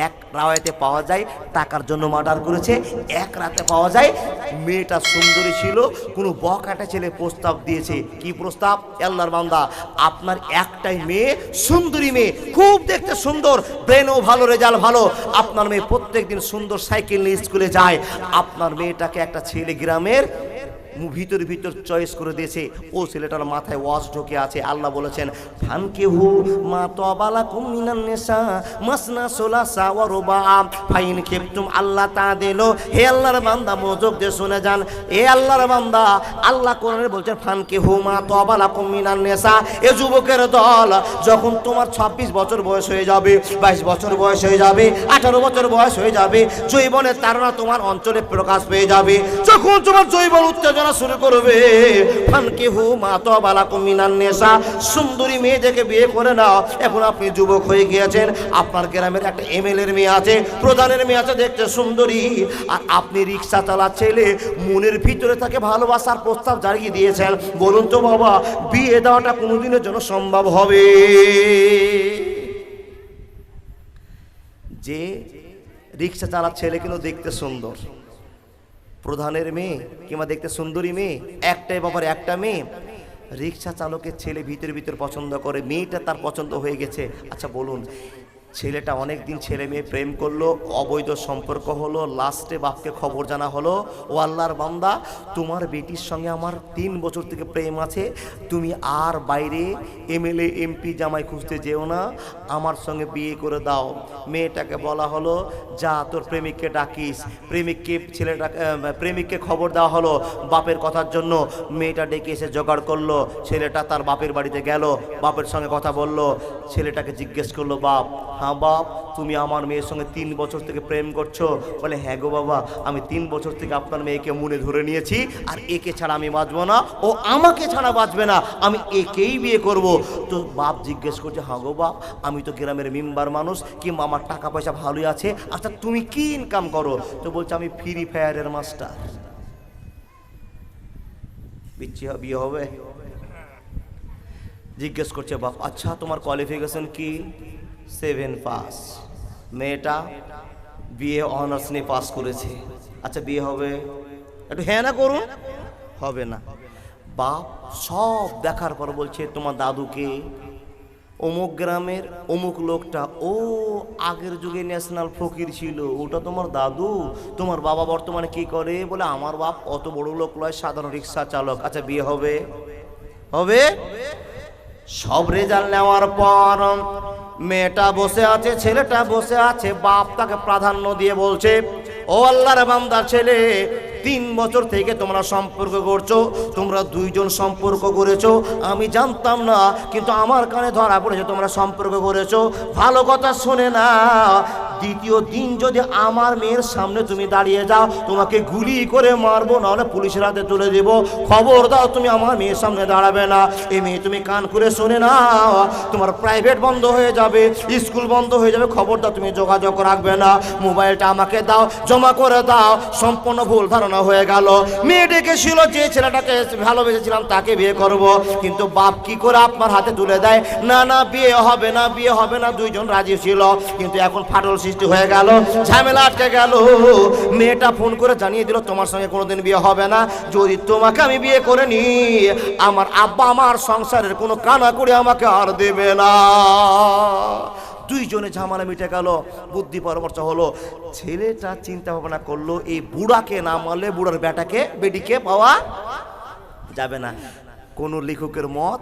এক রাওয়াতে পাওয়া যায় টাকার জন্য মার্ডার করেছে, এক রাতে পাওয়া যায় মেয়েটা সুন্দরী ছিল, কোনো বকাটা ছেলে প্রস্তাব দিয়েছে। কি প্রস্তাব? আল্লাহর বান্দা, আপনার একটাই মেয়ে, সুন্দরী মেয়ে, খুব দেখতে সুন্দর, ব্রেনও ভালো, রেজাল্ট ভালো, আপনার মেয়ে প্রত্যেক দিন সুন্দর সাইকেল নিয়ে স্কুলে যায়, আপনার মেয়েটাকে একটা ছেলে গ্রামের ভিতর ভিতর চয়েস করে দিয়েছে, ও ছেলেটার মাথায় ওয়াজ ঢোকে আছে। আল্লাহ বলেছেন ফানকিহু মা তাবালাকুম মিনান নিসা মাসনা সুলাসা ওয়া রুবা ফাইন খিফতুম আল্লাহ তাআদিলু। হে আল্লাহর বান্দা মনোযোগ দিয়ে শুনে যান, এ আল্লাহর বান্দা, আল্লাহ কোরআনে বলছেন ফানকিহু মা তাবালাকুম মিনান নিসা। এ যুবকের দল, যখন তোমার 26 বছর বয়স হয়ে যাবে, 22 বছর বয়স হয়ে যাবে, 18 বছর বয়স হয়ে যাবে, যৌবনের তাড়না তোমার অঞ্চলে প্রকাশ পেয়ে যাবে, যখন তোমার যৌবন উত্তেজনা শুরু করবে, ফানকিহু মা তাবালাকুম মিনান নিসা, সুন্দরী মেয়ে দেখে বিয়ে করে নাও। এখন আপনি যুবক হয়ে গিয়েছেন, আপনার গ্রামের একটা এমএলএর মেয়ে আছে, প্রধানের মেয়ে আছে, দেখতে সুন্দরী, আর আপনি রিক্সা চালা ছেলে, মনের ভিতরে তাকে ভালোবাসার প্রস্তাব জানিয়ে দিয়েছেন। বলুন তো বাবা, বিয়ে দেওয়াটা কোনোদিনের জন্য সম্ভব হবে? যে রিক্সা চালার ছেলে কিন্তু দেখতে সুন্দর, প্রধানের মেয়ে কিংবা দেখতে সুন্দরী মেয়ে, একটাই বাবার একটা মেয়ে, রিক্সা চালকের ছেলে ভিতরে ভিতর পছন্দ করে, মেয়েটা তার পছন্দ হয়ে গেছে। আচ্ছা বলুন, ছেলেটা অনেক দিন ছেলে মেয়ে প্রেম করলো, অবৈধ সম্পর্ক হলো, লাস্টে বাপকে খবর জানা হলো, ও আল্লাহর বান্দা, তোমার বেটির সঙ্গে আমার 3 বছর থেকে প্রেম আছে, তুমি আর বাইরে এমএলএ এমপি জামাই খুঁজতে যেও না, আমার সঙ্গে বিয়ে করে দাও। মেয়েটাকে বলা হলো যা তোর প্রেমিককে ডাকিস, প্রেমিককে খবর দেওয়া হলো বাপের কথার জন্য। মেয়েটা ডেকে এসে জোগাড় করলো, ছেলেটা তার বাপের বাড়িতে গেল, বাপের সঙ্গে কথা বলল, ছেলেটাকে জিজ্ঞেস করলো, বাপ, হ্যাঁ বাপ, তুমি আমার মেয়ের সঙ্গে 3 বছর থেকে প্রেম করছো? বলে হ্যাঁ গো বাবা, আমি 3 বছর থেকে আপনার মেয়েকে মনে ধরে নিয়েছি, আর একে ছাড়া আমি বাঁচবো না, ও আমাকে ছাড়া বাঁচবে না, আমি একেই বিয়ে করব। তো বাপ জিজ্ঞেস করছে, হ্যাঁ গো বাপ, আমি তো গ্রামের মেম্বার মানুষ, কিংবা আমার টাকা পয়সা ভালোই আছে, আচ্ছা তুমি কি ইনকাম করো? তো বলছে আমি ফ্রি ফায়ারের মাস্টার। বিয়ে হবে? জিজ্ঞেস করছে বাপ, আচ্ছা তোমার কোয়ালিফিকেশন কি? 7 পাস। মেয়েটা বিয়ে অনার্স নিয়ে পাস করেছে। আচ্ছা বিয়ে হবে? একটু হ্যাঁ না করুন। হবে না। বাপ সব দেখার পর বলছে তোমার দাদুকে? অমুক গ্রামের অমুক লোকটা, ও আগের যুগে ন্যাশনাল ফকির ছিল, ওটা তোমার দাদু? তোমার বাবা বর্তমানে কি করে? বলে আমার বাপ অত বড় লোক নয়, সাধারণ রিক্সা চালক। আচ্ছা বিয়ে হবে? হবে। সব রেজাল্ট নেওয়ার পর মেয়েটা বসে আছে, ছেলেটা বসে আছে, বাপ তাকে প্রাধান্য দিয়ে বলছে, ও আল্লাহর বান্দার ছেলে, 3 বছর থেকে তোমরা সম্পর্ক করছো, তোমরা 2 জন সম্পর্ক করেছো, আমি জানতাম না, কিন্তু আমার কানে ধরা পড়েছে তোমরা সম্পর্ক করেছো। ভালো কথা শুনে না, দ্বিতীয় দিন যদি আমার মেয়ের সামনে তুমি দাঁড়িয়ে যাও, তোমাকে গুলি করে মারবো, নাহলে পুলিশের হাতে তুলে দেবো। খবর দাও, তুমি আমার মেয়ের সামনে দাঁড়াবে না। এই মেয়ে তুমি কান করে শুনে না, তোমার প্রাইভেট বন্ধ হয়ে যাবে, স্কুল বন্ধ হয়ে যাবে, খবর দাও, তুমি যোগাযোগ রাখবে না। মোবাইলটা আমাকে দাও, জমা করে দাও। সম্পূর্ণ ভুল ধারণা হয়ে গেল। মেয়ে ডেকেছিল, যে ছেলেটাকে ভালোবেসেছিলাম তাকে বিয়ে করব, কিন্তু বাপ কি করে আপনার হাতে তুলে দেয়, না না বিয়ে হবে না, বিয়ে হবে না। 2 জন রাজি ছিল, কিন্তু এখন ফাটল সৃষ্টি হয়ে গেল, ঝামেলা আটকে গেল। মেয়েটা ফোন করে জানিয়ে দিল তোমার সঙ্গে কোনোদিন বিয়ে হবে না, যদি তোমাকে আমি বিয়ে করে নি, আমার আব্বা আমার সংসারের কোনো কানা করে আমাকে আর দেবে না। 2 জনে ঝামেলা মিটে গেল, বুদ্ধি পরামর্শ হলো। ছেলেটা চিন্তা ভাবনা করলো, এই বুড়াকে না মারলে বুড়ার বেটিকে পাওয়া যাবে না। কোন লেখকের মত,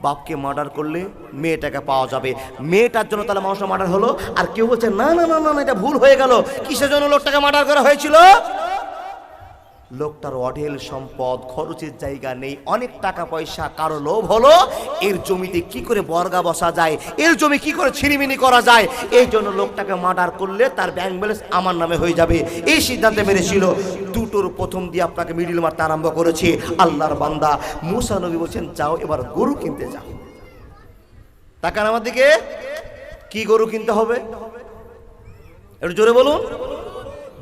বাপকে মার্ডার করলে মেয়েটাকে পাওয়া যাবে। মেয়েটার জন্য তাহলে মানুষের মার্ডার হলো। আর কেউ বলছে না না না না, এটা ভুল হয়ে গেল। কিসের জন্য লোকটাকে মার্ডার করা হয়েছিল? লোকটার অঢেল সম্পদ, খরচের জায়গা নেই, অনেক টাকা পয়সা, কারো লোভ হলো এর জমিতে কি করে বর্গা বসা যায়, এর জমি কি করে ছিনিমিনি করা যায়, এই জন্য লোকটাকে মার্ডার করলে তার ব্যাংক ব্যালেন্স আমার নামে হয়ে যাবে, এই সিদ্ধান্তে মেরেছিল। 2টোর প্রথম দিয়ে আপনাকে মিডিল মারতে আরম্ভ করেছে। আল্লাহর বান্দা মুসা নবী বলছেন, যাও এবার গরু কিনতে যাও। তাকান আমার দিকে, কি গরু কিনতে হবে একটু জোরে বলুন।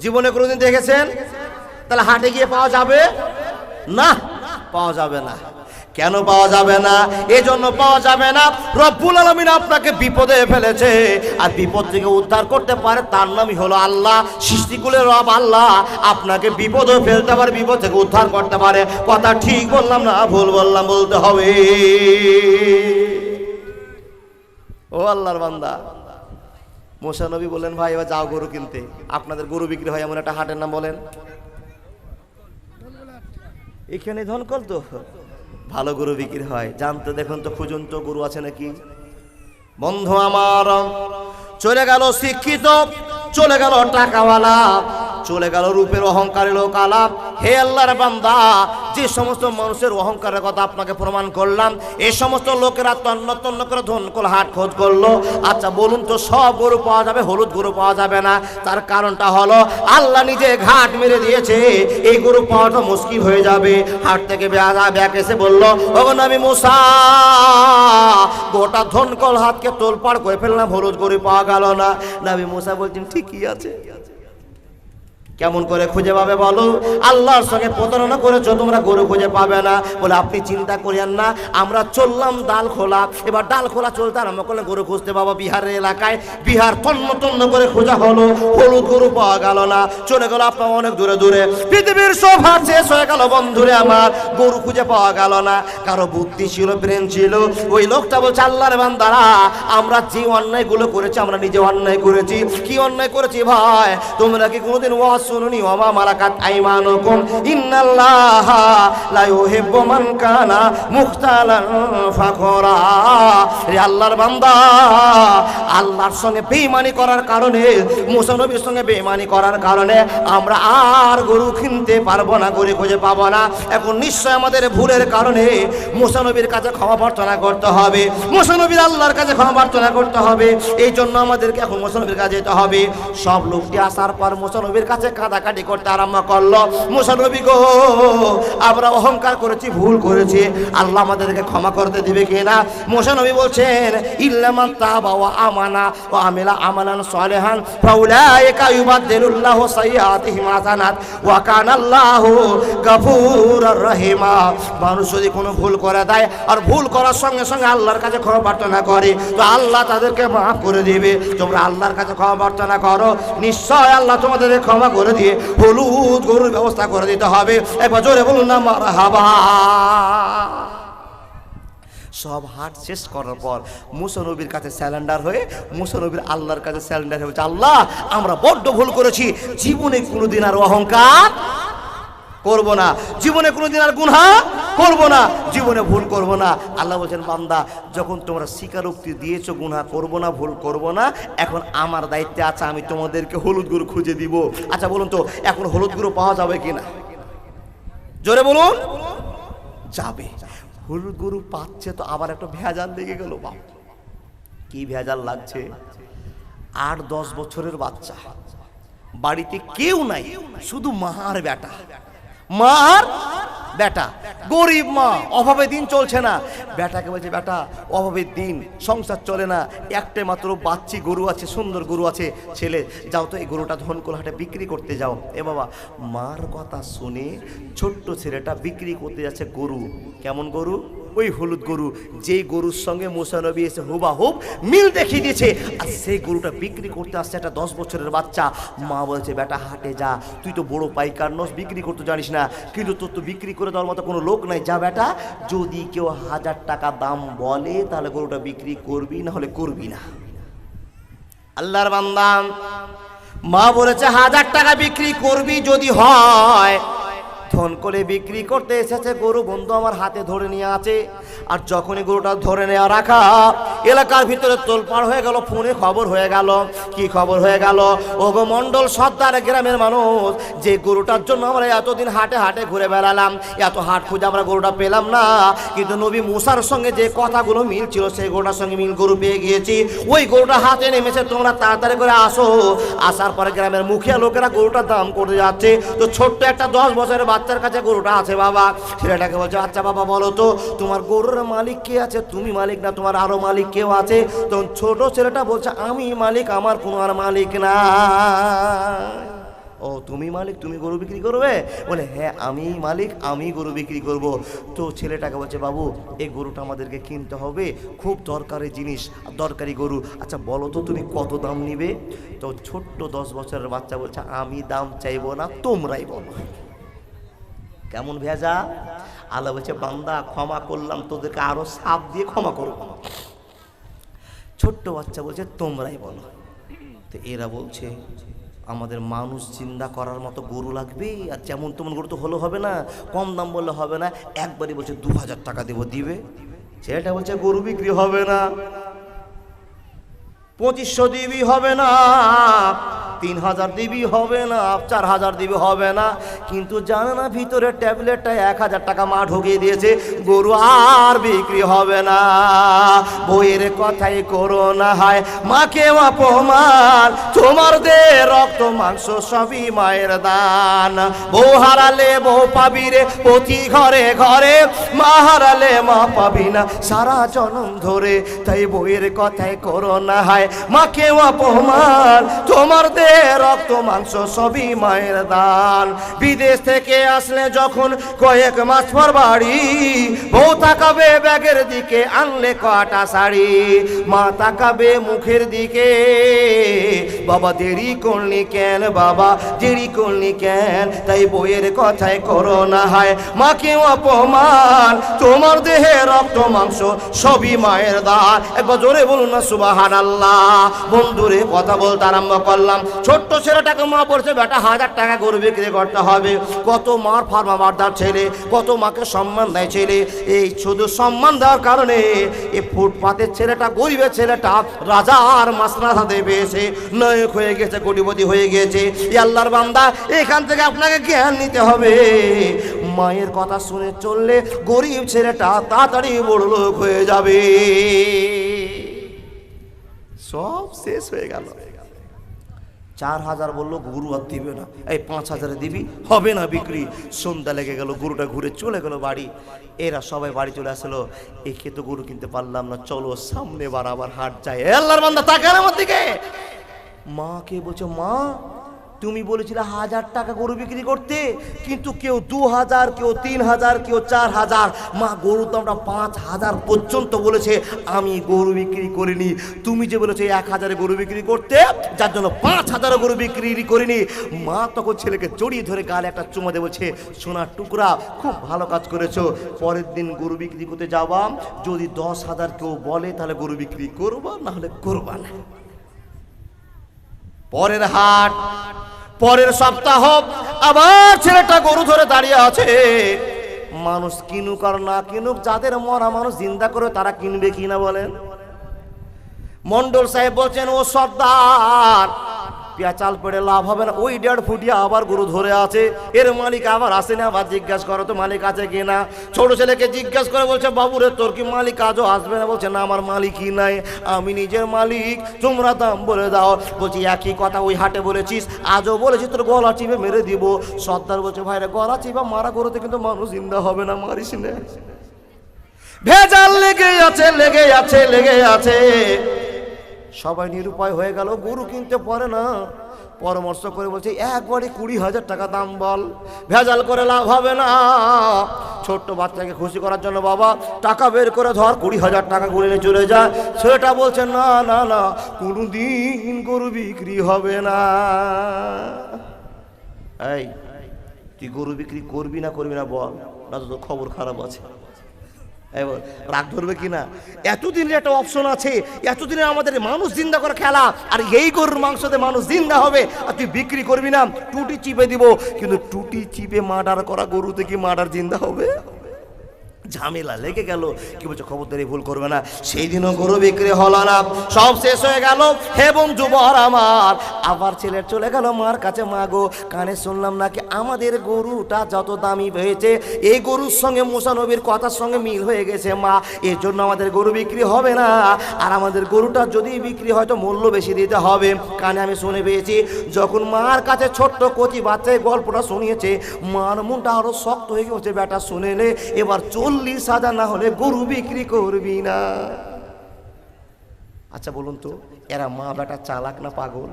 জীবনে কোনোদিন দেখেছেন? তাহলে হাটে গিয়ে পাওয়া যাবে না? পাওয়া যাবে না। কেন পাওয়া যাবে না? এজন্য পাওয়া যাবে না, রব্বুল আলামিন আপনাকে বিপদে ফেলেছে, আর বিপদ থেকে উদ্ধার করতে পারে তার নামই হলো আল্লাহ। সৃষ্টিকুলের রব আল্লাহ আপনাকে বিপদে ফেলতে পারে, বিপদ থেকে উদ্ধার করতে পারে। কথা ঠিক বললাম না ভুল বললাম? বলতে হবে। ও আল্লাহর বান্দা, মুসা নবী বলেন, ভাই এবার যাও গরু কিনতে। আপনাদের গরু বিক্রি হয় এমন একটা হাটের নাম বলেন। এখানে ধনকল তো ভালো গরু বিক্রি হয়, জানতে দেখুন তো, খুঁজুন তো গরু আছে নাকি। বন্ধু আমার, চলে গেল শিক্ষিত, চলে গেল টাকাওয়ালা, চলে গেল রূপের অহংকারী লোক আলাপ। হে আল্লাহর বান্দা, যে সমস্ত মানুষের অহংকারের কথা আপনাকে প্রমাণ করলাম, এই সমস্ত লোকেরা তন্ন তন্ন করে ধনকল হাট খোঁজ করলো। আচ্ছা বলুন তো, সব গরু পাওয়া যাবে, হলুদ গরু পাওয়া যাবে না? তার কারণটা হলো আল্লাহ নিজে ঘাট মেরে দিয়েছে, এই গরু পাওয়াটা মুশকিল হয়ে যাবে। হাট থেকে ব্যাক এসে বললো, ওগো নবী মুসা, গোটা ধনকল হাতকে তোলপাড় করে ফেললাম, হলুদ গরু পাওয়া গেল না। নবী মুসা বলছেন, ঠিকই আছে, কেমন করে খুঁজে পাবে বলো? আল্লাহর সঙ্গে প্রতারণা করেছো তোমরা, গরু খুঁজে পাবে না। বলে আপনি চিন্তা করিয়েন না, আমরা চললাম ডাল খোলা, এবার ডাল খোলা চলতে আরম্ভ করলে গরু খুঁজতে পাবো বিহারের এলাকায়। বিহার তন্ন তন্ন করে খোঁজা হলো, হলুদ গরু পাওয়া গেল না। চলে গেল আপনার অনেক দূরে দূরে, পৃথিবীর সব হাট শেষ হয়ে গেল বন্ধুরে আমার, গরু খুঁজে পাওয়া গেল না। কারো বুদ্ধি ছিল, ব্রেন ছিল। ওই লোকটা বলছে, আল্লাহর বান্দারা, আমরা যে অন্যায়গুলো করেছি, আমরা নিজে অন্যায় করেছি। কি অন্যায় করেছি ভাই? তোমরা কি কোনোদিন শুনুনি, ওমা মালাকাত আইমানুকুম ইন্নাল্লাহা লা ইউহিব্বু মান কানা মুখতালান ফাখরা। রে আল্লাহর বান্দা, আল্লাহর সঙ্গে বেঈমানি করার কারণে, মুসা নবীর সঙ্গে বেঈমানি করার কারণে আমরা আর গরু কিনতে পারবো না, গরু খুঁজে পাবো না। এখন নিশ্চয় আমাদের ভুলের কারণে মুসা নবীর কাছে ক্ষমা প্রার্থনা করতে হবে, মুসা নবীর আল্লাহর কাছে ক্ষমা প্রার্থনা করতে হবে। এই জন্য আমাদেরকে এখন মুসা নবীর কাছে যেতে হবে। সব লোকটি আসার পর মুসা নবীর কাছে কাঁদাকাটি করতে আরম্ভ করলো। মুসা নবী গো, আমরা অহংকার করেছি, ভুল করেছি, আল্লাহ আমাদেরকে ক্ষমা করতে দিবে কিনা? মুসা নবী বলছেন, ইল্লামান তাবা ওয়া আমানা ওয়া আমিলা আমালান সালিহান ফাউলাইকা ইউবাদদিলুল্লাহু সাইয়্যাতিহিম হাসানাত ওয়া কানাল্লাহু গফুরুর রহিমা। মানুষ যদি কোনো ভুল করে দেয় আর ভুল করার সঙ্গে সঙ্গে আল্লাহর কাছে ক্ষমা প্রার্থনা করে, তো আল্লাহ তাদেরকে মাফ করে দিবে। তোমরা আল্লাহর কাছে ক্ষমা প্রার্থনা করো, নিশ্চয় আল্লাহ তোমাদের ক্ষমা করে দিয়ে হলুদ গরুর ব্যবস্থা করে দিতে হবে। একবার জোরে বলুন না মারহাবা। সব হাট শেষ করার পর মুসা নবীর কাছে স্যালেন্ডার হয়ে, মুসা নবীর আল্লাহর কাছে স্যালেন্ডার হয়ে, আল্লাহ আমরা বড্ড ভুল করেছি, জীবনে কোনোদিন আর অহংকার করব না, জীবনে কোনোদিন আর গুনাহ করব না, জীবনে ভুল করব না। আল্লাহ বলছেন, বান্দা যখন তোমরা স্বীকারোক্তি দিয়েছো গুনাহ করব না, ভুল করব না, এখন আমার দায়িত্বে আছে, আমি তোমাদেরকে হলুদ গরু খুঁজে দিব। আচ্ছা বলুন তো, এখন হলুদ গরু পাওয়া যাবে কিনা? জোরে বলুন। যাবে। হলুদ গরু পাচ্ছে তো আবার একটা ভেজাল লেগে গেল। বাপ, কি ভেজাল লাগছে? 8-10 বছরের বাচ্চা, বাড়িতে কেউ নাই, শুধু মা আর বেটা, মা আর বেটা, গরিব মা, অভাবে দিন চলছে না। বেটাকে বলছে, বেটা অভাবের দিন, সংসার চলে না, একটাই মাত্র বাচ্চি গরু আছে, সুন্দর গরু আছে, ছেলে যাও তো এই গরুটা ধনকল হাটে বিক্রি করতে যাও। এ বাবা, মার কথা শুনে ছোট্ট ছেলেটা বিক্রি করতে যাচ্ছে গরু। কেমন গরু? ওই হলুদ গরু, যেই গরুর সঙ্গে মুসা নবী এসে হুবাহুব মিল দেখিয়ে দিয়েছে, আর সেই গরুটা বিক্রি করতে আসছে একটা 10 বছরের বাচ্চা। মা বলছে, বেটা হাটে যা, তুই তো বড় পাইকার নস, বিক্রি করতে জানিস না, কিন্তু তোর তো বিক্রি করে দেওয়ার মতো কোনো লোক নাই, যা বেটা, যদি কেউ 1000 টাকা দাম বলে তাহলে গরুটা বিক্রি করবি, না হলে করবি না। আল্লাহর বান্দা, মা বলেছে 1000 টাকা বিক্রি করবি যদি হয়। ধনকলে বিক্রি করতে এসেছে গরু, বন্ধু আমার হাতে ধরে নিয়ে আছে। আর যখনই গরুটা ধরে নেওয়া রাখা, এলাকার ভিতরে তোলপাড় হয়ে গেল, ফোনে খবর হয়ে গেল। কি খবর হয়ে গেল? ওগো মন্ডল সর্দার গ্রামের মানুষ, যে গরুটার জন্য আমরা এতদিন হাটে হাটে ঘুরে বেড়ালাম, এত হাট খুঁজে আমরা গরুটা পেলাম না, কিন্তু নবী মুসার সঙ্গে যে কথাগুলো মিল ছিল, সেই গরুটার সঙ্গে মিল গরু পেয়ে গিয়েছি। ওই গরুটা হাতে নেমেছে, তোমরা তাড়াতাড়ি করে আসো। আসার পরে গ্রামের মুখিয়া লোকেরা গরুটার দাম করতে যাচ্ছে। তো ছোট্ট একটা 10 বছরের বাচ্চার কাছে গরুটা আছে বাবা। ছেলেটাকে বলছে, আচ্ছা বাবা বলো তো, তোমার গরুর মালিক কে আছে? তুমি মালিক না, তোমার আরো মালিক কেউ আছে? তখন ছোট ছেলেটা বলছে, আমি মালিক, আমার কোনো আর মালিক না। ও তুমি মালিক, তুমি গরু বিক্রি করবে? বলে, হ্যাঁ আমি মালিক, আমি গরু বিক্রি করব। তো ছেলেটাকে বলছে, বাবু এই গরুটা আমাদেরকে কিনতে হবে, খুব দরকারি জিনিস, দরকারি গরু। আচ্ছা বলো তো তুমি কত দাম নিবে? তো ছোট্ট 10 বছরের বাচ্চা বলছে, আমি দাম চাইবো না, তোমরাই বলো। কেমন ভেজা? আল্লাহ বলছে, বান্দা ক্ষমা করলাম, তোদেরকে আরো সাপ দিয়ে ক্ষমা করব। ছোট্ট বাচ্চা বলছে, তোমরাই বলো। তো এরা বলছে, আমাদের মানুষ চিন্তা করার মতো গরু লাগবে, আর যেমন তেমন গরু তো হলে হবে না, কম দাম বললে হবে না। একবারই বলছে 2000 টাকা দেবো, দিবে? ছেলেটা বলছে গরু বিক্রি হবে না, 2500 দিবি হবে না, 3000 দিবি হবে না, 4000 দিবি হবে না। কিন্তু জানে না ভিতরে ট্যাবলেটটা 1000 টাকা মা ঢুকিয়ে দিয়েছে, গরু আর বিক্রি হবে না। বইয়ের কথাই করো না হয় মাকে অপমান, তোমার দে রক্ত মাংস সবই মায়ের দান। বউ হারালে বউ পাবি রে প্রতি ঘরে ঘরে, মা হারালে মা পাবি না সারা জনম ধরে। তাই বইয়ের কথাই করো না হয় মাকে অপমান, তোমার দে রক্ত মাংস সবই মায়ের দান। বিদেশ থেকে আসলে যখন কয়েক মাস পর বাড়ি, বউ তাকাবে ব্যাগের দিকে আনলে কটা শাড়ি, মা তাকাবে মুখের দিকে, বাবা দেরি করলি কেন, বাবা দেরি করলি কেন। তাই বইয়ের কথাই করো না হয় মাকে অপমান, তোমার দেহে রক্ত মাংস সবই মায়ের দান। একবার জোরে বলুন না সুবহানাল্লাহ। বন্ধুরে কথা বলতে আরম্ভ করলাম, ছোট্ট ছেলেটাকে মা বলছে বেটা 1000 টাকা গরু বিক্রি করতে হবে। কত মার ফার্মা বার্দার ছেলে, কত মাকে সম্মান দেয় ছেলে। এই শুধু সম্মান দেওয়ার কারণে এই ফুটপাতের ছেলেটা, গরিবের ছেলেটা রাজার মাসনাদে পেয়েছে, নায়ক হয়ে গেছে, কোটিপতি হয়ে গেছে। আল্লাহর বান্দা, এখান থেকে আপনাকে জ্ঞান নিতে হবে। মায়ের কথা শুনে চললে গরিব ছেলেটা তাড়াতাড়ি বড় লোক হয়ে যাবে। সব শেষ হয়ে গেল। 4000 বললো, গরু আর দিবে না। এই 5000 দিবি, হবে না বিক্রি। সন্ধ্যা লেগে গেল, গরুটা ঘুরে চলে গেল বাড়ি। এরা সবাই বাড়ি চলে আসলো, একে তো গরু কিনতে পারলাম না, চলো সামনে বারাবার হাট যায়। আল্লাহর বান্দা তাকান আমার দিকে, মাকে বলছো মা তুমি বলেছিলে 1000 টাকা গরু বিক্রি করতে, কিন্তু কেউ 2000, কেউ 3000, কেউ 4000। মা গরু তো আমরা 5000 পর্যন্ত বলেছে, আমি গরু বিক্রি করিনি। তুমি যে বলেছো 1000 গরু বিক্রি করতে, যার জন্য 5000 গরু বিক্রি করিনি। মা তখন ছেলেকে জড়িয়ে ধরে গালে একটা চুমা দিয়ে বলছে, সোনার টুকরা খুব ভালো কাজ করেছো। পরের দিন গরু বিক্রি করতে যাবা, যদি 10,000 কেউ বলে তাহলে গরু বিক্রি করবা, না হলে করবা না। পরের হাট, পরের সপ্তাহ আবার ছেলেটা গরু ধরে দাঁড়িয়ে আছে। মানুষ কিনুক আর না কিনুক, যাদের মরা মানুষ জিন্দা করে তারা কিনবে কিনা বলেন? মন্ডল সাহেব বলছেন, ও সর্দার পেঁচাল পড়ে লাভ হবে না, ওই 1.5 ফুটিয়া আবার গরু ধরে আছে, এর মালিক আবার আসেনি। আবার জিজ্ঞাসা করো তো মালিক আছে কিনা। ছোট ছেলেকে জিজ্ঞাসা করে বলছে, বাবু রে তোর কি মালিক আজও আসবে না? বলছে না, আমার মালিকই নাই, আমি নিজের মালিক, তোমরা দাম বলে দাও। বলছি একই কথা ওই হাটে বলেছিস, আজও বলেছি তোর গলা চিপে মেরে দিব। সর্দার বলছে, ভাইরে গলা চিপা মারা গরুতে কিন্তু মানুষ জিন্দা হবে না, মারিস না। ভেজাল লেগে আছে, লেগে আছে, লেগে আছে। সবাই নিরুপায় হয়ে গেল, গরু কিনতে পারে না। পরামর্শ করে বলছে, একবারে 20,000 টাকা দাম বল, ভেজাল করে লাভ হবে না। ছোট্ট বাচ্চাকে খুশি করার জন্য বাবা টাকা বের করে ধর, 20,000 টাকা গুনে নিয়ে চলে যায়। ছেলেটা বলছে, না না না, কোনোদিন গরু বিক্রি হবে না। এই তুই গরু বিক্রি করবি না বল, না তো খবর খারাপ আছে। এবার রাগ ধরবে কিনা? এতদিনের একটা অপশন আছে, এতদিনে আমাদের মানুষ জিন্দা করে খেলা, আর এই গরুর মাংসতে মানুষ জিন্দা হবে, আর তুই বিক্রি করবি না, টুটি চিপে দিব। কিন্তু টুটি চিপে মার্ডার করা গরুতে কি মার্ডার জিন্দা হবে? ঝামেলা লেগে গেল। কি বলছো, খবরদারি ভুল করবে না। সেই দিনও গরু বিক্রি হলো না, সব শেষ হয়ে গেল। হে বন্ধু বর আমার, আবার ছেলে চলে গেল মার কাছে, মা গো কানে শুনলাম নাকি আমাদের গরুটা যত দামি হয়েছে, এই গরুর সঙ্গে মুসা নবীর কথার সঙ্গে মিল হয়ে গেছে মা, এর জন্য আমাদের গরু বিক্রি হবে না। আর আমাদের গরুটা যদি বিক্রি হয় তো মূল্য বেশি দিতে হবে। কানে আমি শুনে পেয়েছি, যখন মার কাছে ছোট্ট কচি বাচ্চায় গল্পটা শুনিয়েছে, মার মনটা আরো শক্ত হয়ে গেছে। বেটা শুনে নে, এবার 40,000 না হলে গরু বিক্রি করবি না। আচ্ছা বলুন তো, এরা মা বেটা চালাক না পাগল?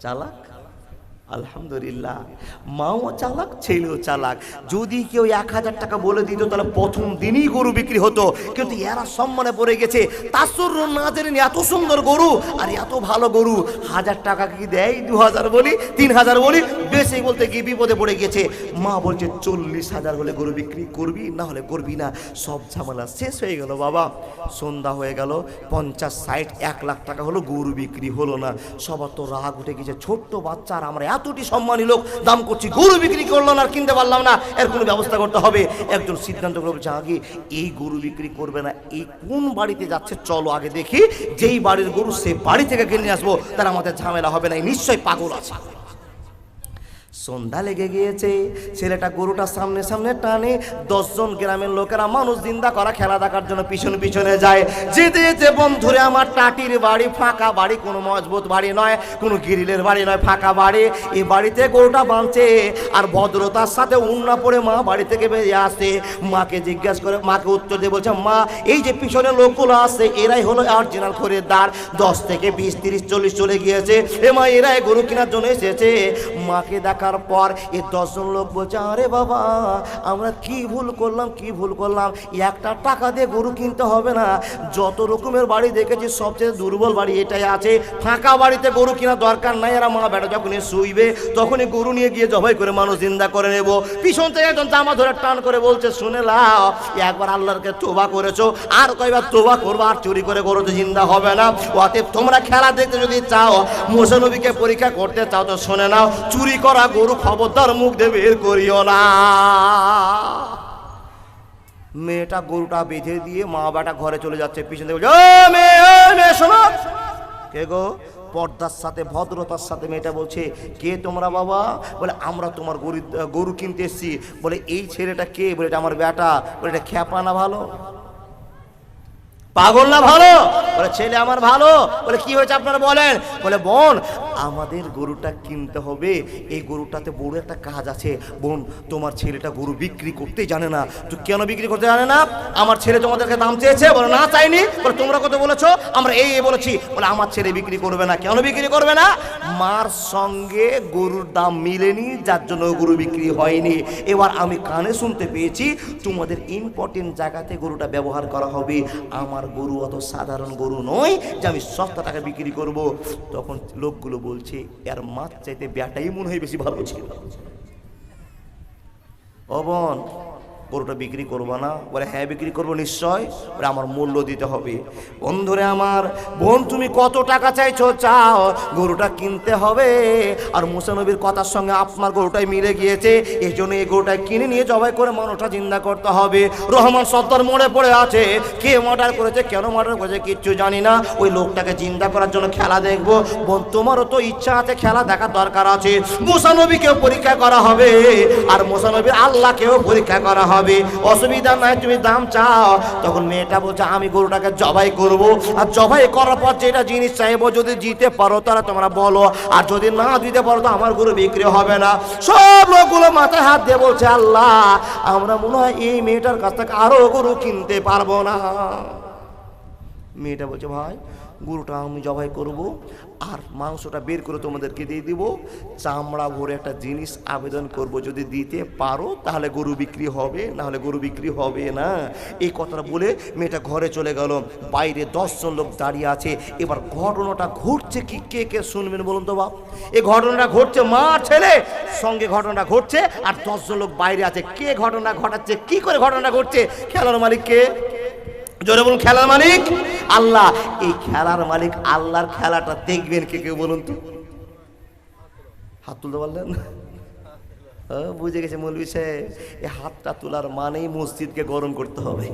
চালাক। আলহামদুলিল্লাহ, মাও চালাক ছেলেও চালাক। যদি কেউ 1000 টাকা বলে দিত তাহলে প্রথম দিনই গরু বিক্রি হতো, কিন্তু এরা সম্মানে পড়ে গেছে। তাসুর না জেনে এত সুন্দর গরু আর এত ভালো গরু 1000 টাকা কি দেয়, 2000 বলি 3000 বলি, বেশি বলতে গিয়ে বিপদে পড়ে গেছে। মা বলছে 40,000 হলে গরু বিক্রি করবি, না হলে করবি না। সব ঝামেলা শেষ হয়ে গেল বাবা। সন্ধ্যা হয়ে গেল, 50, 60, 1 লাখ টাকা হলো, গরু বিক্রি হলো না। সবার তো রাগ উঠে গেছে, ছোট্ট বাচ্চা আর আমরা এতটি সম্মানী লোক দাম করছি, গরু বিক্রি করলাম না, আর কিনতে পারলাম না, এর কোনো ব্যবস্থা করতে হবে। একজন সিদ্ধান্ত করে বলছে আগে এই গরু বিক্রি করবে না, এই কোন বাড়িতে যাচ্ছে চলো আগে দেখি, যেই বাড়ির গরু সে বাড়ি থেকে কিনে আসবো, তার আমাদের ঝামেলা হবে না, নিশ্চয়ই পাগল আছে। সন্ধ্যা লেগে গিয়েছে, ছেলেটা গরুটা সামনে সামনে টানে। 10 জন গ্রামের লোকেরা মানুষ জিন্দা করা খেলা দেখার জন্য পিছনে পিছনে যায়। যেতে যেতে বন্ধুরে আমার টাটির বাড়ি, ফাঁকা বাড়ি, কোনো মজবুত বাড়ি নয়, কোনো গ্রিলের বাড়ি নয়, ফাঁকা বাড়ি। এই বাড়িতে গরুটা বাঁধছে আর ভদ্রতার সাথে উন্না পড়ে মা বাড়ি থেকে বেরিয়ে আসে। মাকে জিজ্ঞাসা করে, মাকে উত্তর দিয়ে বলছে, মা এই যে পিছনে লোকগুলো আসছে এরাই হলো অরিজিনাল খরিদ্দার, 10 থেকে 20, 30, 40 চলে গিয়েছে। এ মা এরাই গরু কেনার জন্য এসেছে। মাকে দেখার পর এই 10 জন লোক বলছে, আরে বাবা আমরা কি ভুল করলাম, কি ভুল করলাম, একটা টাকা দিয়ে গরু কিনতে হবে না, যত রকমের বাড়ি দেখেছি সবচেয়ে দুর্বল বাড়ি এটাই আছে, ফাঁকা বাড়িতে গরু কেনার দরকার নাই। এরা মা বেটা যখনই শুইবে তখনই গরু নিয়ে গিয়ে জবাই করে মানুষ জিন্দা করে নেব। পিছন থেকে একজন জামা ধরে টান করে বলছে, শুনে লাও, একবার আল্লাহরকে তোবা করেছো, আর কয়বার তোবা করবো, আর চুরি করে গরু তো জিন্দা হবে না। অতএব তোমরা খেলা দেখতে যদি চাও, মুসা নবীকে পরীক্ষা করতে চাও তো শুনে নাও, চুরি করা গরু খবরদার মুখ দিয়ে বের করিও না। মেয়েটা গরুটা বেঁধে দিয়ে মা বাটা ঘরে চলে যাচ্ছে, পিছন থেকে বলছে, ও মেয়ে শোনো। কে গো? পর্দার সাথে ভদ্রতার সাথে মেয়েটা বলছে, কে তোমরা বাবা? বলে আমরা তোমার গরু কিনতে এসছি। বলে এই ছেলেটা কে? বলে এটা আমার বেটা। বলে এটা খ্যাপা না ভালো, পাগল না ভালো? বলে ছেলে আমার ভালো। বলে কি হয়েছে আপনারা বলেন? বলে বোন আমাদের গরুটা কিনতে হবে, এই গরুটাতে বড় একটা কাজ আছে। বোন তোমার ছেলেটা গরু বিক্রি করতে জানে না। তো কেন বিক্রি করতে জানে না? আমার ছেলে তোমাদেরকে দাম চেয়েছে। বলে না চাইনি। বলে তোমরা কত বলেছো? আমরা এই বলেছি। বলে আমার ছেলে বিক্রি করবে না। কেন বিক্রি করবে না? মার সঙ্গে গরুর দাম মিলেনি, যার জন্য গরু বিক্রি হয়নি। এবার আমি কানে শুনতে পেয়েছি তোমাদের ইম্পর্টেন্ট জায়গাতে গরুটা ব্যবহার করা হবে। আমার গরু অত সাধারণ গরু নয় যে আমি সস্তা টাকা বিক্রি করব। তখন লোকগুলো বলছে, এর মাছ চাইতে ব্যাটাই মনে হয় বেশি ভালো ছিল। ও বোন গরুটা বিক্রি করবো না? বলে হ্যাঁ বিক্রি করবো নিশ্চয়। বলে আমার মূল্য দিতে হবে। বন্ধুরে আমার, বোন তুমি কত টাকা চাইছো? চাও গরুটা কিনতে হবে। আর মুসা নবীর কথার সঙ্গে আপনার গরুটাই মিলে গিয়েছে, এই জন্য এই গরুটা কিনে নিয়ে জবাই করে মানুষটা জিন্দা করতে হবে। রহমান সত্তর মোড়ে পড়ে আছে, কে মার্ডার করেছে, কেন মার্ডার করেছে কিচ্ছু জানি না, ওই লোকটাকে জিন্দা করার জন্য খেলা দেখবো। বোন তোমারও তো ইচ্ছা আছে, খেলা দেখার দরকার আছে। মুসা নবীকেও পরীক্ষা করা হবে আর মুসা নবীর আল্লাহকেও পরীক্ষা করা হবে। অসুবিধা নাই, তুমি দাম চাও। তখন মেয়েটা বলছে আমি গরুটাকে জবাই করব, আর জবাই করার পর যেটা জিনিস চাইবো যদি জিতে পারো তারা তোমরা বলো, আর যদি না দিতে পারো তো আমার গরু বিক্রি হবে না। সব লোকগুলো মাথায় হাত দিয়ে বলছে, আল্লাহ আমরা মনে হয় এই মেয়েটার কাছ থেকে আরো গরু কিনতে পারবো না। মেয়েটা বলছে ভাই গরুটা আমি জবাই করব আর মাংসটা বের করে তোমাদেরকে দিয়ে দিব, চামড়া ভরে একটা জিনিস আবেদন করব, যদি দিতে পারো তাহলে গরু বিক্রি হবে, না হলে গরু বিক্রি হবে না। এই কথাটা বলে মেয়েটা ঘরে চলে গেল। বাইরে 10 জন লোক দাঁড়িয়ে আছে। এবার ঘটনাটা ঘটছে কি, কে কে শুনবেন বলুন তো বাপ? এই ঘটনাটা ঘটছে মা ছেলে সঙ্গে ঘটনাটা ঘটছে, আর 10 জন লোক বাইরে আছে। কে ঘটনা ঘটাচ্ছে, কি করে ঘটনা ঘটছে? খেলার মালিক কে? জোরে বলুন, খেলার মালিক আল্লাহ। এই খেলার মালিক আল্লাহর খেলাটা দেখবেন কে কেউ বলুন তো? হাত তুলতে পারলেন? বুঝে গেছে মৌলভী সাহেব, এই হাতটা তোলার মানেই মসজিদকে গরম করতে হবে।